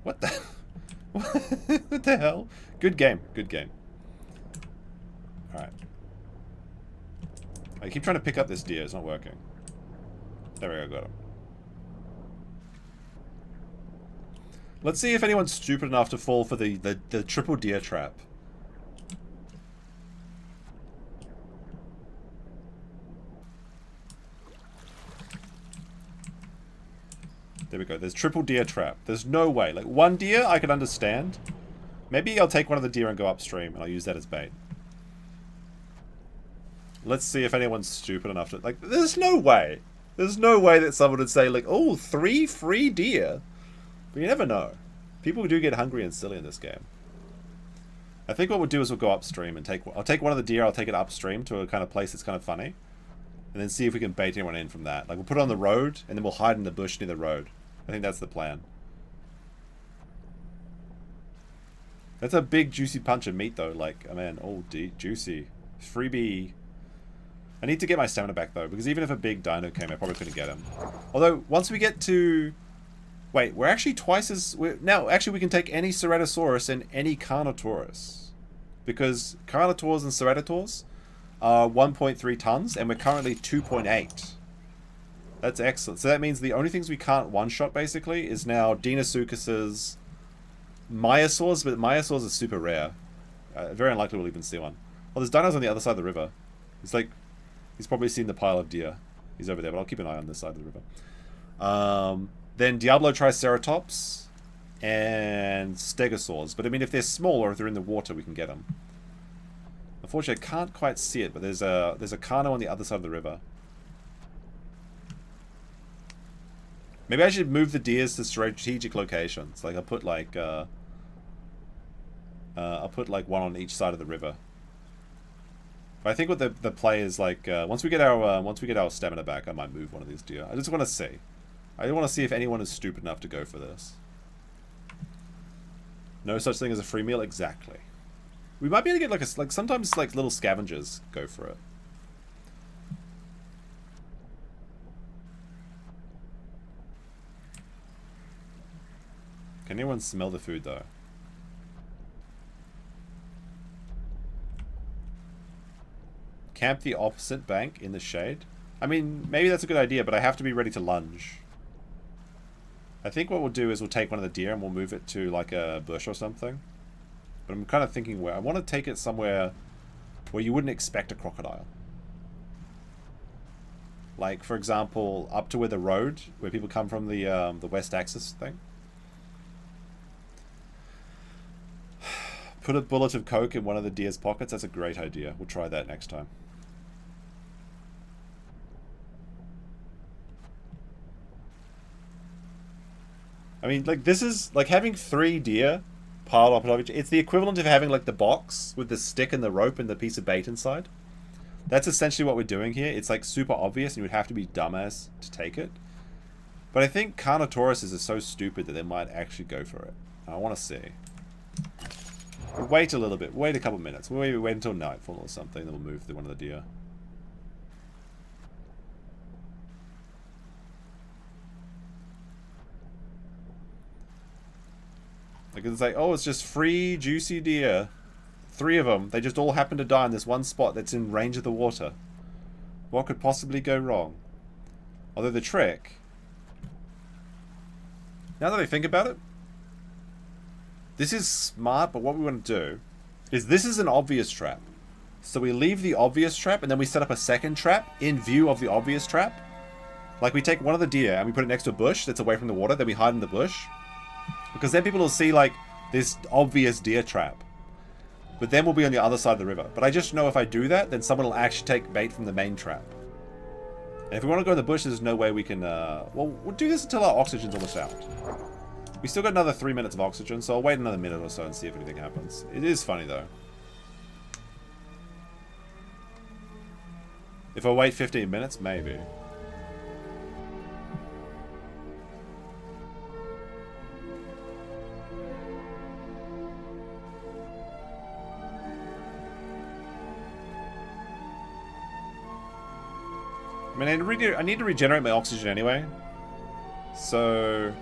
What the... What the hell? Good game. Good game. Alright. I keep trying to pick up this deer. It's not working. There we go. Got him. Let's see if anyone's stupid enough to fall for the triple deer trap. There we go. There's triple deer trap. There's no way. Like, one deer, I could understand. Maybe I'll take one of the deer and go upstream, and I'll use that as bait. Let's see if anyone's stupid enough to... Like, there's no way. There's no way that someone would say, like, oh, 3 free deer. But you never know. People do get hungry and silly in this game. I think what we'll do is we'll go upstream and take... I'll take one of the deer, I'll take it upstream to a kind of place that's kind of funny. And then see if we can bait anyone in from that. Like, we'll put it on the road, and then we'll hide in the bush near the road. I think that's the plan. That's a big juicy punch of meat though. Like, oh man, oh juicy. Freebie. I need to get my stamina back though, because even if a big dino came, I probably couldn't get him. Although, once we get to... Wait, we're actually twice as... Now, actually we can take any Ceratosaurus and any Carnotaurus. Because Carnotaurs and Cerators are 1.3 tons, and we're currently 2.8. That's excellent. So that means the only things we can't one-shot, basically, is now Deinosuchus's Myosaurs, but Myosaurs are super rare. Very unlikely we'll even see one. Well, there's dinos on the other side of the river. He's like... He's probably seen the pile of deer. He's over there, but I'll keep an eye on this side of the river. Then Diablo Triceratops and Stegosaurs. But I mean, if they're small or if they're in the water, we can get them. Unfortunately, I can't quite see it, but there's a Carno on the other side of the river. Maybe I should move the deers to strategic locations. Like I'll put like one on each side of the river. But I think what the play is like once we get our stamina back, I might move one of these deer. I just want to see. I want to see if anyone is stupid enough to go for this. No such thing as a free meal, exactly. We might be able to get like sometimes like little scavengers go for it. Can anyone smell the food though? Camp the opposite bank in the shade. I mean, maybe that's a good idea, but I have to be ready to lunge. I think what we'll do is we'll take one of the deer and we'll move it to like a bush or something. But I'm kind of thinking where I want to take it somewhere where you wouldn't expect a crocodile. Like, for example, up to where the road, where people come from, the west axis thing. Put a bullet of coke in one of the deer's pockets. That's a great idea. We'll try that next time. I mean, like, this is, like, having 3 deer piled up on each other. It's the equivalent of having, like, the box with the stick and the rope and the piece of bait inside. That's essentially what we're doing here. It's, like, super obvious, and you would have to be dumbass to take it. But I think Carnotauruses are so stupid that they might actually go for it. I want to see. We'll wait a little bit. Wait a couple minutes. We'll maybe wait until nightfall or something, then we'll move to one of the deer. Like, it's like, oh, it's just free, juicy deer. 3 of them. They just all happen to die in this one spot that's in range of the water. What could possibly go wrong? Although the trick... Now that I think about it, this is smart, but what we want to do is this is an obvious trap. So we leave the obvious trap, and then we set up a second trap in view of the obvious trap. Like, we take one of the deer, and we put it next to a bush that's away from the water, then we hide in the bush. Because then people will see, like, this obvious deer trap. But then we'll be on the other side of the river. But I just know if I do that, then someone will actually take bait from the main trap. And if we want to go in the bush, there's no way we can, well, we'll do this until our oxygen's almost out. We still got another 3 minutes of oxygen, so I'll wait another minute or so and see if anything happens. It is funny, though. If I wait 15 minutes, maybe. I mean, I need to regenerate my oxygen anyway. So...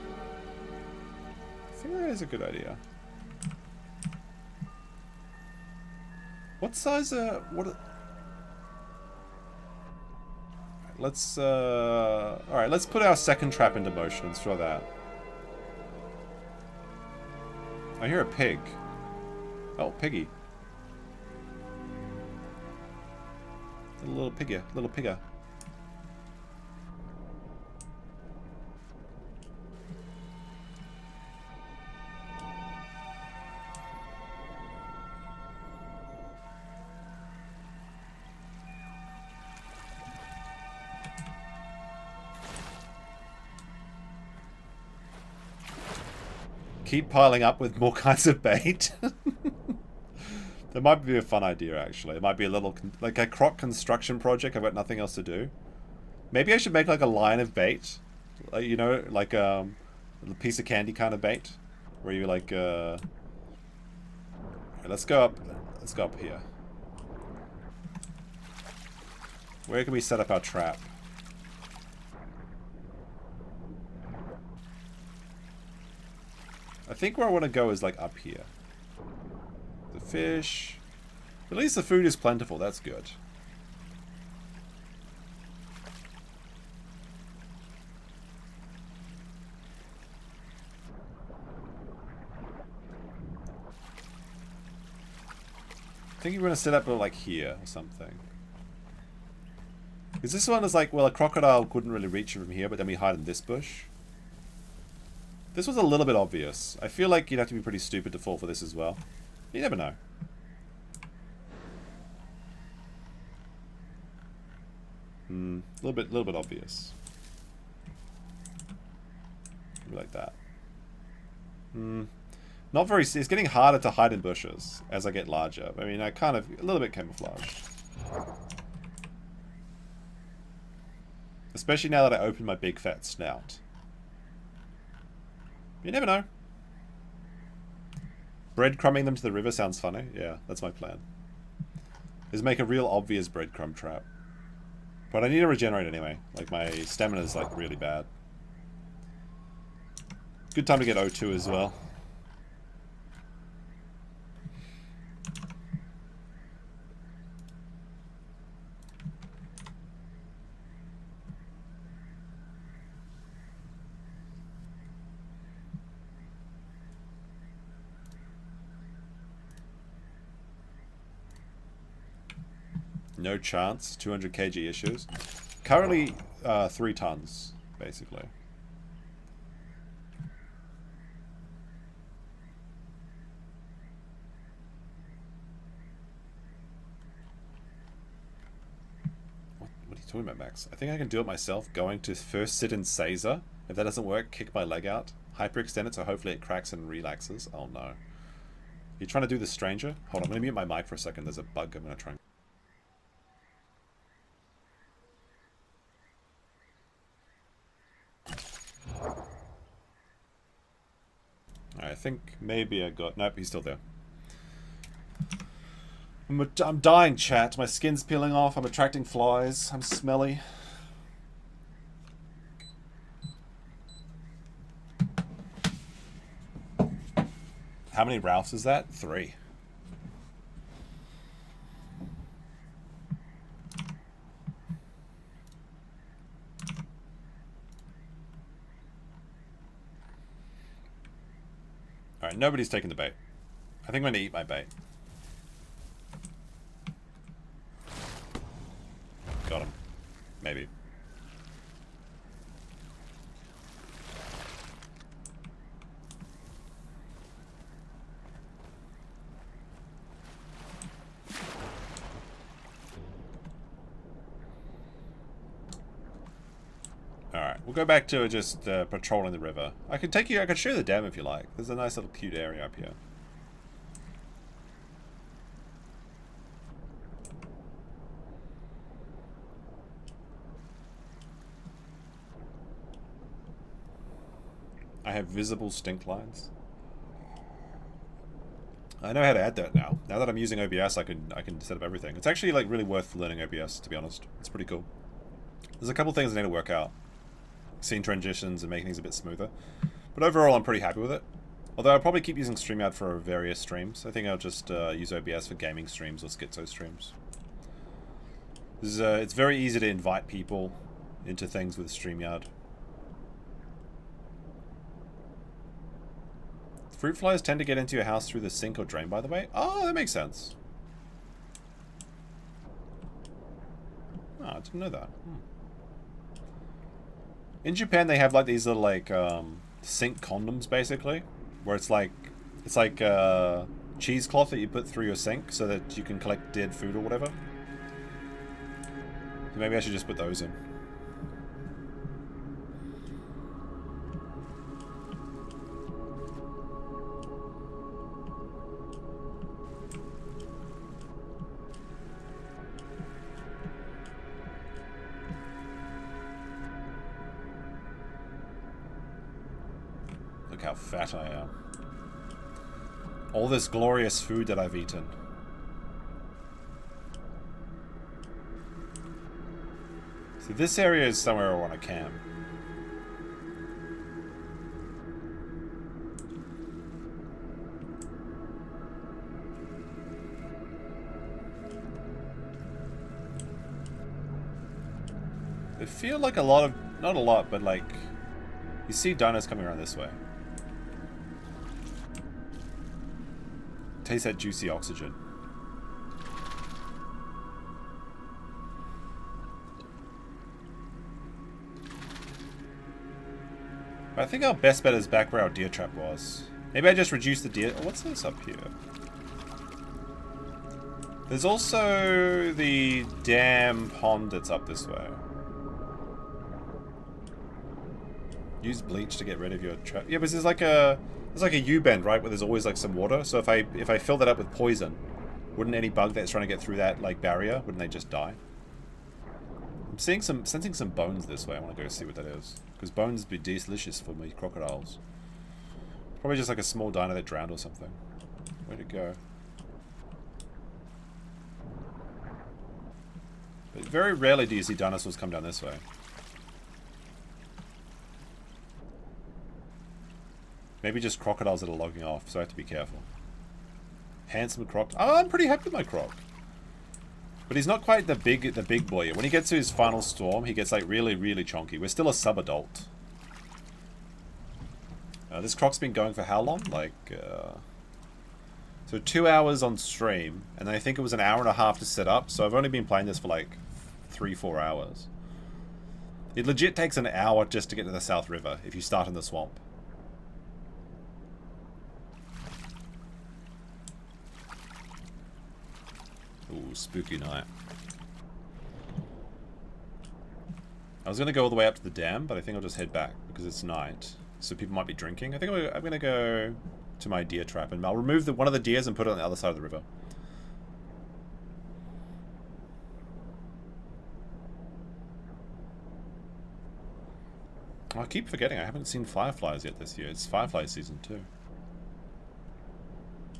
I think that is a good idea. What size, let's alright, let's put our second trap into motion and throw that. I hear a pig. Oh, piggy. Little pigger, little pigger. Keep piling up with more kinds of bait. That might be a fun idea, actually. It might be a little, like a CROC construction project. I've got nothing else to do. Maybe I should make like a line of bait. You know, like a piece of candy kind of bait. Where you like, let's go up here. Where can we set up our trap? I think where I want to go is like up here. The fish. At least the food is plentiful, that's good. I think you're going to set up like here or something. Because this one is like, well, a crocodile couldn't really reach it from here, but then we hide in this bush. This was a little bit obvious. I feel like you'd have to be pretty stupid to fall for this as well. You never know. A little bit obvious. Maybe like that. Not very. It's getting harder to hide in bushes as I get larger. I mean, I kind of a little bit camouflaged. Especially now that I opened my big fat snout. You never know. Breadcrumbing them to the river sounds funny. Yeah, that's my plan. Is make a real obvious breadcrumb trap. But I need to regenerate anyway. Like, my stamina is like really bad. Good time to get O2 as well. No chance. 200 kg issues. Currently, 3 tons, basically. What are you talking about, Max? I think I can do it myself. Going to first sit in Caesar. If that doesn't work, kick my leg out. Hyperextend it so hopefully it cracks and relaxes. Oh no. You're trying to do this, stranger? Hold on, I'm going to mute my mic for a second. There's a bug I'm going to try and... I think maybe I got... Nope, he's still there. I'm dying, chat. My skin's peeling off. I'm attracting flies. I'm smelly. How many Ralphs is that? 3. Alright, nobody's taking the bait. I think I'm going to eat my bait. Got him. Maybe. Alright, we'll go back to just patrolling the river. I could take you, I could show you the dam if you like. There's a nice little cute area up here. I have visible stink lines. I know how to add that now. Now that I'm using OBS, I can set up everything. It's actually like really worth learning OBS, to be honest. It's pretty cool. There's a couple things I need to work out. Scene transitions and making things a bit smoother. But overall, I'm pretty happy with it. Although I'll probably keep using StreamYard for various streams. I think I'll just use OBS for gaming streams or schizo streams. It's very easy to invite people into things with StreamYard. Fruit flies tend to get into your house through the sink or drain, by the way. Oh, that makes sense. Oh, I didn't know that. In Japan, they have like these little like sink condoms, basically, where it's like cheesecloth that you put through your sink so that you can collect dead food or whatever. So maybe I should just put those in. Look how fat I am. All this glorious food that I've eaten. So this area is somewhere I want to camp. They feel like a lot of, not a lot, but like, you see dinos coming around this way. Taste that juicy oxygen. But I think our best bet is back where our deer trap was. Maybe I just reduce the deer. Oh, what's this up here? There's also the dam pond that's up this way. Use bleach to get rid of your trap. Yeah, but there's like a U-bend, right, where there's always like some water. So if I fill that up with poison, wouldn't any bug that's trying to get through that like barrier, wouldn't they just die? I'm sensing some bones this way. I want to go see what that is, because bones would be delicious for me crocodiles. Probably just like a small dino that drowned or something. Where'd it go? But very rarely do you see dinosaurs come down this way. Maybe just crocodiles that are logging off, so I have to be careful. Handsome croc. Oh, I'm pretty happy with my croc. But he's not quite the big boy. When he gets to his final storm, he gets like really, really chonky. We're still a sub-adult. This croc's been going for how long? Like, so 2 hours on stream, and then I think it was an hour and a half to set up, so I've only been playing this for like 3-4 hours. It legit takes an hour just to get to the South River if you start in the swamp. Ooh, spooky night. I was going to go all the way up to the dam, but I think I'll just head back because it's night. So people might be drinking. I think I'm going to go to my deer trap and I'll remove one of the deers and put it on the other side of the river. Oh, I keep forgetting I haven't seen fireflies yet this year. It's firefly season too.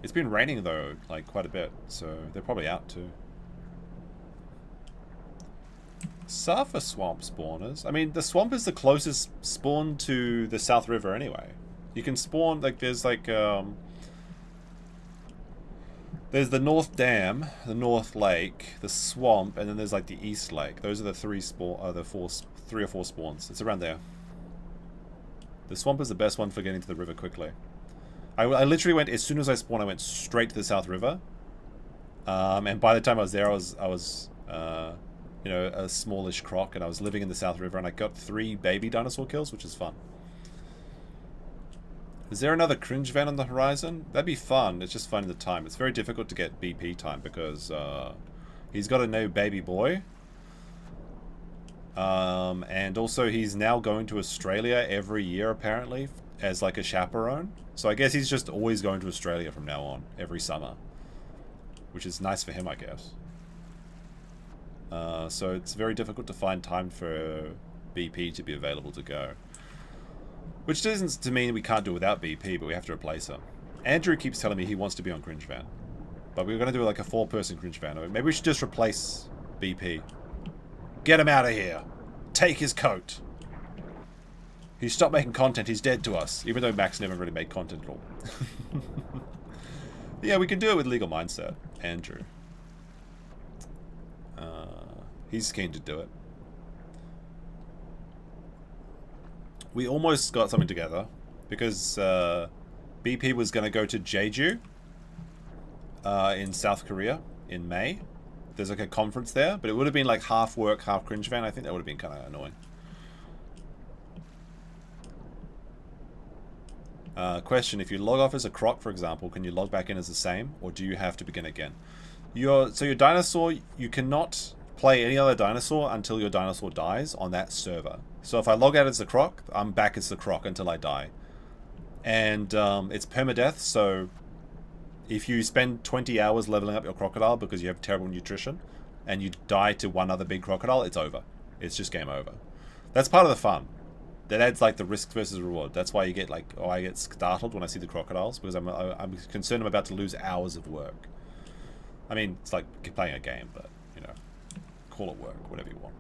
It's been raining though, like quite a bit, so they're probably out too. Sulfur swamp spawners. I mean, the swamp is the closest spawn to the South River anyway. You can spawn, like, there's like, there's the North Dam, the North Lake, the swamp, and then there's like the East Lake. Those are the three or four spawns. It's around there. The swamp is the best one for getting to the river quickly. I literally went, as soon as I spawned, I went straight to the South River. And by the time I was there, I was you know, a smallish croc, and I was living in the South River, and I got 3 baby dinosaur kills, which is fun. Is there another cringe van on the horizon? That'd be fun. It's just finding the time. It's very difficult to get BP time because he's got a new baby boy. And also he's now going to Australia every year, apparently, as like a chaperone. So I guess he's just always going to Australia from now on, every summer. Which is nice for him, I guess. So it's very difficult to find time for BP to be available to go. Which doesn't to mean we can't do it without BP, but we have to replace him. Andrew keeps telling me he wants to be on Cringe Van. But we were going to do like a 4-person Cringe Van. Maybe we should just replace BP. Get him out of here. Take his coat. He stopped making content, he's dead to us. Even though Max never really made content at all. Yeah, we can do it with Legal Mindset. Andrew. He's keen to do it. We almost got something together because BP was going to go to Jeju in South Korea in May. There's like a conference there, but it would have been like half work, half cringe fan. I think that would have been kind of annoying. Question, if you log off as a CROC, for example, can you log back in as the same, or do you have to begin again? So your dinosaur, you cannot play any other dinosaur until your dinosaur dies on that server. So if I log out as a CROC, I'm back as the CROC until I die. And it's permadeath, so if you spend 20 hours leveling up your crocodile because you have terrible nutrition, and you die to one other big crocodile, it's over. It's just game over. That's part of the fun. That adds like the risk versus reward. That's why you get like, oh, I get startled when I see the crocodiles because I'm concerned I'm about to lose hours of work. I mean, it's like playing a game, but you know, call it work, whatever you want.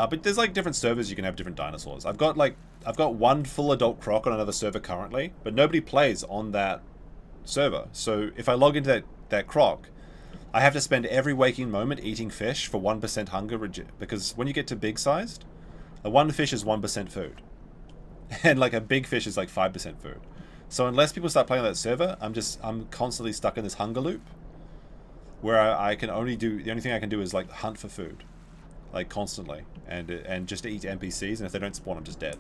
But there's like different servers you can have different dinosaurs. I've got one full adult croc on another server currently, but nobody plays on that server. So if I log into that croc, I have to spend every waking moment eating fish for 1% hunger, because when you get to big sized, one fish is 1% food. And like a big fish is like 5% food. So unless people start playing on that server, I'm constantly stuck in this hunger loop where I can only do, the only thing I can do is like hunt for food. Like constantly. And just eat NPCs, and if they don't spawn, I'm just dead.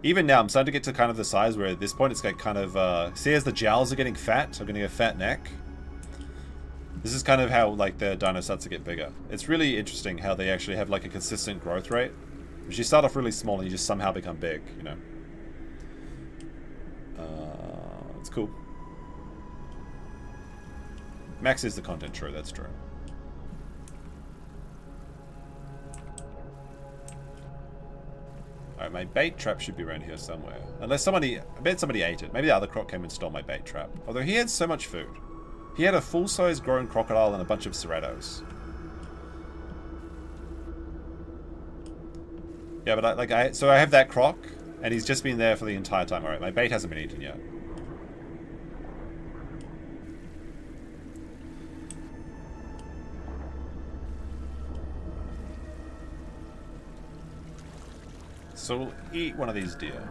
Even now, I'm starting to get to kind of the size where at this point it's like kind of, see as the jowls are getting fat, I'm getting a fat neck. This is kind of how like the dino starts to get bigger. It's really interesting how they actually have like a consistent growth rate. Because you start off really small and you just somehow become big, you know. It's cool. Max is the content, true, that's true. Alright, my bait trap should be around here somewhere. Unless I bet somebody ate it. Maybe the other croc came and stole my bait trap. Although he had so much food. He had a full-size grown crocodile and a bunch of cerratos. Yeah, but so I have that croc, and he's just been there for the entire time. Alright, my bait hasn't been eaten yet. So we'll eat one of these deer.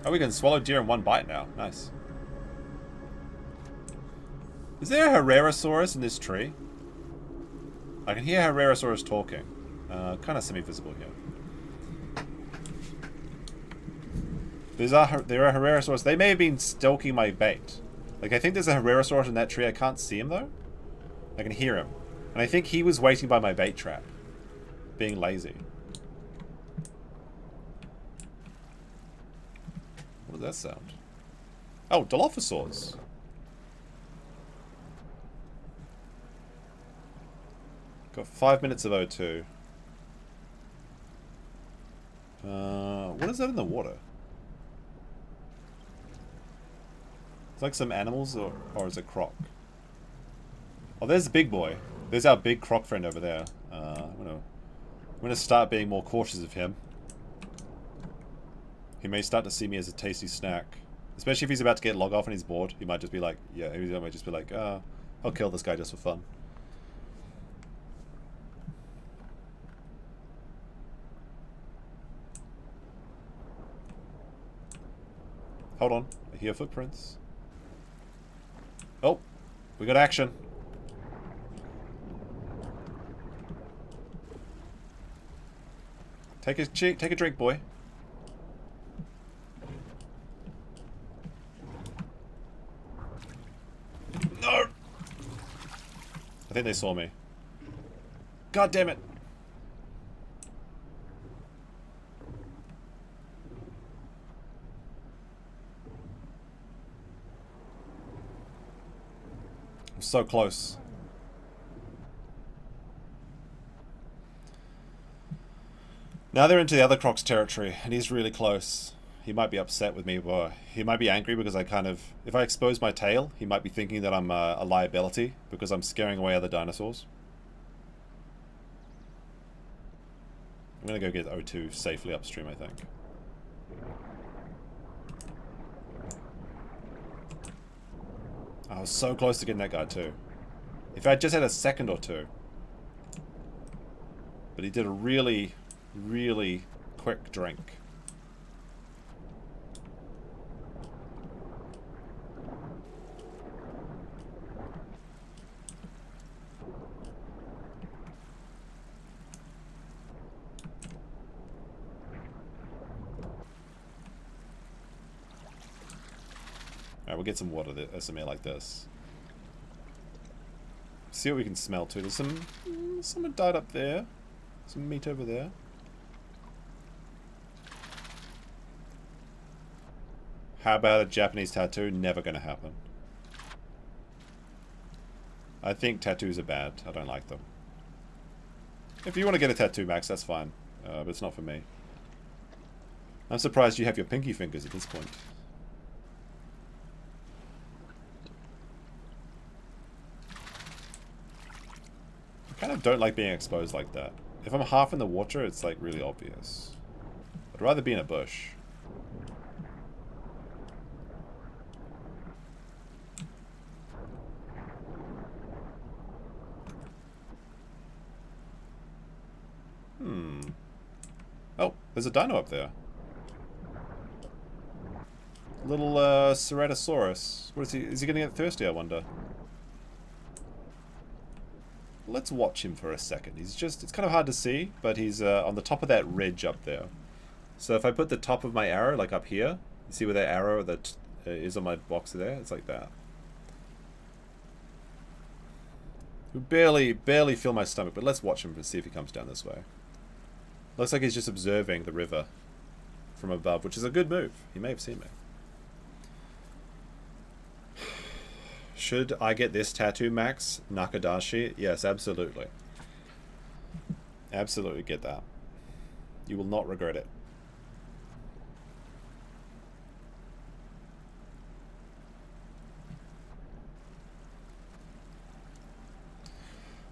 Oh, we can swallow deer in one bite now. Nice. Is there a Herrerasaurus in this tree? I can hear Herrerasaurus talking. Kind of semi-visible here. There are Herrerasaurus. They may have been stalking my bait. Like, I think there's a Herrerasaurus in that tree. I can't see him, though. I can hear him. And I think he was waiting by my bait trap. Being lazy. What does that sound? Oh, Dilophosaurs. Got 5 minutes of O2. What is that in the water? It's like some animals, or is it croc? Oh, there's the big boy. There's our big croc friend over there. I'm gonna start being more cautious of him. He may start to see me as a tasty snack. Especially if he's about to get log off and he's bored. He might just be like, yeah, he might just be like, I'll kill this guy just for fun. Hold on, I hear footprints. Oh, we got action. Take a drink, boy. No! I think they saw me. God damn it. I'm so close. Now they're into the other croc's territory, and he's really close. He might be upset with me, or he might be angry because if I expose my tail, he might be thinking that I'm a liability because I'm scaring away other dinosaurs. I'm gonna go get O2 safely upstream, I think. I was so close to getting that guy too. If I just had a second or two. But he did a really, really quick drink. Alright, we'll get some water, some air like this. See what we can smell too. There's someone died up there. Some meat over there. How about a Japanese tattoo? Never gonna happen. I think tattoos are bad. I don't like them. If you want to get a tattoo, Max, that's fine. But it's not for me. I'm surprised you have your pinky fingers at this point. I kind of don't like being exposed like that. If I'm half in the water, it's like really obvious. I'd rather be in a bush. Oh, there's a dino up there. Little Ceratosaurus. What is he? Is he gonna get thirsty, I wonder? Let's watch him for a second. He's just, it's kind of hard to see, but he's on the top of that ridge up there. So if I put the top of my arrow, like up here, you see where that arrow that is on my box there? It's like that. We barely feel my stomach, but let's watch him and see if he comes down this way. Looks like he's just observing the river from above, which is a good move. He may have seen me. Should I get this tattoo, Max? Nakadashi? Yes, absolutely. Absolutely get that. You will not regret it.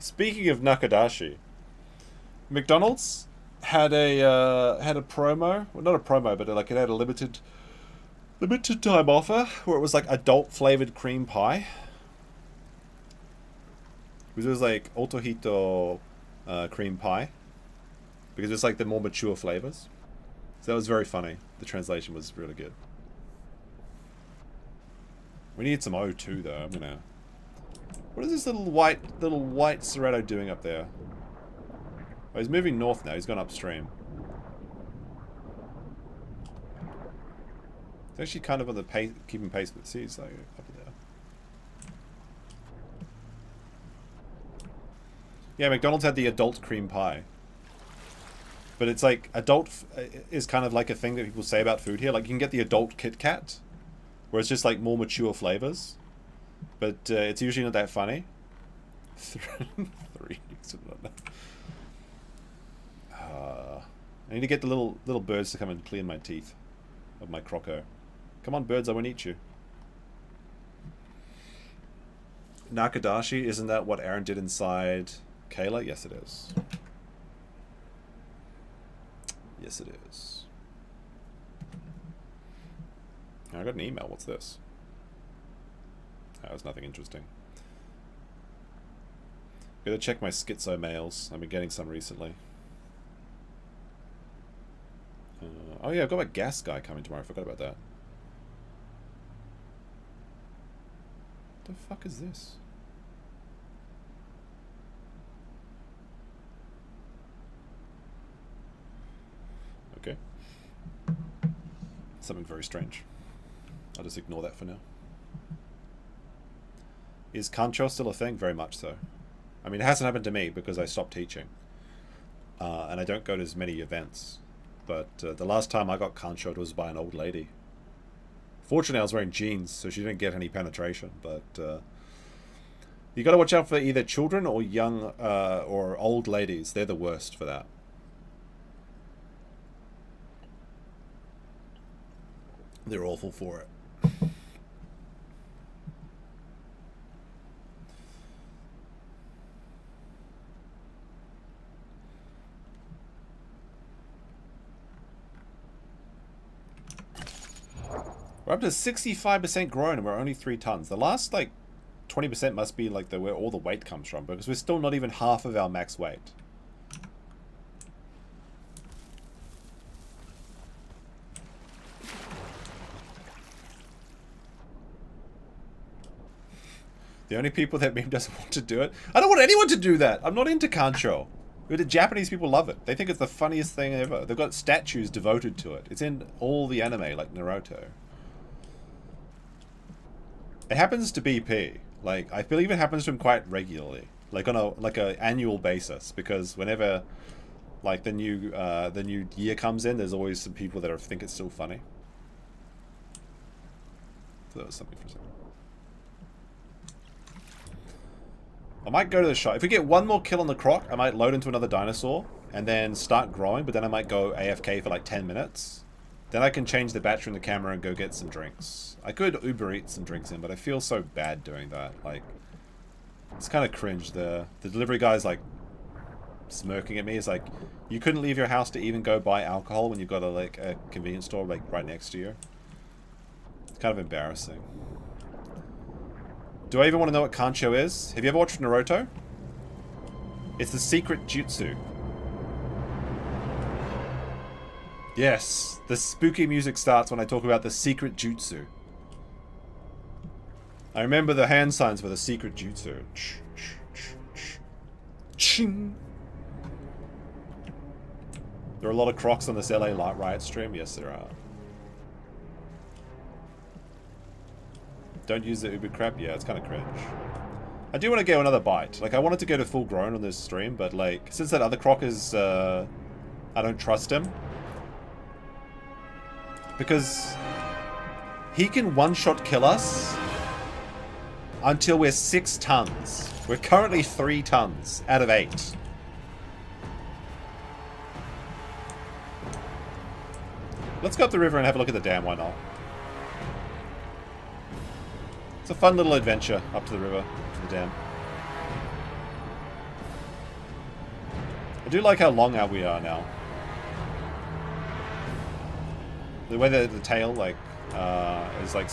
Speaking of Nakadashi, McDonald's had a promo. Well, not a promo, but like it had a limited time offer where it was like adult flavored cream pie. It was like otohito cream pie because it's like the more mature flavors. So that was very funny. The translation was really good. We need some O2 though. I'm gonna. What is this little white Cerato doing up there? Oh, he's moving north now. He's gone upstream. It's actually kind of on the pace, keeping pace with the seas, like up there. Yeah, McDonald's had the adult cream pie. But it's like, adult is kind of like a thing that people say about food here. Like, you can get the adult Kit Kat, where it's just like more mature flavors. But it's usually not that funny. Three. I need to get the little birds to come and clean my teeth of my croco. Come on, birds, I won't eat you. Nakadashi, isn't that what Aaron did inside Kayla? Yes, it is. Yes, it is. I got an email. What's this? Oh, it's nothing interesting. Gotta check my schizo mails. I've been getting some recently. Oh yeah, I've got a gas guy coming tomorrow. I forgot about that. What the fuck is this? Okay. Something very strange. I'll just ignore that for now. Is Kancho still a thing? Very much so. I mean, it hasn't happened to me because I stopped teaching. And I don't go to as many events. But the last time I got Kancho was by an old lady. Fortunately, I was wearing jeans, so she didn't get any penetration. But you got to watch out for either children or young or old ladies. They're the worst for that. They're awful for it. We're up to 65% grown and we're only 3 tons. The last, like, 20% must be like where all the weight comes from, because we're still not even half of our max weight. The only people that meme doesn't want to do it. I don't want anyone to do that. I'm not into kancho. The Japanese people love it. They think it's the funniest thing ever. They've got statues devoted to it. It's in all the anime, like Naruto. It happens to BP. Like, I believe it happens to him quite regularly, like on a annual basis, because whenever like the new year comes in, there's always some people that think it's still funny. So that was something for a second. I might go to the shop. If we get one more kill on the CROC, I might load into another dinosaur and then start growing, but then I might go AFK for like 10 minutes. Then I can change the battery in the camera and go get some drinks. I could Uber Eat some drinks in, but I feel so bad doing that. Like, it's kind of cringe. The delivery guy's like smirking at me. It's like, you couldn't leave your house to even go buy alcohol when you've got a convenience store like right next to you. It's kind of embarrassing. Do I even want to know what kancho is? Have you ever watched Naruto? It's the secret jutsu. Yes, the spooky music starts when I talk about the secret jutsu. I remember the hand signs for the secret jutsu. Ching. There are a lot of CROCs on this LA Riot stream. Yes, there are. Don't use the Uber crap? Yeah, it's kind of cringe. I do want to get another bite. Like, I wanted to go to full grown on this stream, but like, since that other CROC is, I don't trust him. Because he can one-shot kill us until we're 6 tons. We're currently 3 tons out of 8. Let's go up the river and have a look at the dam, why not? It's a fun little adventure up to the river, to the dam. I do like how long out we are now. The way the tail, like, is like...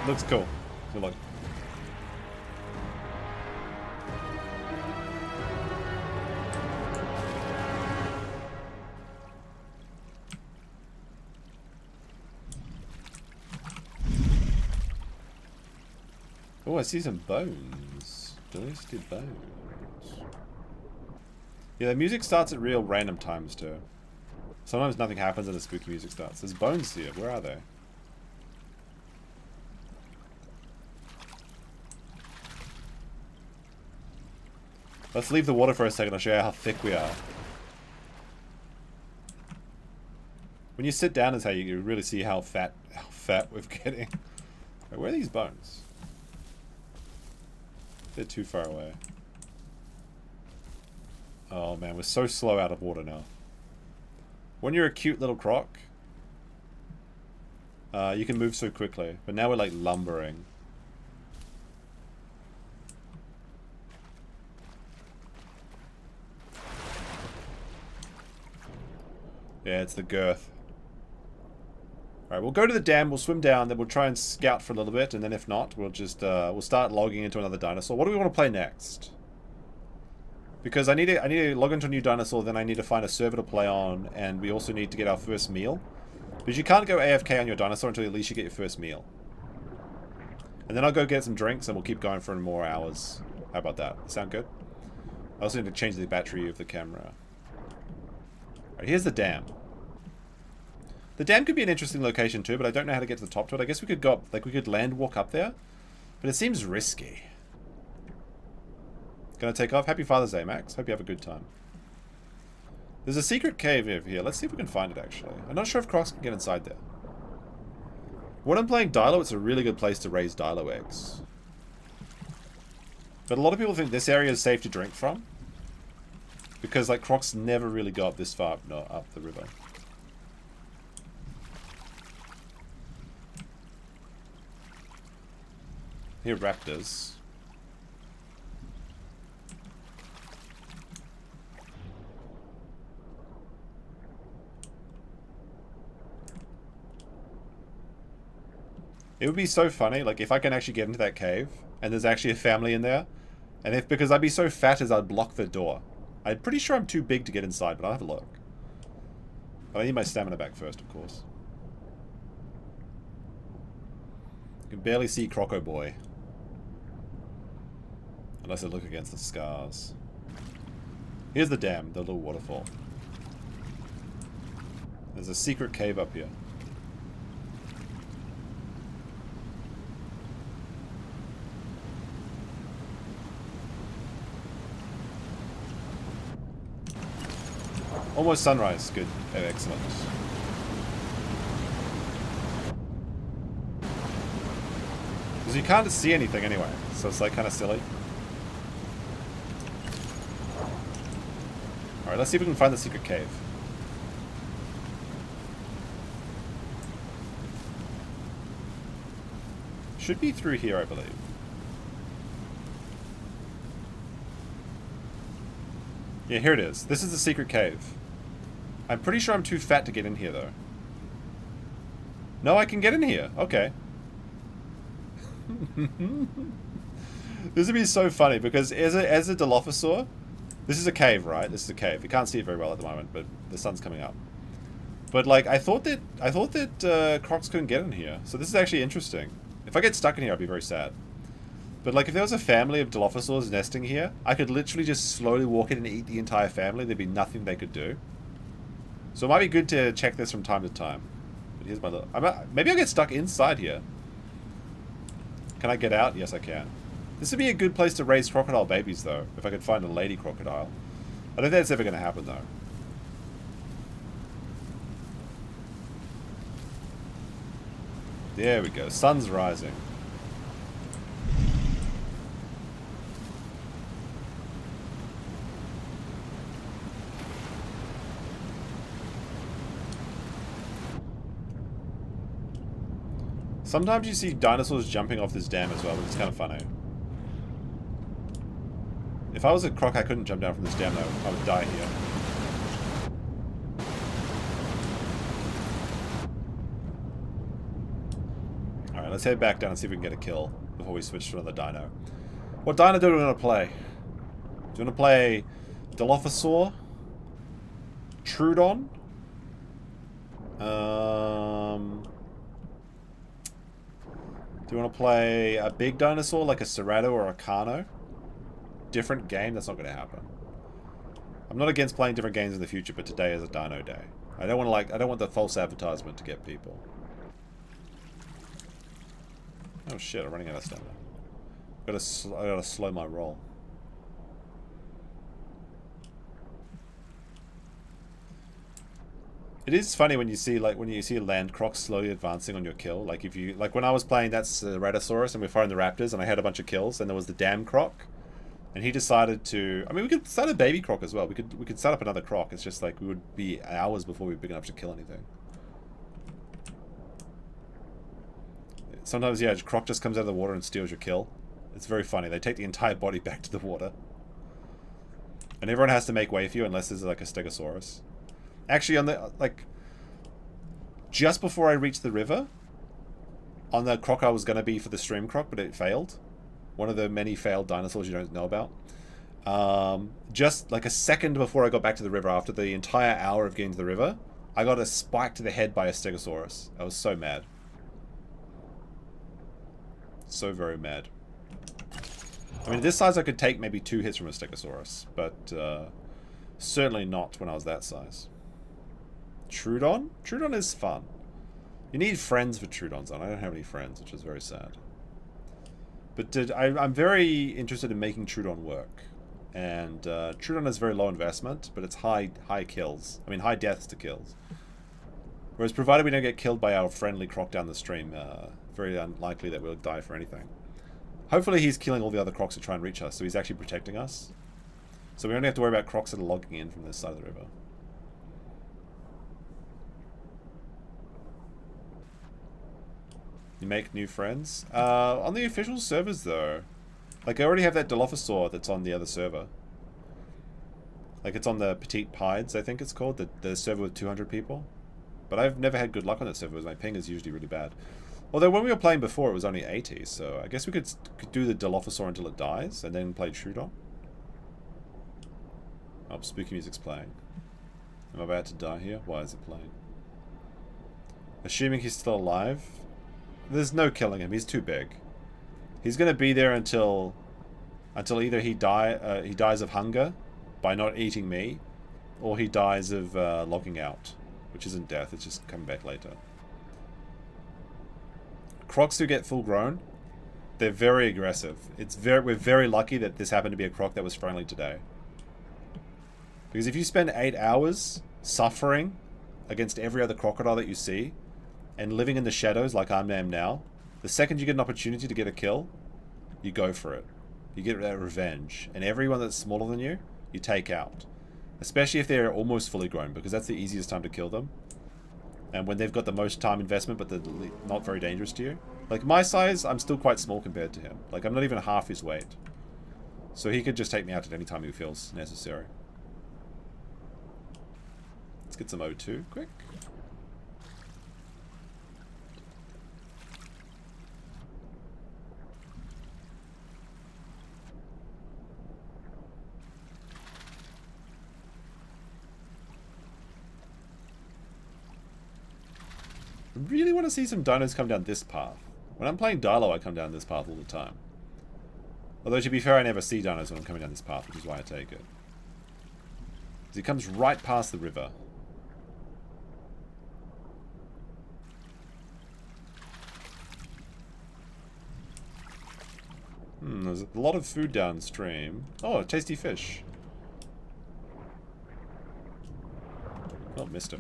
looks cool. Good luck. Oh, I see some bones. Delicious bones. Yeah, the music starts at real random times too. Sometimes nothing happens and the spooky music starts. There's bones here. Where are they? Let's leave the water for a second. I'll show you how thick we are. When you sit down is how you really see how fat we're getting. Wait, where are these bones? They're too far away. Oh man, we're so slow out of water now. When you're a cute little CROC, you can move so quickly. But now we're like lumbering. Yeah, it's the girth. Alright, we'll go to the dam, we'll swim down, then we'll try and scout for a little bit, and then if not, we'll just, we'll start logging into another dinosaur. What do we want to play next? Because I need to log into a new dinosaur, then I need to find a server to play on, and we also need to get our first meal. Because you can't go AFK on your dinosaur until at least you get your first meal. And then I'll go get some drinks, and we'll keep going for more hours. How about that? Sound good? I also need to change the battery of the camera. Alright, here's the dam. The dam could be an interesting location too, but I don't know how to get to the top to it. I guess we could go up, like we could land walk up there, but it seems risky. Gonna take off. Happy Father's Day, Max. Hope you have a good time. There's a secret cave over here. Let's see if we can find it actually. I'm not sure if CROCs can get inside there. When I'm playing Dilo, it's a really good place to raise Dilo eggs. But a lot of people think this area is safe to drink from, because like CROCs never really go up this far up the river. Here, raptors. It would be so funny, like, if I can actually get into that cave, and there's actually a family in there, and if, because I'd be so fat as I'd block the door. I'm pretty sure I'm too big to get inside, but I'll have a look. But I need my stamina back first, of course. You can barely see Croco Boy. Unless I look against the scars. Here's the dam, the little waterfall. There's a secret cave up here. Almost sunrise. Good. Oh, excellent. Because you can't see anything anyway, so it's like kind of silly. Alright, let's see if we can find the secret cave. Should be through here, I believe. Yeah, here it is. This is the secret cave. I'm pretty sure I'm too fat to get in here, though. No, I can get in here. Okay. This would be so funny, because as a Dilophosaur... This is a cave, right? This is a cave. You can't see it very well at the moment, but the sun's coming up. But, like, I thought that Crocs couldn't get in here. So this is actually interesting. If I get stuck in here, I'd be very sad. But, like, if there was a family of Dilophosaurs nesting here, I could literally just slowly walk in and eat the entire family. There'd be nothing they could do. So it might be good to check this from time to time. But here's my little... maybe I'll get stuck inside here. Can I get out? Yes, I can. This would be a good place to raise crocodile babies, though, if I could find a lady crocodile. I don't think that's ever going to happen, though. There we go. Sun's rising. Sometimes you see dinosaurs jumping off this dam as well, which is kind of funny. If I was a croc, I couldn't jump down from this dam, though. I would die here. Alright, let's head back down and see if we can get a kill before we switch to another dino. What dino do we want to play? Do you want to play Dilophosaur? Troodon? Do you want to play a big dinosaur like a Cerrato or a Carno? Different game? That's not going to happen. I'm not against playing different games in the future, but today is a dino day. I don't want the false advertisement to get people. Oh shit, I'm running out of stamina. I gotta slow my roll. It is funny when you see a land croc slowly advancing on your kill. Like if you when I was playing that Ceratosaurus and we were fighting the raptors and I had a bunch of kills and there was the dam croc, and he decided to. I mean, we could start a baby croc as well. We could start up another croc. It's just like we would be hours before we were big enough to kill anything. Sometimes, yeah, croc just comes out of the water and steals your kill. It's very funny. They take the entire body back to the water, and everyone has to make way for you unless there's like a Stegosaurus. Actually, on the just before I reached the river, on the croc I was going to be for the stream croc, but it failed. One of the many failed dinosaurs you don't know about. Just like a second before I got back to the river, after the entire hour of getting to the river, I got a spike to the head by a Stegosaurus. I was so mad. So very mad. I mean, this size I could take maybe 2 hits from a Stegosaurus, but certainly not when I was that size. Troodon? Troodon is fun. You need friends for Troodons on. I don't have any friends, which is very sad. But I'm very interested in making Troodon work. And Troodon is very low investment, but it's high kills. I mean, high deaths to kills. Whereas provided we don't get killed by our friendly croc down the stream, very unlikely that we'll die for anything. Hopefully he's killing all the other crocs that try and reach us, so he's actually protecting us. So we only have to worry about crocs that are logging in from this side of the river. You make new friends? On the official servers, though. Like, I already have that Dilophosaur that's on the other server. Like, it's on the Petite Pieds, I think it's called, the server with 200 people. But I've never had good luck on that server, because my ping is usually really bad. Although when we were playing before, it was only 80, so I guess we could do the Dilophosaur until it dies, and then play Trudon. Oh, spooky music's playing. Am I about to die here? Why is it playing? Assuming he's still alive. There's no killing him. He's too big. He's going to be there until either he dies of hunger by not eating me, or he dies of logging out, which isn't death. It's just coming back later. Crocs who get full grown, they're very aggressive. We're very lucky that this happened to be a croc that was friendly today. Because if you spend 8 hours suffering against every other crocodile that you see, and living in the shadows like I am now, the second you get an opportunity to get a kill, you go for it. You get that revenge. And everyone that's smaller than you, you take out. Especially if they're almost fully grown, because that's the easiest time to kill them. And when they've got the most time investment, but they're not very dangerous to you. Like my size, I'm still quite small compared to him. Like I'm not even half his weight. So he could just take me out at any time he feels necessary. Let's get some O2 quick. I really want to see some dinos come down this path. When I'm playing Dilo, I come down this path all the time. Although, to be fair, I never see dinos when I'm coming down this path, which is why I take it. Because he comes right past the river. There's a lot of food downstream. Oh, a tasty fish. Oh, missed him.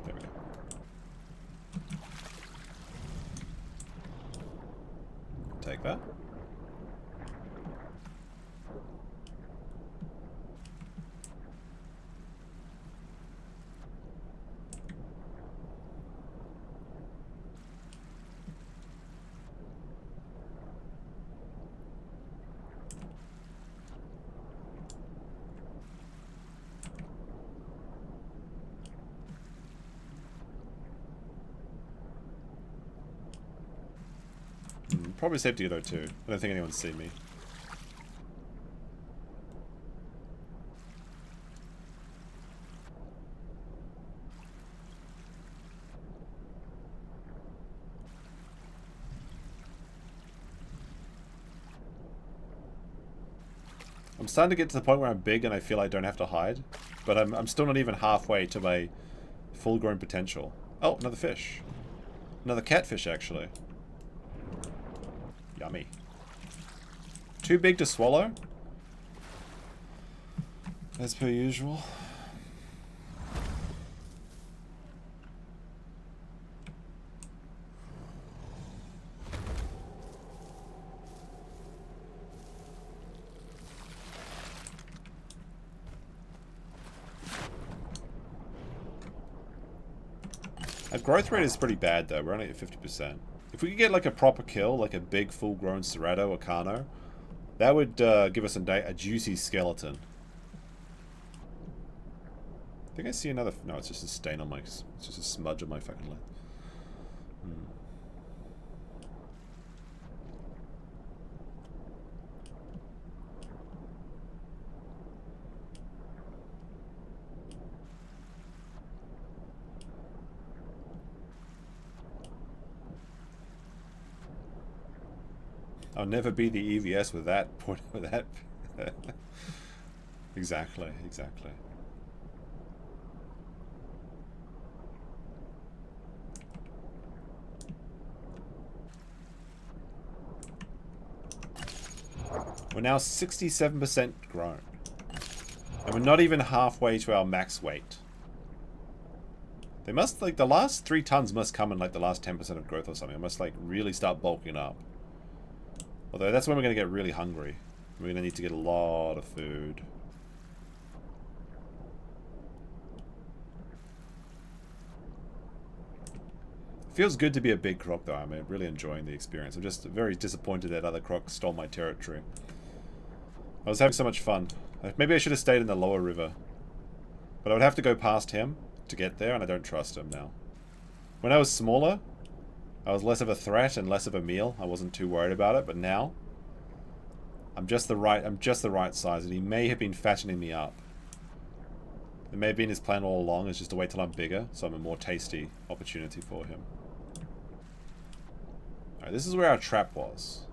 There we go. Take that. Probably safe to get O2. I don't think anyone's seen me. I'm starting to get to the point where I'm big and I feel I don't have to hide. But I'm still not even halfway to my full-grown potential. Oh, another fish. Another catfish, actually. Yummy. Too big to swallow? As per usual. Our growth rate is pretty bad though, we're only at 50%. If we could get like a proper kill, like a big full-grown Cerrato or Carno, that would give us a juicy skeleton. I think I see another... No, it's just a stain on my... It's just a smudge on my fucking lip. I'll never be the EVS with that. Exactly, exactly. We're now 67% grown. And we're not even halfway to our max weight. They must, like, the last 3 tons must come in, like, the last 10% of growth or something. It must, like, really start bulking up. Although that's when we're going to get really hungry. We're going to need to get a lot of food. Feels good to be a big croc though. I'm really enjoying the experience. I'm just very disappointed that other crocs stole my territory. I was having so much fun. Maybe I should have stayed in the lower river. But I would have to go past him to get there, and I don't trust him now. When I was smaller, I was less of a threat and less of a meal. I wasn't too worried about it, but now I'm just the right size, and he may have been fattening me up. It may have been his plan all along, is just to wait till I'm bigger, so I'm a more tasty opportunity for him. Alright, this is where our trap was.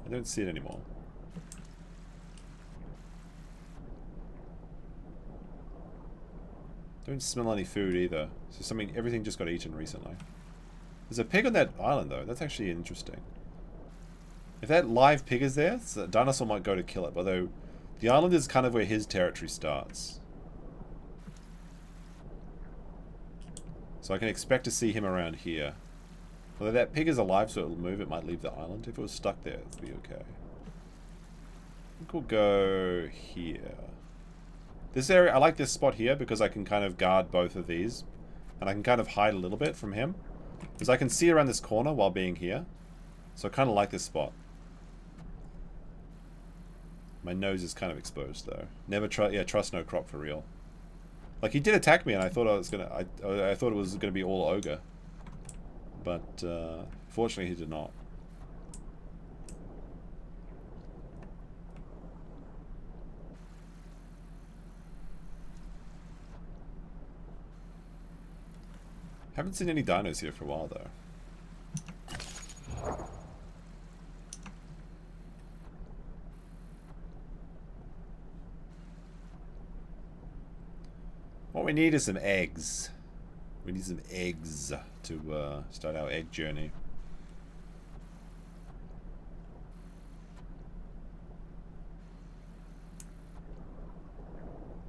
I don't see it anymore. Don't smell any food either. So everything just got eaten recently. There's a pig on that island though. That's actually interesting. If that live pig is there, so a dinosaur might go to kill it. Although the island is kind of where his territory starts. So I can expect to see him around here. Although that pig is alive, so it'll move. It might leave the island. If it was stuck there, it'd be okay. I think we'll go here. This area, I like this spot here because I can kind of guard both of these. And I can kind of hide a little bit from him. Because I can see around this corner while being here. So I kind of like this spot. My nose is kind of exposed though. Never trust no CROC for real. Like he did attack me and I thought I thought it was gonna be all ogre. But fortunately he did not. Haven't seen any dinos here for a while though. What we need is some eggs. We need some eggs to start our egg journey.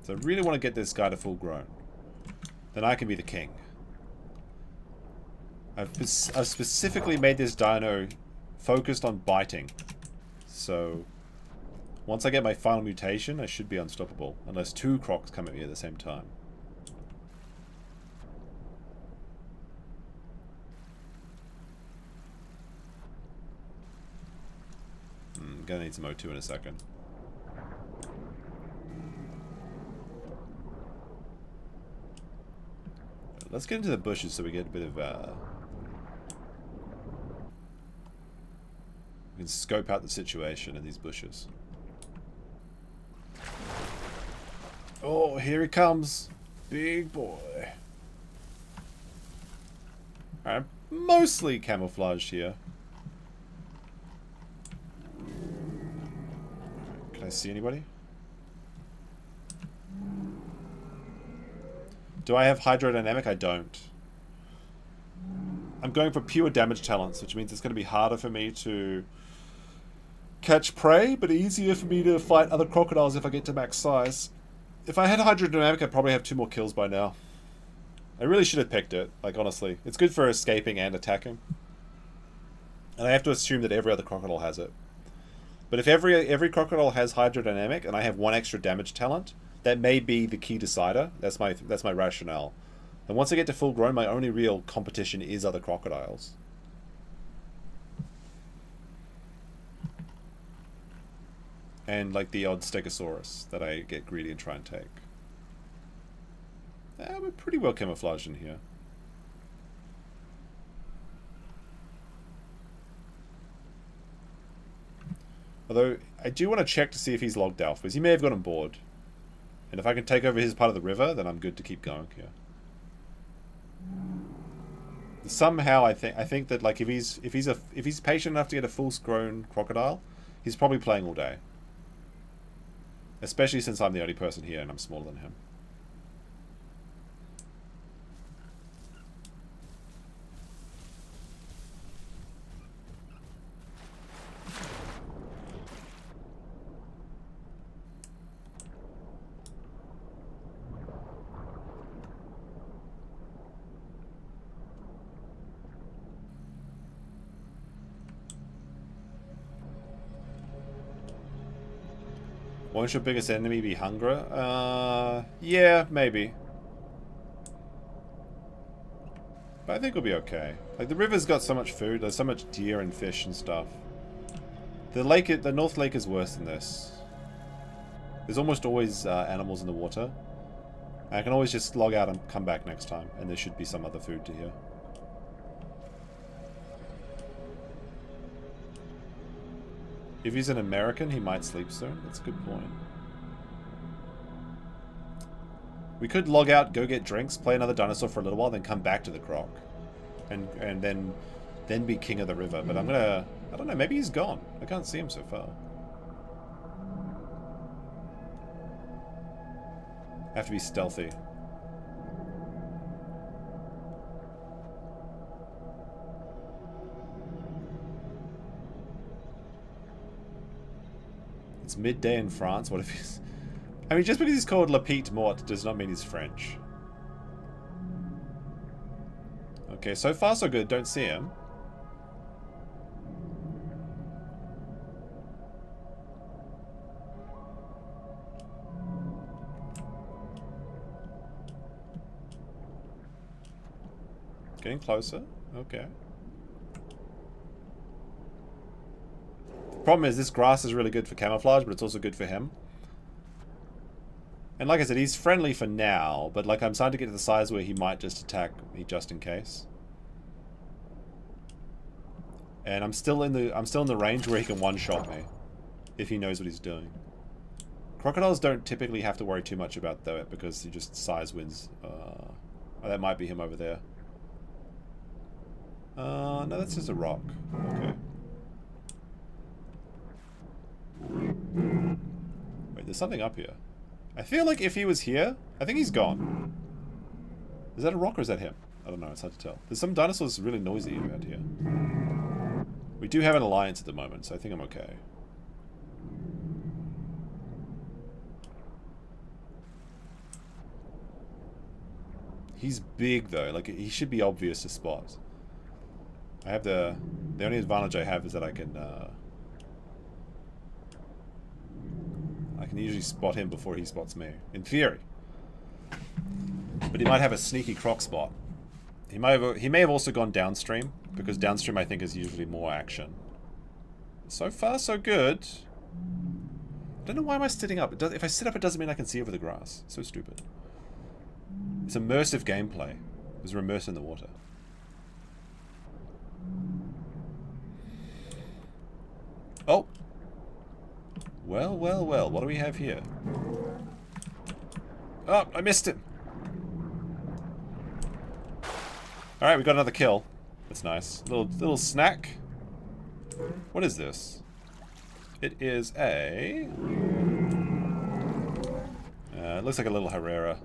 So I really want to get this guy to full grown. Then I can be the king. I've specifically made this dino focused on biting. So once I get my final mutation, I should be unstoppable. Unless two CROCs come at me at the same time. Gonna need some O2 in a second. Let's get into the bushes so we get a bit of we can scope out the situation in these bushes. Oh, here he comes. Big boy. I'm mostly camouflaged here. Can I see anybody? Do I have hydrodynamic? I don't. I'm going for pure damage talents, which means it's going to be harder for me to catch prey, but easier for me to fight other crocodiles if I get to max size. If I had hydrodynamic, I'd probably have 2 more kills by now. I really should have picked it, like honestly. It's good for escaping and attacking. And I have to assume that every other crocodile has it. But if every crocodile has hydrodynamic and I have 1 extra damage talent, that may be the key decider. That's my rationale. And once I get to full grown, my only real competition is other crocodiles. And like the odd Stegosaurus that I get greedy and try and take. We're pretty well camouflaged in here. Although, I do want to check to see if he's logged out, because he may have gotten bored. And if I can take over his part of the river, then I'm good to keep going here. Somehow, I think that like if he's patient enough to get a full-grown crocodile, he's probably playing all day. Especially since I'm the only person here and I'm smaller than him. Won't your biggest enemy be hunger? Yeah, maybe. But I think we'll be okay. Like, the river's got so much food, there's so much deer and fish and stuff. The North Lake is worse than this. There's almost always animals in the water. I can always just log out and come back next time, and there should be some other food to here. If he's an American, he might sleep soon. That's a good point. We could log out, go get drinks, play another dinosaur for a little while, then come back to the CROC. And then be king of the river. But I'm gonna... I don't know, maybe he's gone. I can't see him so far. I have to be stealthy. It's midday in France. What if he's... I mean, just because he's called Le Pete Mort does not mean he's French. Okay, so far so good. Don't see him. Getting closer. Okay. The problem is this grass is really good for camouflage, but it's also good for him. And like I said, he's friendly for now, but like I'm starting to get to the size where he might just attack me just in case. And I'm still in the range where he can one-shot me if he knows what he's doing. Crocodiles don't typically have to worry too much about that because he just size wins. Oh, that might be him over there. No, that's just a rock. Okay. Wait, there's something up here. I feel like if he was here, I think he's gone. Is that a rock or is that him? I don't know, it's hard to tell. There's some dinosaurs really noisy around here. We do have an alliance at the moment, so I think I'm okay. He's big though, like he should be obvious to spot. I have the only advantage I have is that I can usually spot him before he spots me, in theory. But he might have a sneaky CROC spot. He may have also gone downstream, because downstream I think is usually more action. So far, so good. I don't know why am I sitting up. If I sit up, it doesn't mean I can see over the grass. So stupid. It's immersive gameplay. Because we're immersed in the water. Oh! Well, well, well. What do we have here? Oh, I missed him! Alright, we got another kill. That's nice. Little snack. What is this? It is a... it looks like a little Herrera.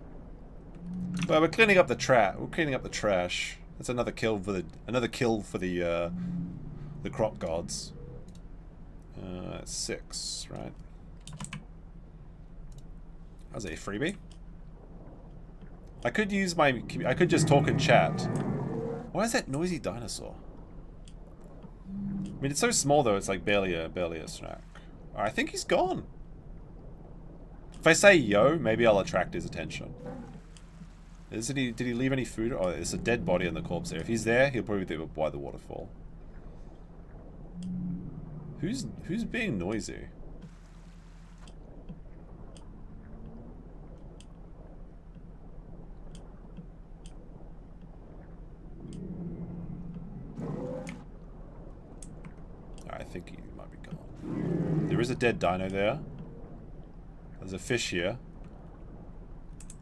Well, we're cleaning up the trash. That's another kill for the CROC gods. 6, right? That was a freebie. I could just talk and chat. Why is that noisy dinosaur? I mean, it's so small though. It's like barely a snack. I think he's gone. If I say yo, maybe I'll attract his attention. Did he leave any food? Oh, there's a dead body on the corpse there. If he's there, he'll probably be by the waterfall. Who's being noisy? I think he might be gone. There is a dead dino there. There's a fish here.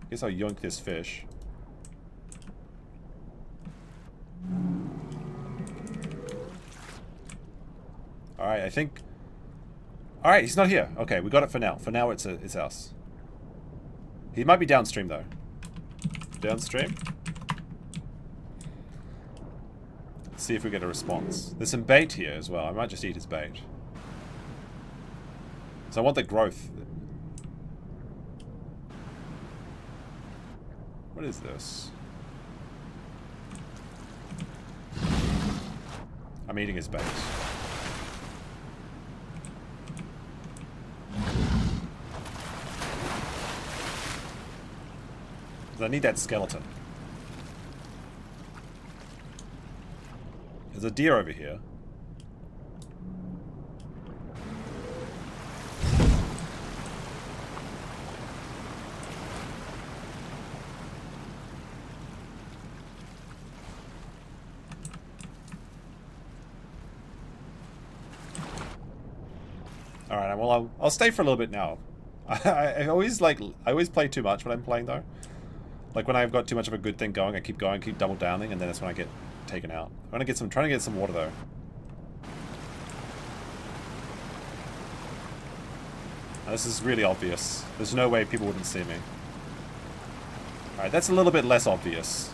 I guess I'll yoink this fish. Alright, I think... Alright, he's not here. Okay, we got it for now. For now, it's us. He might be downstream, though. Downstream? Let's see if we get a response. There's some bait here as well. I might just eat his bait. So I want the growth. What is this? I'm eating his bait. I need that skeleton. There's a deer over here. Alright, well, I'll stay for a little bit now. I always play too much when I'm playing, though. Like, when I've got too much of a good thing going, I keep going, keep double downing, and then that's when I get taken out. I'm trying to get some water, though. Now, this is really obvious. There's no way people wouldn't see me. Alright, that's a little bit less obvious.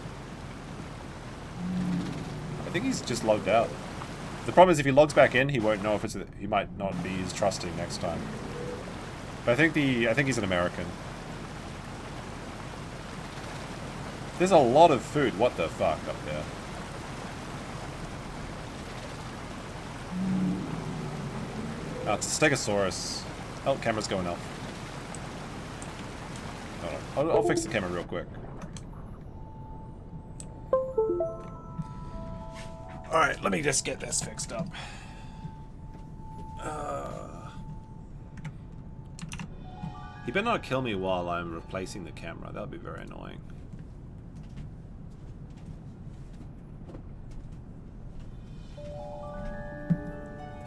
I think he's just logged out. The problem is if he logs back in, he won't know if he might not be as trusting next time. But I think he's an American. There's a lot of food. What the fuck up there? Oh, it's a Stegosaurus. Oh, camera's going off. Hold on. I'll fix the camera real quick. Alright, let me just get this fixed up. He better not kill me while I'm replacing the camera. That would be very annoying.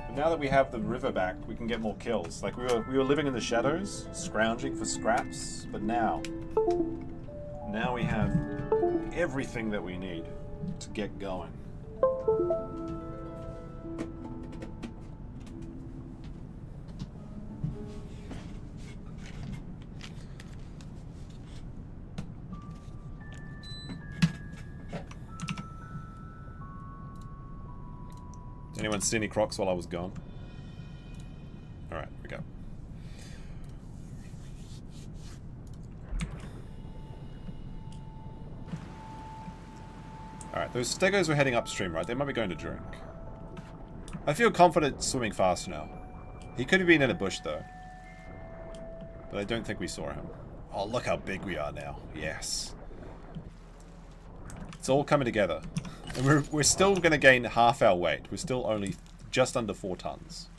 But now that we have the river back, we can get more kills. Like, we were living in the shadows, scrounging for scraps, but now we have everything that we need to get going. Did anyone see any crocs while I was gone? Alright, here we go. Alright, those stegos were heading upstream, right? They might be going to drink. I feel confident swimming fast now. He could have been in a bush, though. But I don't think we saw him. Oh, look how big we are now. Yes. It's all coming together. And we're still going to gain half our weight. We're still only just under 4 tons.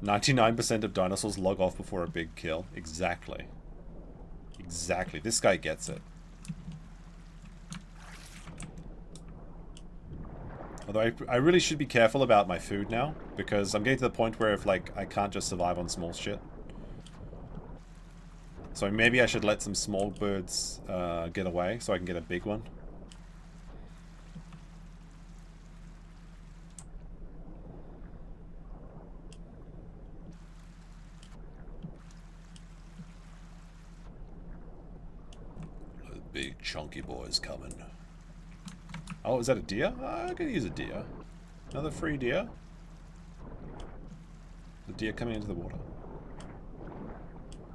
99% of dinosaurs log off before a big kill. Exactly. Exactly. This guy gets it. Although I really should be careful about my food now, because I'm getting to the point where if, like, I can't just survive on small shit. So maybe I should let some small birds get away so I can get a big one. Those big chunky boys coming. Oh, is that a deer? I could use a deer. Another free deer. The deer coming into the water.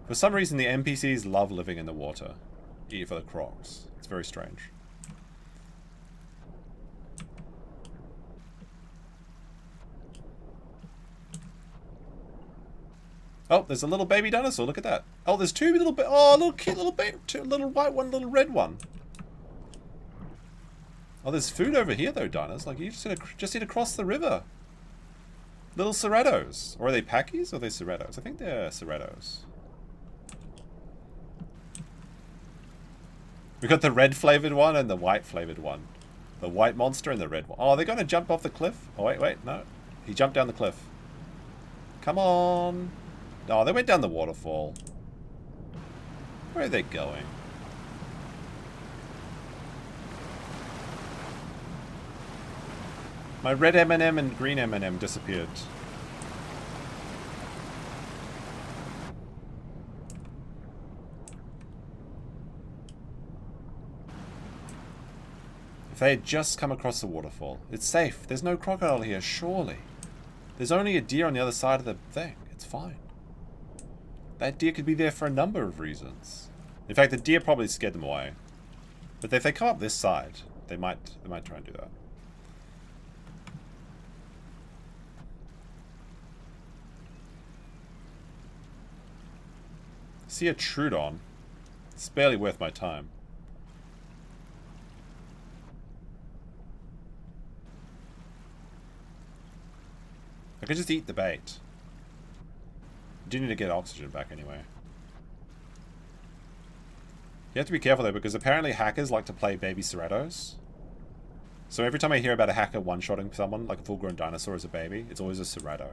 For some reason, the NPCs love living in the water. Eat for the crocs. It's very strange. Oh, there's a little baby dinosaur. Look at that. Oh, there's 2 little oh, a little cute little baby. 2 little white one, little red one. Oh, there's food over here though, dinos. Like, you just need to cross the river. Little Cerratos. Or are they Packies or are they Cerratos? I think they're Cerratos. We got the red flavored one and the white flavored one. The white monster and the red one. Oh, they're going to jump off the cliff? Oh, wait, no. He jumped down the cliff. Come on. Oh, they went down the waterfall. Where are they going? My red M&M and green M&M disappeared. If they had just come across the waterfall. It's safe. There's no crocodile here, surely. There's only a deer on the other side of the thing. It's fine. That deer could be there for a number of reasons. In fact, the deer probably scared them away. But if they come up this side, they might try and do that. See a Trudon. It's barely worth my time. I could just eat the bait. I do need to get oxygen back anyway. You have to be careful though, because apparently hackers like to play baby Cerratos. So every time I hear about a hacker one-shotting someone, like a full-grown dinosaur as a baby, it's always a Cerato.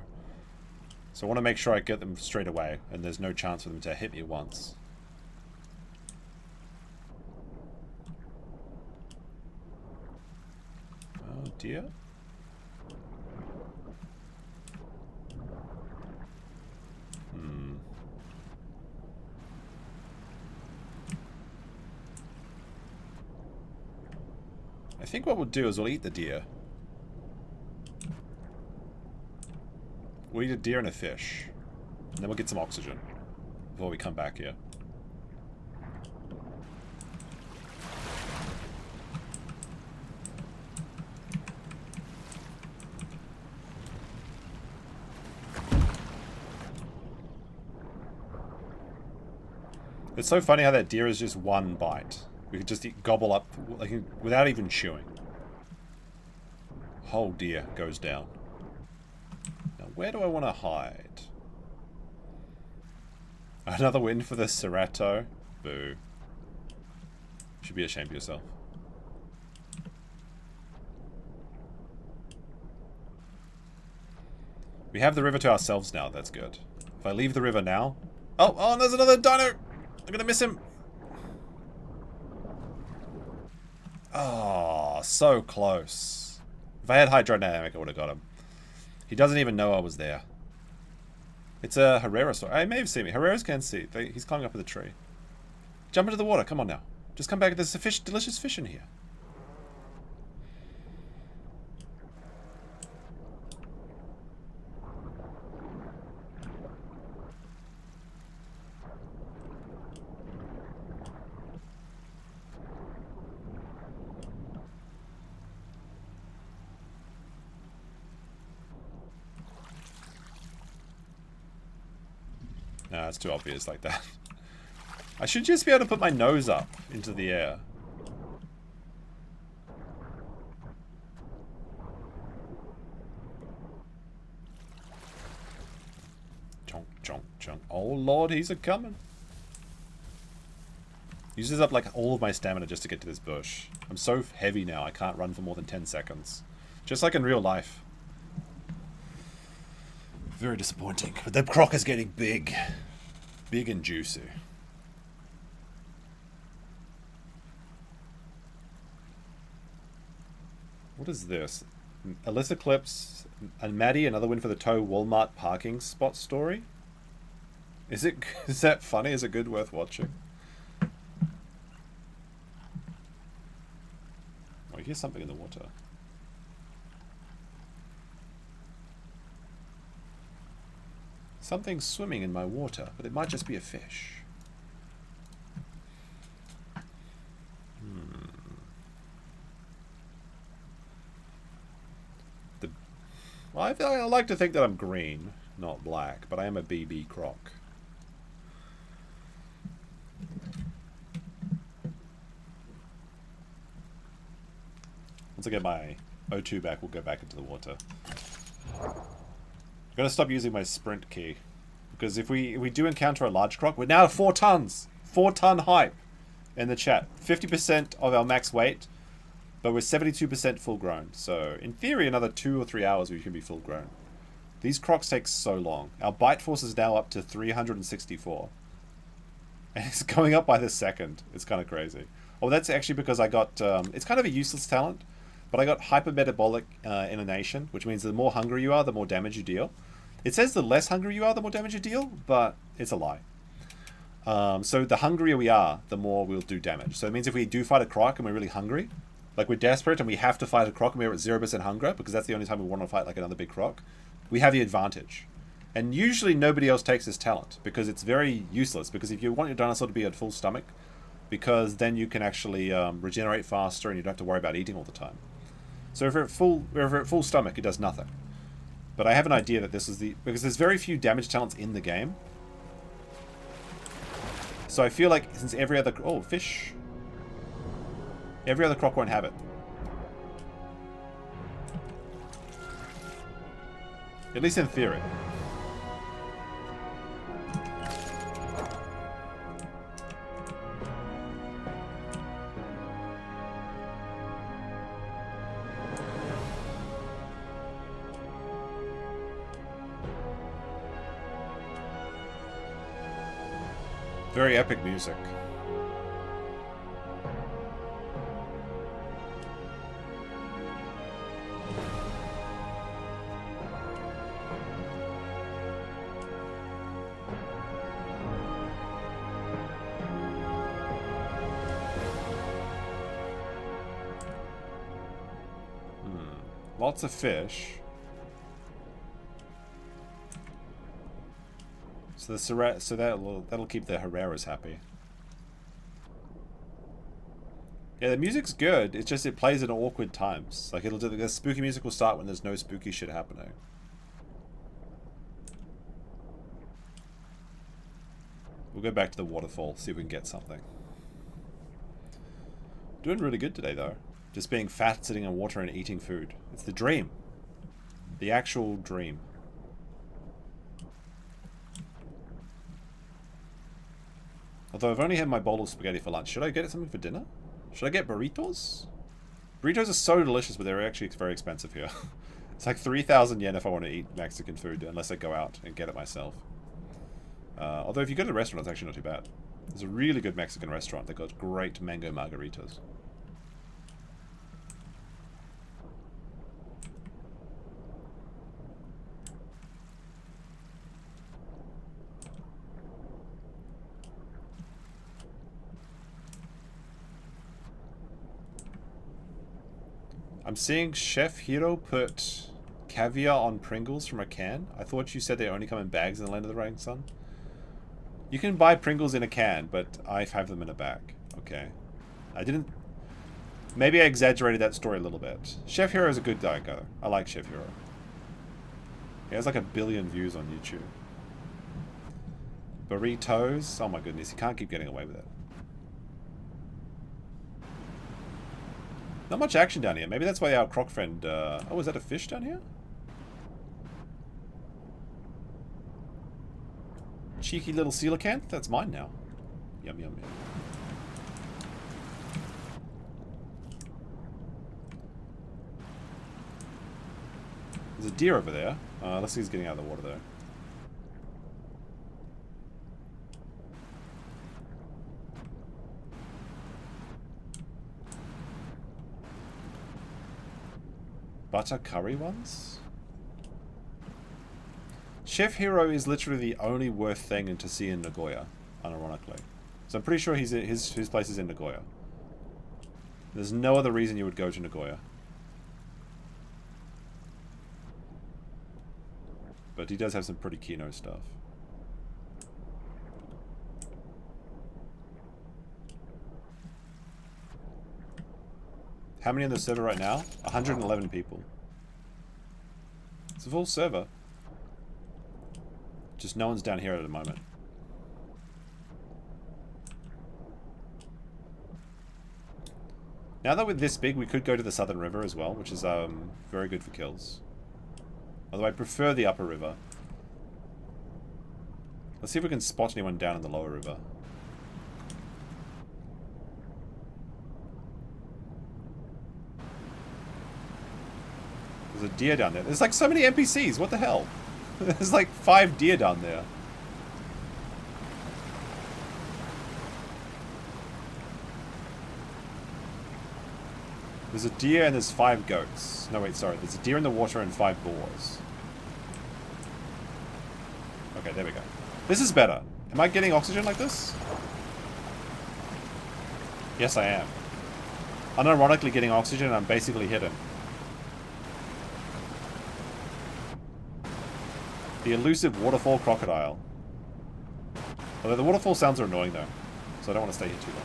So I want to make sure I get them straight away, and there's no chance for them to hit me once. Oh dear. I think what we'll do is we'll eat the deer. We'll eat a deer and a fish. And then we'll get some oxygen before we come back here. It's so funny how that deer is just one bite. We could just gobble up like, without even chewing. Whole deer goes down. Now, where do I want to hide? Another win for the Cerato. Boo. You should be ashamed of yourself. We have the river to ourselves now. That's good. If I leave the river now... Oh, there's another dino! I'm gonna miss him. Oh, so close. If I had hydrodynamic, I would have got him. He doesn't even know I was there. It's a Herras. I may have seen me. Herras can see. He's climbing up in the tree. Jump into the water. Come on now. Just come back. There's a fish, delicious fish in here. Nah, it's too obvious like that. I should just be able to put my nose up into the air. Chonk, chonk, chonk. Oh lord, he's a-coming. Uses up like all of my stamina just to get to this bush. I'm so heavy now, I can't run for more than 10 seconds. Just like in real life. Very disappointing. But the CROC is getting big. Big and juicy. What is this? Alyssa Clips and Maddie, another win for the Toe Walmart parking spot story? Is that funny? Is it good, worth watching? Oh, you hear something in the water. Something's swimming in my water, but it might just be a fish. Well, I like to think that I'm green, not black, but I am a BB CROC. Once I get my O2 back, we'll go back into the water. I'm gonna stop using my sprint key, because if we do encounter a large CROC, we're now at 4 tons! 4-ton hype in the chat. 50% of our max weight, but we're 72% full grown. So in theory, another 2 or 3 hours we can be full grown. These CROCs take so long. Our bite force is now up to 364. And it's going up by the second. It's kind of crazy. Oh, that's actually because I got, it's kind of a useless talent, but I got hypermetabolic intonation, which means the more hungry you are, the more damage you deal. It says the less hungry you are, the more damage you deal, but it's a lie. So the hungrier we are, the more we'll do damage. So it means if we do fight a CROC and we're really hungry, like we're desperate and we have to fight a CROC and we're at 0% hunger, because that's the only time we want to fight like another big CROC, we have the advantage. And usually nobody else takes this talent, because it's very useless, because if you want your dinosaur to be at full stomach, because then you can actually regenerate faster and you don't have to worry about eating all the time. So if we're at full stomach, it does nothing. But I have an idea that this is because there's very few damage talents in the game. So I feel like since every other, oh, fish. Every other CROC won't have it. At least in theory. Very epic music. Lots of fish. So that'll keep the Herras happy. Yeah, the music's good. It's just it plays at awkward times. Like it'll do the spooky music will start when there's no spooky shit happening. We'll go back to the waterfall, see if we can get something. Doing really good today though. Just being fat, sitting in water, and eating food. It's the dream. The actual dream. Although I've only had my bowl of spaghetti for lunch. Should I get something for dinner? Should I get burritos? Burritos are so delicious, but they're actually very expensive here. It's like 3,000 yen if I want to eat Mexican food, unless I go out and get it myself. Although if you go to the restaurant, it's actually not too bad. There's a really good Mexican restaurant. They've got great mango margaritas. I'm seeing Chef Hiro put caviar on Pringles from a can. I thought you said they only come in bags in the Land of the Rising Sun. You can buy Pringles in a can, but I have them in a bag. Okay. I didn't... Maybe I exaggerated that story a little bit. Chef Hiro is a good guy, though. I like Chef Hiro. He has like 1 billion views on YouTube. Burritos. Oh my goodness, you can't keep getting away with it. Not much action down here. Maybe that's why our CROC friend... Oh, is that a fish down here? Cheeky little coelacanth? That's mine now. Yum, yum, yum. There's a deer over there. Let's see who's getting out of the water, though. Butter curry ones? Chef Hiro is literally the only worth thing to see in Nagoya, unironically. So I'm pretty sure his place is in Nagoya. There's no other reason you would go to Nagoya. But he does have some pretty Kino stuff. How many on the server right now? 111 people. It's a full server. Just no one's down here at the moment. Now that we're this big, we could go to the Southern River as well, which is very good for kills. Although I prefer the Upper River. Let's see if we can spot anyone down in the Lower River. There's a deer down there. There's like so many NPCs. What the hell? There's like 5 deer down there. There's a deer and there's 5 goats. No, wait, sorry. There's a deer in the water and 5 boars. Okay, there we go. This is better. Am I getting oxygen like this? Yes, I am. Unironically getting oxygen, I'm basically hidden. The elusive waterfall crocodile. Although the waterfall sounds are annoying though, so I don't want to stay here too long.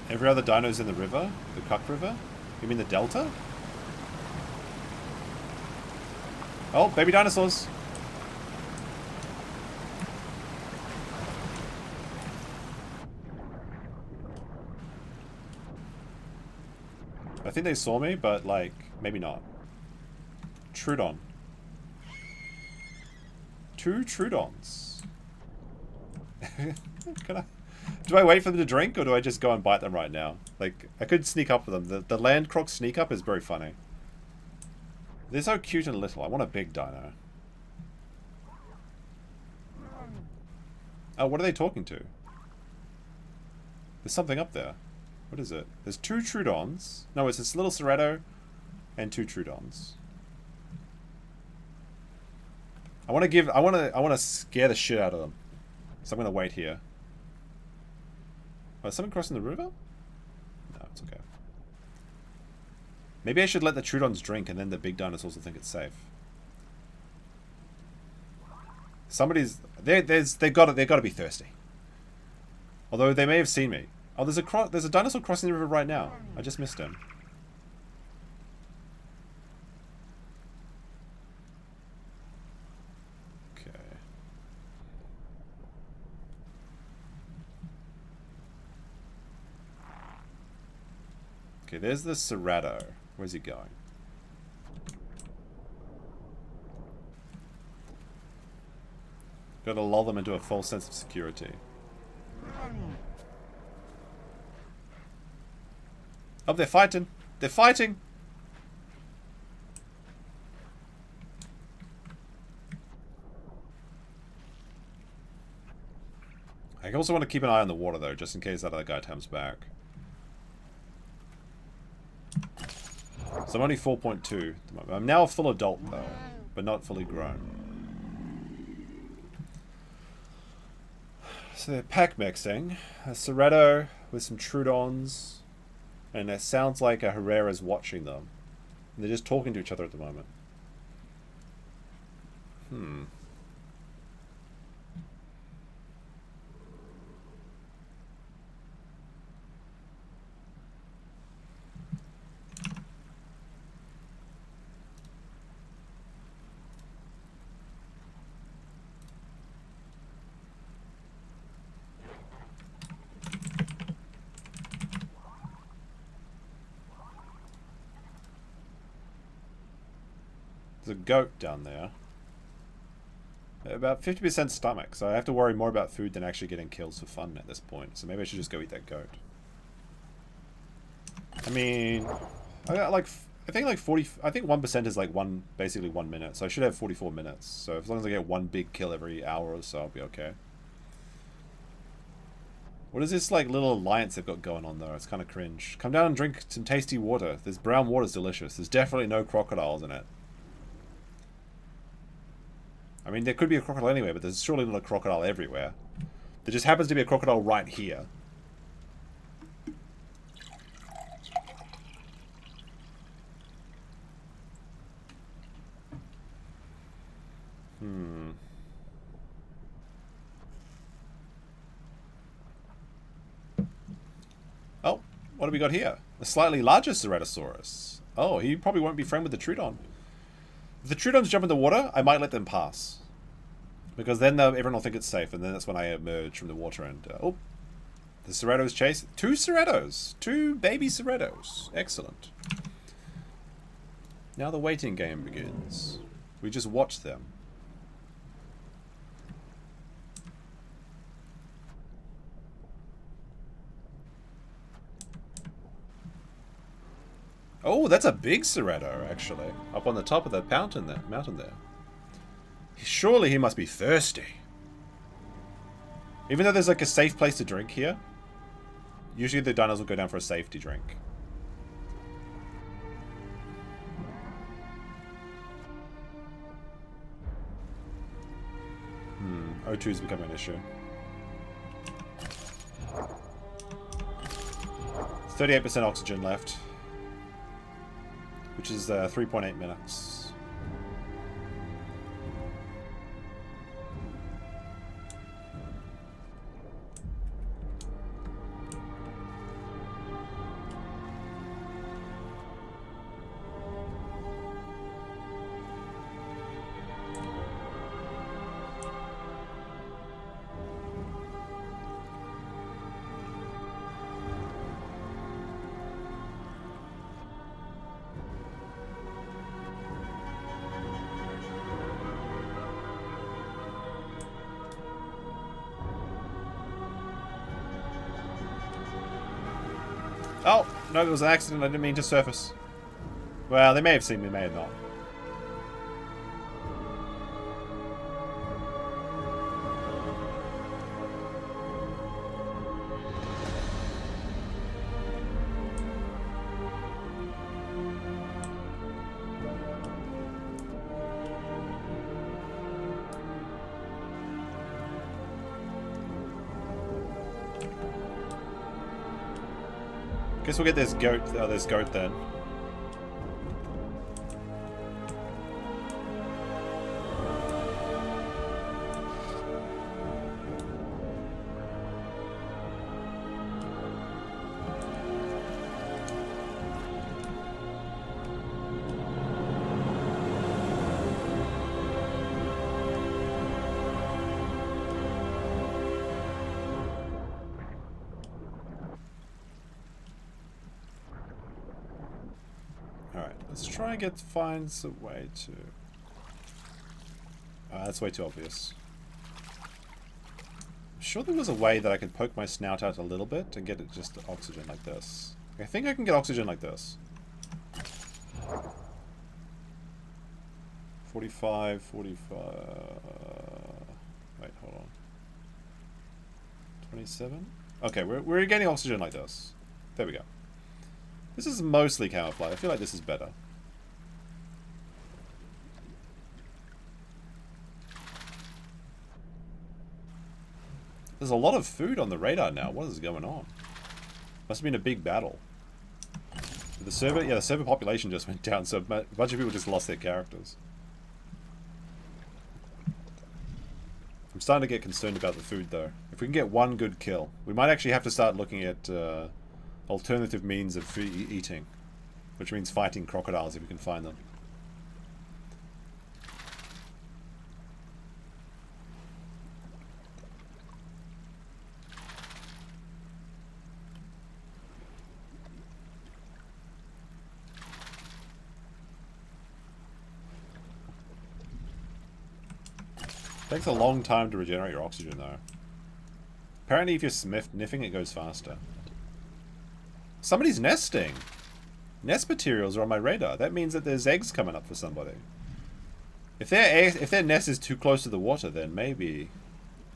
Every other dino's in the river? The CROC River? You mean the delta? Oh, baby dinosaurs! I think they saw me, but, like, maybe not. Trudon. 2 Trudons. Do I wait for them to drink, or do I just go and bite them right now? Like, I could sneak up with them. The land croc sneak up is very funny. They're so cute and little. I want a big dino. Oh, what are they talking to? There's something up there. What is it? There's 2 Troodons. No, it's this little Cerrato and 2 Troodons. I want to scare the shit out of them. So I'm going to wait here. Oh, is someone crossing the river? No, it's okay. Maybe I should let the Troodons drink and then the big dinosaurs will think it's safe. Somebody's... They've got to be thirsty. Although they may have seen me. Oh, there's a dinosaur crossing the river right now. I just missed him. Okay. Okay, there's the Cerrato. Where's he going? Gotta lull them into a false sense of security. Oh, they're fighting! They're fighting! I also want to keep an eye on the water, though, just in case that other guy comes back. So I'm only 4.2 at the moment. I'm now a full adult, though, but not fully grown. So they're pack mixing. A Cerrato with some Troodons. And it sounds like a Herrera's watching them. And they're just talking to each other at the moment. There's a goat down there. About 50% stomach, so I have to worry more about food than actually getting kills for fun at this point. So maybe I should just go eat that goat. I mean, I got like, I think like 40, I think 1% is like basically 1 minute. So I should have 44 minutes. So as long as I get 1 big kill every hour or so, I'll be okay. What is this like little alliance they've got going on though? It's kind of cringe. Come down and drink some tasty water. This brown water's delicious. There's definitely no crocodiles in it. I mean, there could be a crocodile anywhere, but there's surely not a crocodile everywhere. There just happens to be a crocodile right here. Oh, what have we got here? A slightly larger Ceratosaurus. Oh, he probably won't be friend with the Troodon. If the Troodons jump in the water, I might let them pass. Because then everyone will think it's safe, and then that's when I emerge from the water and... oh, the Cerato's chase. 2 Ceratos! 2 baby Ceratos. Excellent. Now the waiting game begins. We just watch them. Oh, that's a big Cerrato, actually. Up on the top of the mountain there. Surely he must be thirsty. Even though there's like a safe place to drink here, usually the dinos will go down for a safety drink. O2 is becoming an issue. 38% oxygen left. Which is 3.8 minutes. Oh, no, it was an accident. I didn't mean to surface. Well, they may have seen me, may have not. Guess we'll get this goat. This goat then. Let's try and find some way to... that's way too obvious. I'm sure there was a way that I could poke my snout out a little bit and get it just oxygen like this. I think I can get oxygen like this. 45, 45... Wait, hold on. 27? Okay, we're getting oxygen like this. There we go. This is mostly camouflage. I feel like this is better. There's a lot of food on the radar now. What is going on? Must have been a big battle. The server, yeah, the server population just went down, so a bunch of people just lost their characters. I'm starting to get concerned about the food, though. If we can get one good kill, we might actually have to start looking at alternative means of eating, which means fighting crocodiles if we can find them. Takes a long time to regenerate your oxygen, though. Apparently, if you're sniffing, it goes faster. Somebody's nesting! Nest materials are on my radar. That means that there's eggs coming up for somebody. If their nest is too close to the water, then maybe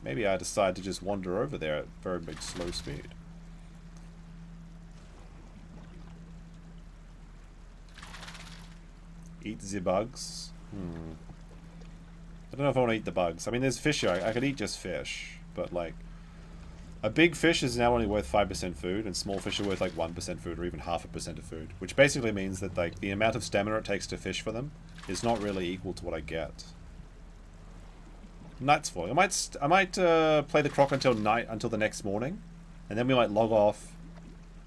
I decide to just wander over there at very big slow speed. Eat the bugs. I don't know if I want to eat the bugs. I mean, there's fish here. I could eat just fish, but like, a big fish is now only worth 5% food, and small fish are worth like 1% food, or even 0.5% of food, which basically means that like the amount of stamina it takes to fish for them is not really equal to what I get. Night's falling. I might play the CROC until the next morning, and then we might log off,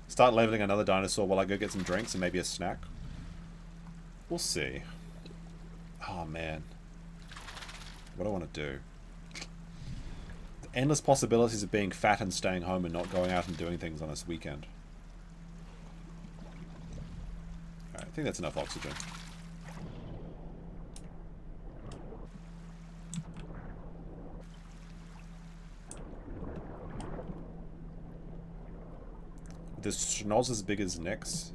start leveling another dinosaur while I go get some drinks and maybe a snack. We'll see. Oh man. What do I want to do? The endless possibilities of being fat and staying home and not going out and doing things on this weekend. Alright, I think that's enough oxygen. This schnoz as big as Nyx.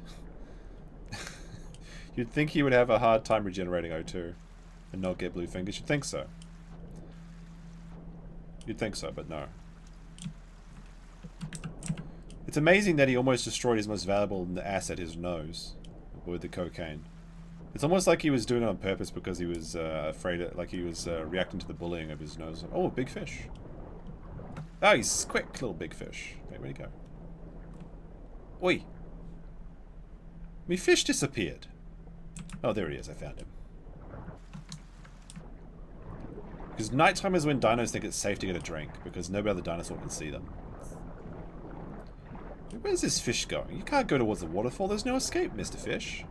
You'd think he would have a hard time regenerating O2 and not get blue fingers. You'd think so. You'd think so, but no. It's amazing that he almost destroyed his most valuable asset, his nose, with the cocaine. It's almost like he was doing it on purpose because he was afraid, like he was reacting to the bullying of his nose. Oh, a big fish. Oh, he's quick, little big fish. Okay, where'd he go? Oi! My fish disappeared. Oh, there he is. I found him. Because nighttime is when dinos think it's safe to get a drink, because no other dinosaur can see them. Where's this fish going? You can't go towards the waterfall. There's no escape, Mr. Fish.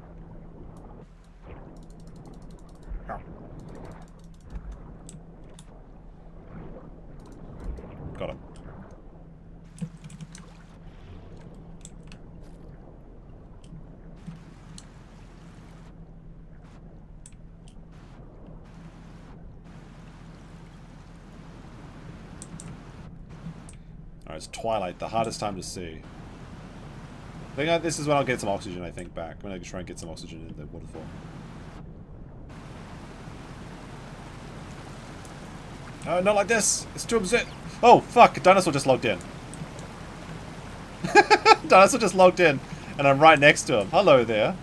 Got him. Alright, it's twilight, the hardest time to see. I think this is when I'll get some oxygen, I think, back. When I can try and get some oxygen in the waterfall. No, not like this! It's too absurd! Oh, fuck! A dinosaur just logged in. Dinosaur just logged in, and I'm right next to him. Hello there.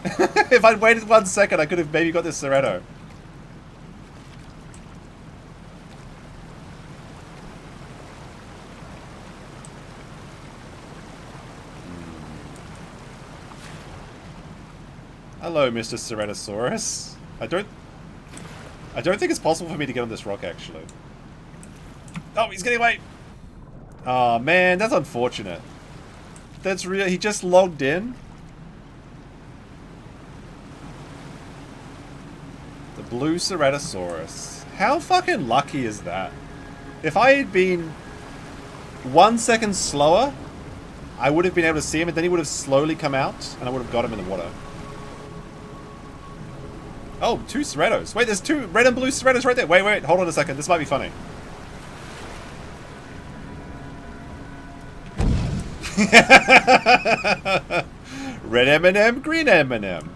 If I'd waited 1 second, I could have maybe got this Serrato. Hello, Mr. Ceratosaurus. I don't think it's possible for me to get on this rock, actually. Oh, he's getting away! Oh, man, that's unfortunate. That's real. He just logged in. The blue Ceratosaurus. How fucking lucky is that? If I had been 1 second slower, I would have been able to see him, and then he would have slowly come out, and I would have got him in the water. Oh, 2 Ceratos. Wait, there's 2 red and blue Ceratos right there. Wait, hold on a second. This might be funny. Red M&M, green M&M.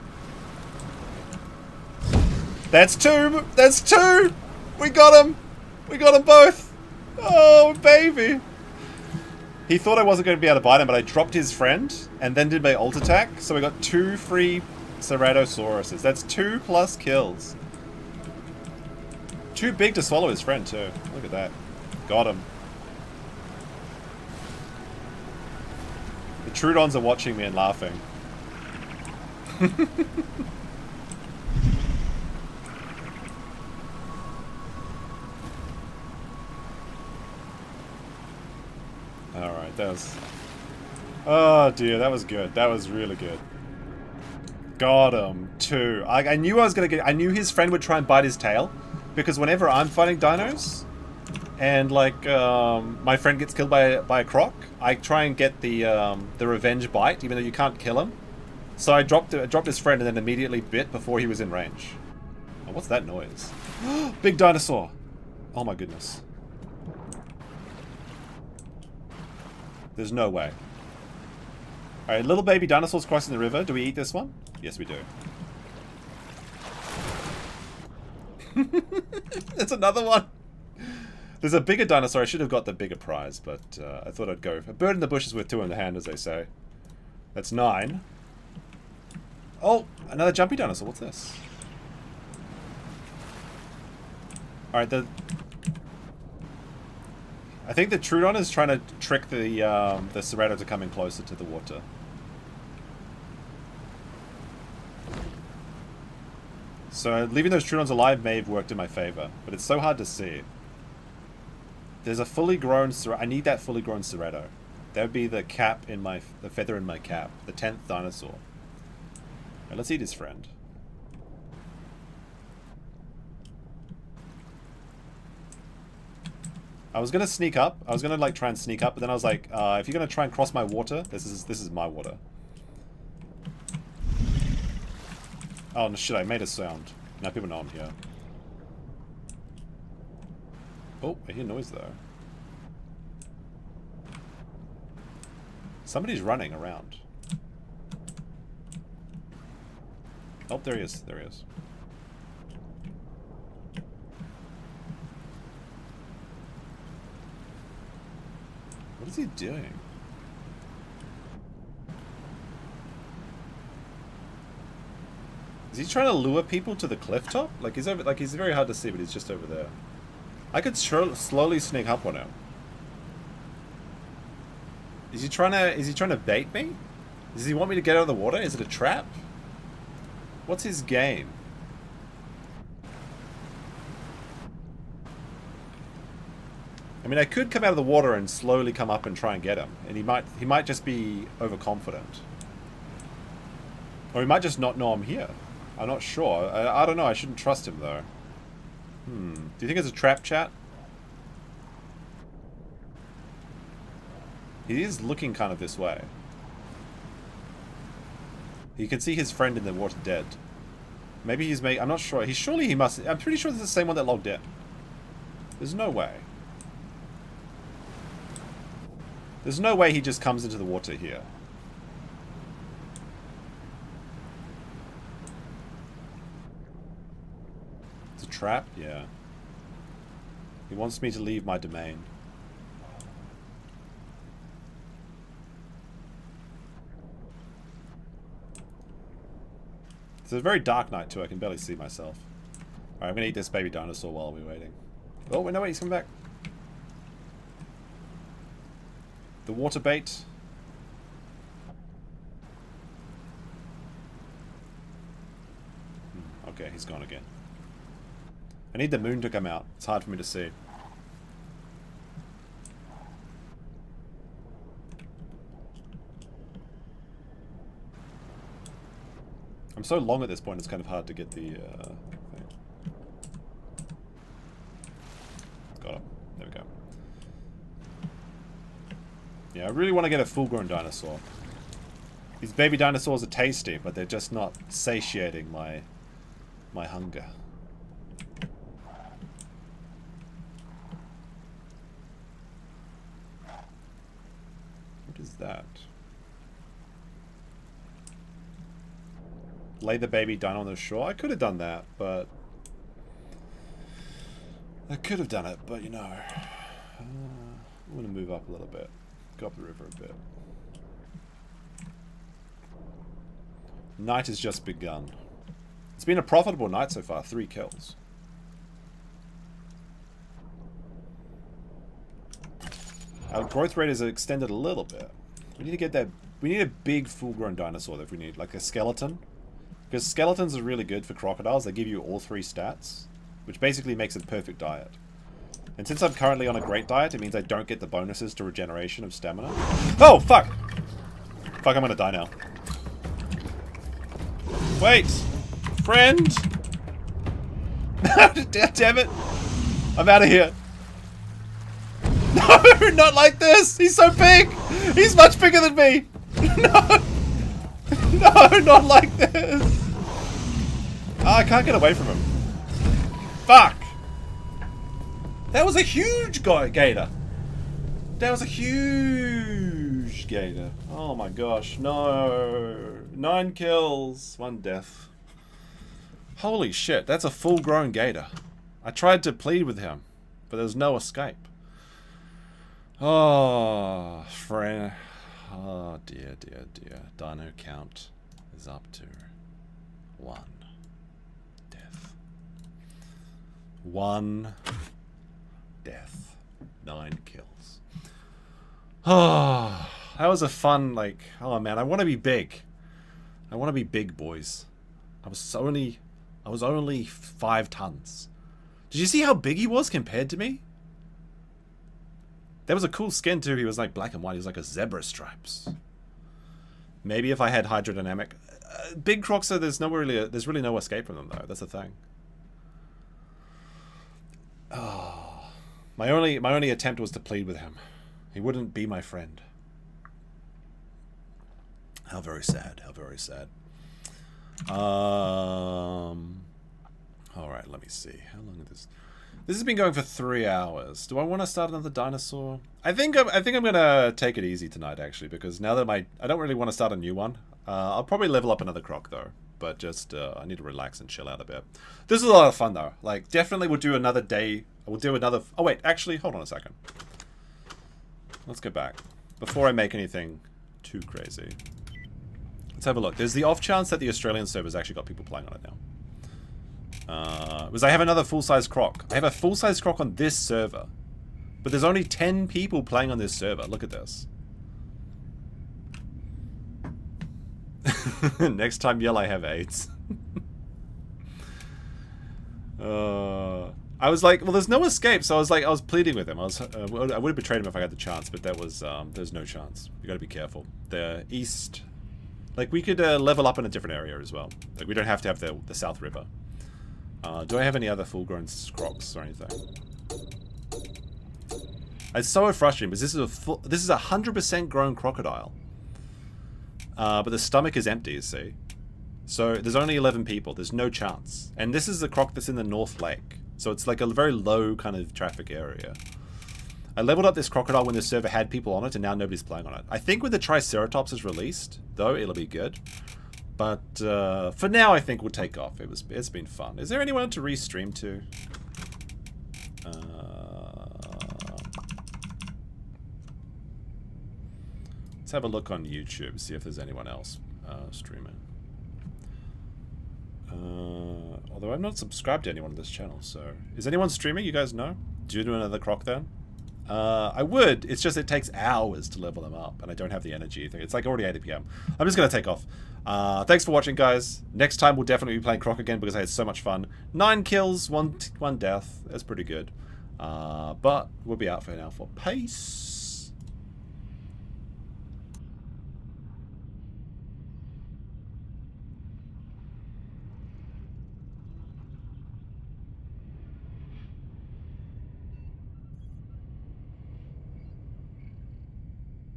That's 2. That's 2. We got him. We got them both. Oh, baby. He thought I wasn't going to be able to bite him, but I dropped his friend and then did my ult attack. So we got 2 free Ceratosauruses. That's 2 plus kills. Too big to swallow his friend, too. Look at that. Got him. The Trudons are watching me and laughing. Alright, that was... Oh dear, that was good. That was really good. Got him. 2. I knew I was gonna get... I knew his friend would try and bite his tail. Because whenever I'm fighting dinos, and like, my friend gets killed by a croc, I try and get the revenge bite, even though you can't kill him. So I dropped his friend and then immediately bit before he was in range. Oh, what's that noise? Big dinosaur! Oh my goodness. There's no way. Alright, little baby dinosaurs crossing the river. Do we eat this one? Yes, we do. There's another one! There's a bigger dinosaur. I should have got the bigger prize, but I thought I'd go. A bird in the bush is worth 2 in the hand, as they say. That's 9. Oh, another jumpy dinosaur. What's this? Alright, I think the Trudon is trying to trick the Cerato to coming closer to the water. So leaving those Trudons alive may have worked in my favor, but it's so hard to see. There's a fully grown Cerato. I need that fully grown Cerato. That would be the cap in my... the feather in my cap. The 10th dinosaur. Right, let's eat his friend. I was gonna sneak up. I was gonna like try and sneak up, but then I was like, if you're gonna try and cross my water, this is my water. Oh shit! I made a sound. Now people know I'm here. Oh, I hear noise though. Somebody's running around. Oh, there he is. There he is. What is he doing? Is he trying to lure people to the cliff top? Like he's over. Like he's very hard to see, but he's just over there. I could slowly sneak up on him. Is he trying to bait me? Does he want me to get out of the water? Is it a trap? What's his game? I mean, I could come out of the water and slowly come up and try and get him, and he might just be overconfident, or he might just not know I'm here. I'm not sure. I don't know. I shouldn't trust him though. Do you think it's a trap, chat? He is looking kind of this way. You can see his friend in the water dead. Maybe he's I'm not sure. Surely he must. I'm pretty sure this is the same one that logged in. There's no way. There's no way he just comes into the water here. It's a trap? Yeah. He wants me to leave my domain. It's a very dark night too, I can barely see myself. Alright, I'm gonna eat this baby dinosaur while we're waiting. Oh, wait, no, wait, he's coming back. The water bait. Yeah, he's gone again. I need the moon to come out. It's hard for me to see. I'm so long at this point, it's kind of hard to get the thing. Got it. There we go. Yeah, I really want to get a full-grown dinosaur. These baby dinosaurs are tasty, but they're just not satiating my hunger. What is that? Lay the baby dino on the shore? I could have done that, but... I could have done it, but you know... I want to move up a little bit. Go up the river a bit. Night has just begun. It's been a profitable night so far. 3 kills. Our growth rate is extended a little bit. We need to get that... We need a big full-grown dinosaur if we need. Like a skeleton. Because skeletons are really good for crocodiles. They give you all 3 stats. Which basically makes it a perfect diet. And since I'm currently on a great diet, it means I don't get the bonuses to regeneration of stamina. Oh, fuck! Fuck, I'm gonna die now. Wait! Friend! Damn it! I'm out of here. No, not like this! He's so big! He's much bigger than me! No! No, not like this! Oh, I can't get away from him. Fuck! That was a huge gator! That was a huge gator. Oh my gosh, no. 9 kills, 1 death. Holy shit, that's a full-grown gator. I tried to plead with him, but there was no escape. Oh, friend. Oh, dear, dear, dear. Dino count is up to 1 death. 1 death. 9 kills. Oh, that was a fun, like, oh man, I want to be big. I want to be big, boys. I was only 5 tons. Did you see how big he was compared to me? That was a cool skin too. He was like black and white. He was like a zebra stripes. Maybe if I had hydrodynamic, big crocs. So there's really no escape from them though. That's the thing. Oh, my only attempt was to plead with him. He wouldn't be my friend. How very sad. How very sad. All right. Let me see. How long is this? This has been going for 3 hours. Do I want to start another dinosaur? I think I'm gonna take it easy tonight, actually, because now that I don't really want to start a new one. I'll probably level up another croc though, but just I need to relax and chill out a bit. This is a lot of fun though. Like, definitely we'll do another day. We'll do another. Oh wait, actually, hold on a second. Let's go back before I make anything too crazy. Let's have a look. There's the off chance that the Australian server's actually got people playing on it now. Because I have another full-size croc. I have a full-size croc on this server. But there's only 10 people playing on this server. Look at this. Next time yell I have AIDS. I was like, well, there's no escape. So I was pleading with him. I would have betrayed him if I had the chance. But that was, there's no chance. You gotta be careful. The east... Like, we could level up in a different area as well. Like, we don't have to have the South River. Do I have any other full-grown crocs or anything? It's so frustrating because this is a 100% grown crocodile, but the stomach is empty. You see, so there's only 11 people. There's no chance, and this is the croc that's in the North Lake, so it's like a very low kind of traffic area. I leveled up this crocodile when the server had people on it, and now nobody's playing on it. I think when the Triceratops is released, though, it'll be good. But for now, I think we'll take off. It's been fun. Is there anyone to restream to? Let's have a look on YouTube, see if there's anyone else streaming. Although I'm not subscribed to anyone on this channel, so is anyone streaming? You guys know? Do you do another croc then? I would. It's just it takes hours to level them up, and I don't have the energy. It's like already 8 p.m. I'm just going to take off. Thanks for watching, guys. Next time we'll definitely be playing CROC again because I had so much fun. 9 kills, one death. That's pretty good. But we'll be out for now for peace.